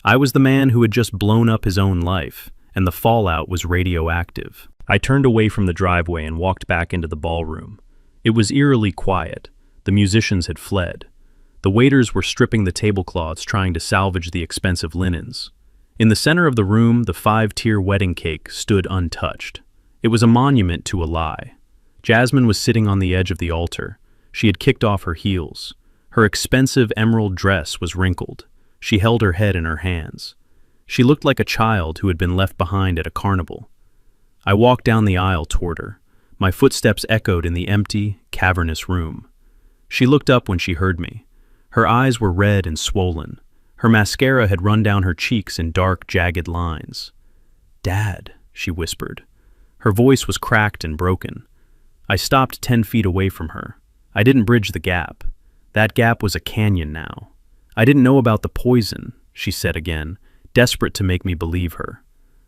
[SPEAKER 1] I was the man who had just blown up his own life, and the fallout was radioactive. I turned away from the driveway and walked back into the ballroom. It was eerily quiet. The musicians had fled. The waiters were stripping the tablecloths, trying to salvage the expensive linens. In the center of the room, the 5-tier wedding cake stood untouched. It was a monument to a lie. Jasmine was sitting on the edge of the altar. She had kicked off her heels. Her expensive emerald dress was wrinkled. She held her head in her hands. She looked like a child who had been left behind at a carnival. I walked down the aisle toward her. My footsteps echoed in the empty, cavernous room. She looked up when she heard me. Her eyes were red and swollen. Her mascara had run down her cheeks in dark, jagged lines. "Dad," she whispered. Her voice was cracked and broken. I stopped 10 feet away from her. I didn't bridge the gap. That gap was a canyon now. "I didn't know about the poison," she said again, desperate to make me believe her.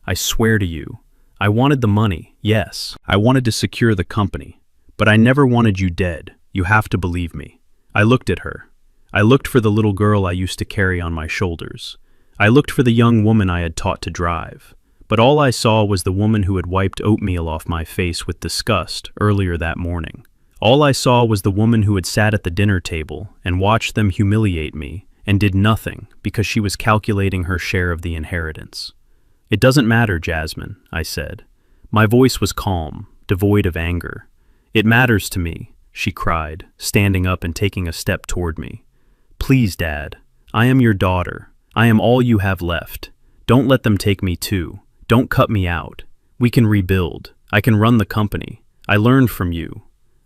[SPEAKER 1] "I swear to you, I wanted the money, yes. I wanted to secure the company. But I never wanted you dead. You have to believe me." I looked at her. I looked for the little girl I used to carry on my shoulders. I looked for the young woman I had taught to drive. But all I saw was the woman who had wiped oatmeal off my face with disgust earlier that morning. All I saw was the woman who had sat at the dinner table and watched them humiliate me and did nothing because she was calculating her share of the inheritance. "It doesn't matter, Jasmine," I said. My voice was calm, devoid of anger. "It matters to me," she cried, standing up and taking a step toward me. "Please, Dad, I am your daughter. I am all you have left. Don't let them take me too. Don't cut me out. We can rebuild. I can run the company. I learned from you."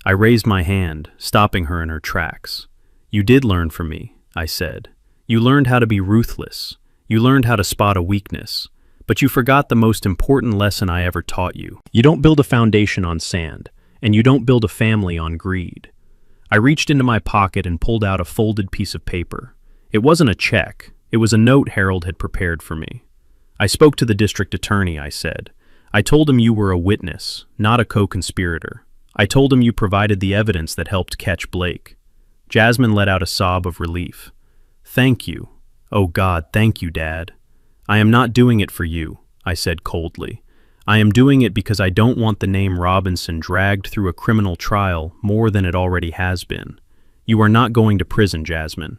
[SPEAKER 1] I raised my hand, stopping her in her tracks. "You did learn from me," I said. "You learned how to be ruthless. You learned how to spot a weakness. But you forgot the most important lesson I ever taught you. You don't build a foundation on sand, and you don't build a family on greed." I reached into my pocket and pulled out a folded piece of paper. It wasn't a check. It was a note Harold had prepared for me. "I spoke to the district attorney," I said. "I told him you were a witness, not a co-conspirator. I told him you provided the evidence that helped catch Blake." Jasmine let out a sob of relief. "Thank you. Oh God, thank you, Dad." "I am not doing it for you," I said coldly. "I am doing it because I don't want the name Robinson dragged through a criminal trial more than it already has been. You are not going to prison, Jasmine."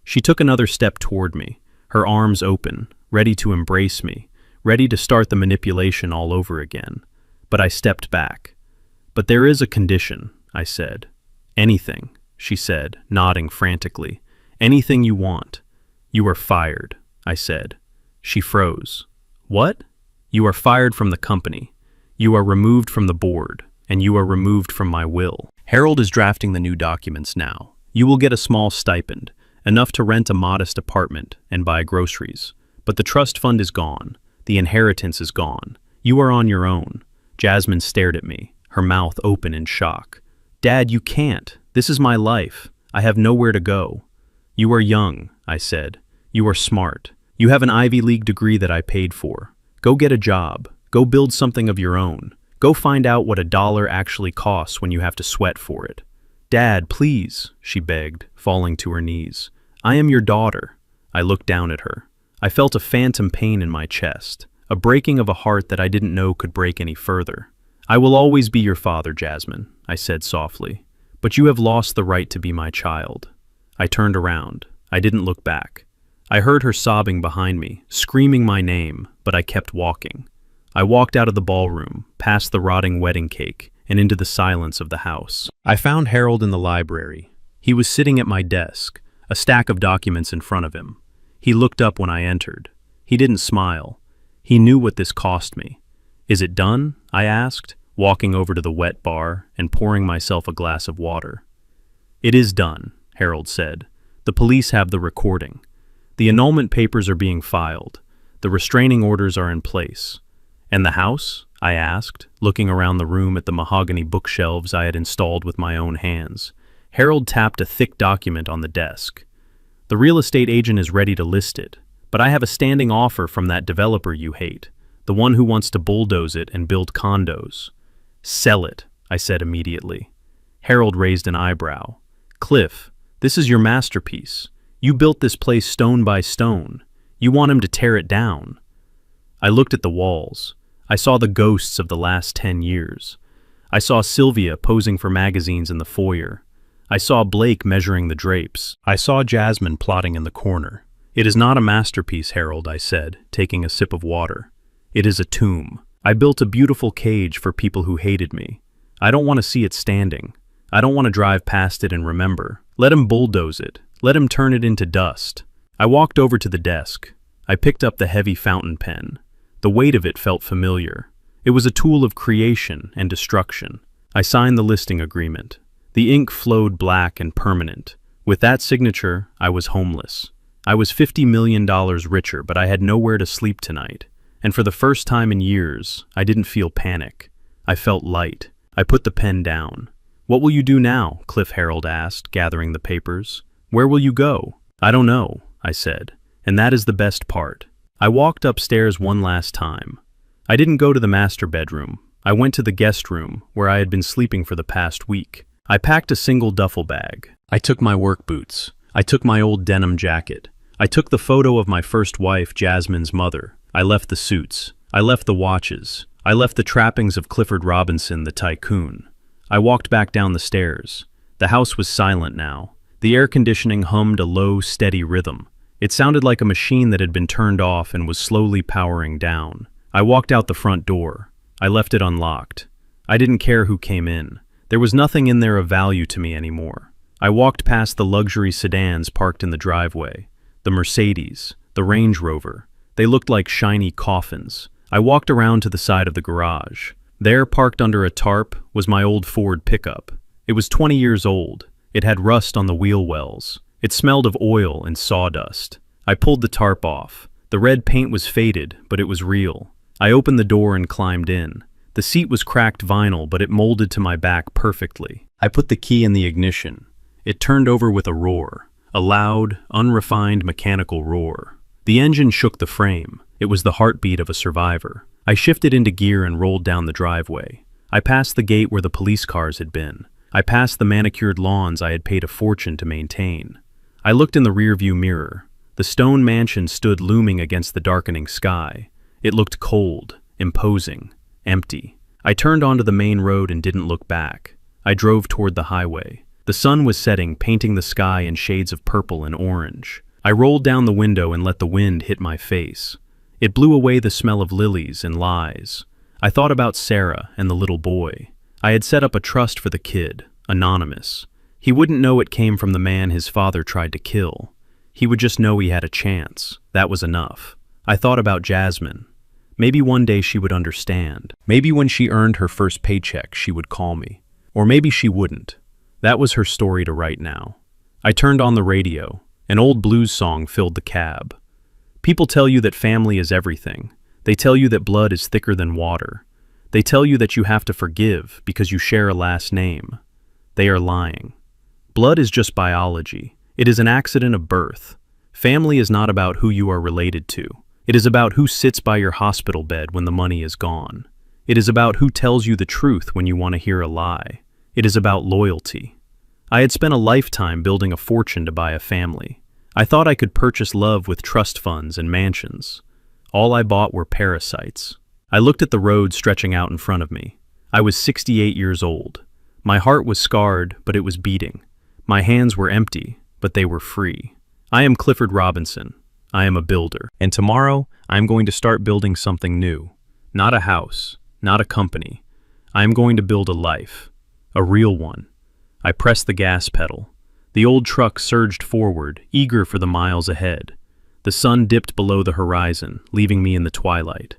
[SPEAKER 1] She took another step toward me, her arms open, ready to embrace me, ready to start the manipulation all over again. But I stepped back. "But there is a condition," I said. "Anything," she said, nodding frantically. "Anything you want." "You are fired," I said. She froze. "What?" "You are fired from the company. You are removed from the board, and you are removed from my will. Harold is drafting the new documents now. You will get a small stipend, enough to rent a modest apartment and buy groceries. But the trust fund is gone. The inheritance is gone. You are on your own." Jasmine stared at me, her mouth open in shock. "Dad, you can't. This is my life. I have nowhere to go." "You are young," I said. "You are smart. You have an Ivy League degree that I paid for. Go get a job. Go build something of your own. Go find out what $1 actually costs when you have to sweat for it." "Dad, please," she begged, falling to her knees. "I am your daughter." I looked down at her. I felt a phantom pain in my chest, a breaking of a heart that I didn't know could break any further. "I will always be your father, Jasmine," I said softly. "But you have lost the right to be my child." I turned around. I didn't look back. I heard her sobbing behind me, screaming my name, but I kept walking. I walked out of the ballroom, past the rotting wedding cake, and into the silence of the house. I found Harold in the library. He was sitting at my desk, a stack of documents in front of him. He looked up when I entered. He didn't smile. He knew what this cost me. "Is it done?" I asked, walking over to the wet bar and pouring myself a glass of water. "It is done," Harold said. "The police have the recording. The annulment papers are being filed. The restraining orders are in place." "And the house?" I asked, looking around the room at the mahogany bookshelves I had installed with my own hands. Harold tapped a thick document on the desk. "The real estate agent is ready to list it, but I have a standing offer from that developer you hate, the one who wants to bulldoze it and build condos." "Sell it," I said immediately. Harold raised an eyebrow. "Cliff, this is your masterpiece. You built this place stone by stone. You want him to tear it down." I looked at the walls. I saw the ghosts of the last 10 years. I saw Sylvia posing for magazines in the foyer. I saw Blake measuring the drapes. I saw Jasmine plotting in the corner. "It is not a masterpiece, Harold," I said, taking a sip of water. "It is a tomb. I built a beautiful cage for people who hated me. I don't want to see it standing. I don't want to drive past it and remember. Let him bulldoze it. Let him turn it into dust." I walked over to the desk. I picked up the heavy fountain pen. The weight of it felt familiar. It was a tool of creation and destruction. I signed the listing agreement. The ink flowed black and permanent. With that signature, I was homeless. I was $50 million richer, but I had nowhere to sleep tonight. And for the first time in years, I didn't feel panic. I felt light. I put the pen down. "What will you do now?" Cliff Harold asked, gathering the papers. "Where will you go?" "I don't know," I said. "And that is the best part." I walked upstairs one last time. I didn't go to the master bedroom. I went to the guest room, where I had been sleeping for the past week. I packed a single duffel bag. I took my work boots. I took my old denim jacket. I took the photo of my first wife, Jasmine's mother. I left the suits. I left the watches. I left the trappings of Clifford Robinson, the tycoon. I walked back down the stairs. The house was silent now. The air conditioning hummed a low, steady rhythm. It sounded like a machine that had been turned off and was slowly powering down. I walked out the front door. I left it unlocked. I didn't care who came in. There was nothing in there of value to me anymore. I walked past the luxury sedans parked in the driveway. The Mercedes, the Range Rover. They looked like shiny coffins. I walked around to the side of the garage. There, parked under a tarp, was my old Ford pickup. It was 20 years old. It had rust on the wheel wells. It smelled of oil and sawdust. I pulled the tarp off. The red paint was faded, but it was real. I opened the door and climbed in. The seat was cracked vinyl, but it molded to my back perfectly. I put the key in the ignition. It turned over with a roar, a loud, unrefined mechanical roar. The engine shook the frame. It was the heartbeat of a survivor. I shifted into gear and rolled down the driveway. I passed the gate where the police cars had been. I passed the manicured lawns I had paid a fortune to maintain. I looked in the rearview mirror. The stone mansion stood looming against the darkening sky. It looked cold, imposing, empty. I turned onto the main road and didn't look back. I drove toward the highway. The sun was setting, painting the sky in shades of purple and orange. I rolled down the window and let the wind hit my face. It blew away the smell of lilies and lies. I thought about Sarah and the little boy. I had set up a trust for the kid, anonymous. He wouldn't know it came from the man his father tried to kill. He would just know he had a chance. That was enough. I thought about Jasmine. Maybe one day she would understand. Maybe when she earned her first paycheck, she would call me. Or maybe she wouldn't. That was her story to write now. I turned on the radio. An old blues song filled the cab. People tell you that family is everything. They tell you that blood is thicker than water. They tell you that you have to forgive because you share a last name. They are lying. Blood is just biology. It is an accident of birth. Family is not about who you are related to. It is about who sits by your hospital bed when the money is gone. It is about who tells you the truth when you want to hear a lie. It is about loyalty. I had spent a lifetime building a fortune to buy a family. I thought I could purchase love with trust funds and mansions. All I bought were parasites. I looked at the road stretching out in front of me. I was 68 years old. My heart was scarred, but it was beating. My hands were empty, but they were free. I am Clifford Robinson. I am a builder. And tomorrow, I am going to start building something new. Not a house, not a company. I am going to build a life. A real one. I pressed the gas pedal. The old truck surged forward, eager for the miles ahead. The sun dipped below the horizon, leaving me in the twilight.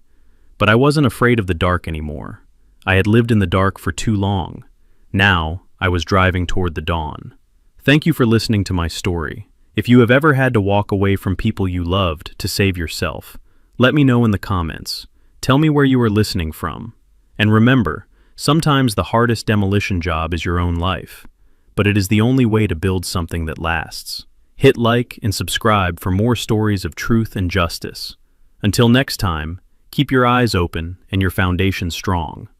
[SPEAKER 1] But I wasn't afraid of the dark anymore. I had lived in the dark for too long. Now, I was driving toward the dawn. Thank you for listening to my story. If you have ever had to walk away from people you loved to save yourself, let me know in the comments. Tell me where you are listening from. And remember, sometimes the hardest demolition job is your own life, but it is the only way to build something that lasts. Hit like and subscribe for more stories of truth and justice. Until next time, keep your eyes open and your foundation strong.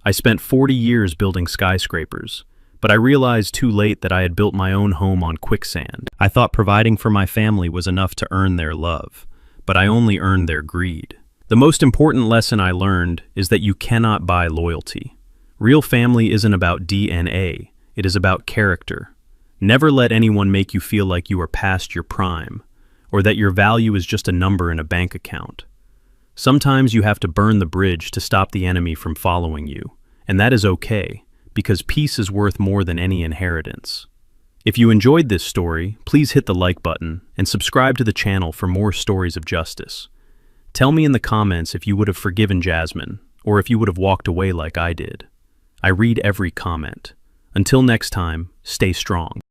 [SPEAKER 1] I spent 40 years building skyscrapers, but I realized too late that I had built my own home on quicksand. I thought providing for my family was enough to earn their love, but I only earned their greed. The most important lesson I learned is that you cannot buy loyalty. Real family isn't about DNA, it is about character. Never let anyone make you feel like you are past your prime, or that your value is just a number in a bank account. Sometimes you have to burn the bridge to stop the enemy from following you, and that is okay, because peace is worth more than any inheritance. If you enjoyed this story, please hit the like button and subscribe to the channel for more stories of justice. Tell me in the comments if you would have forgiven Jasmine, or if you would have walked away like I did. I read every comment. Until next time, stay strong.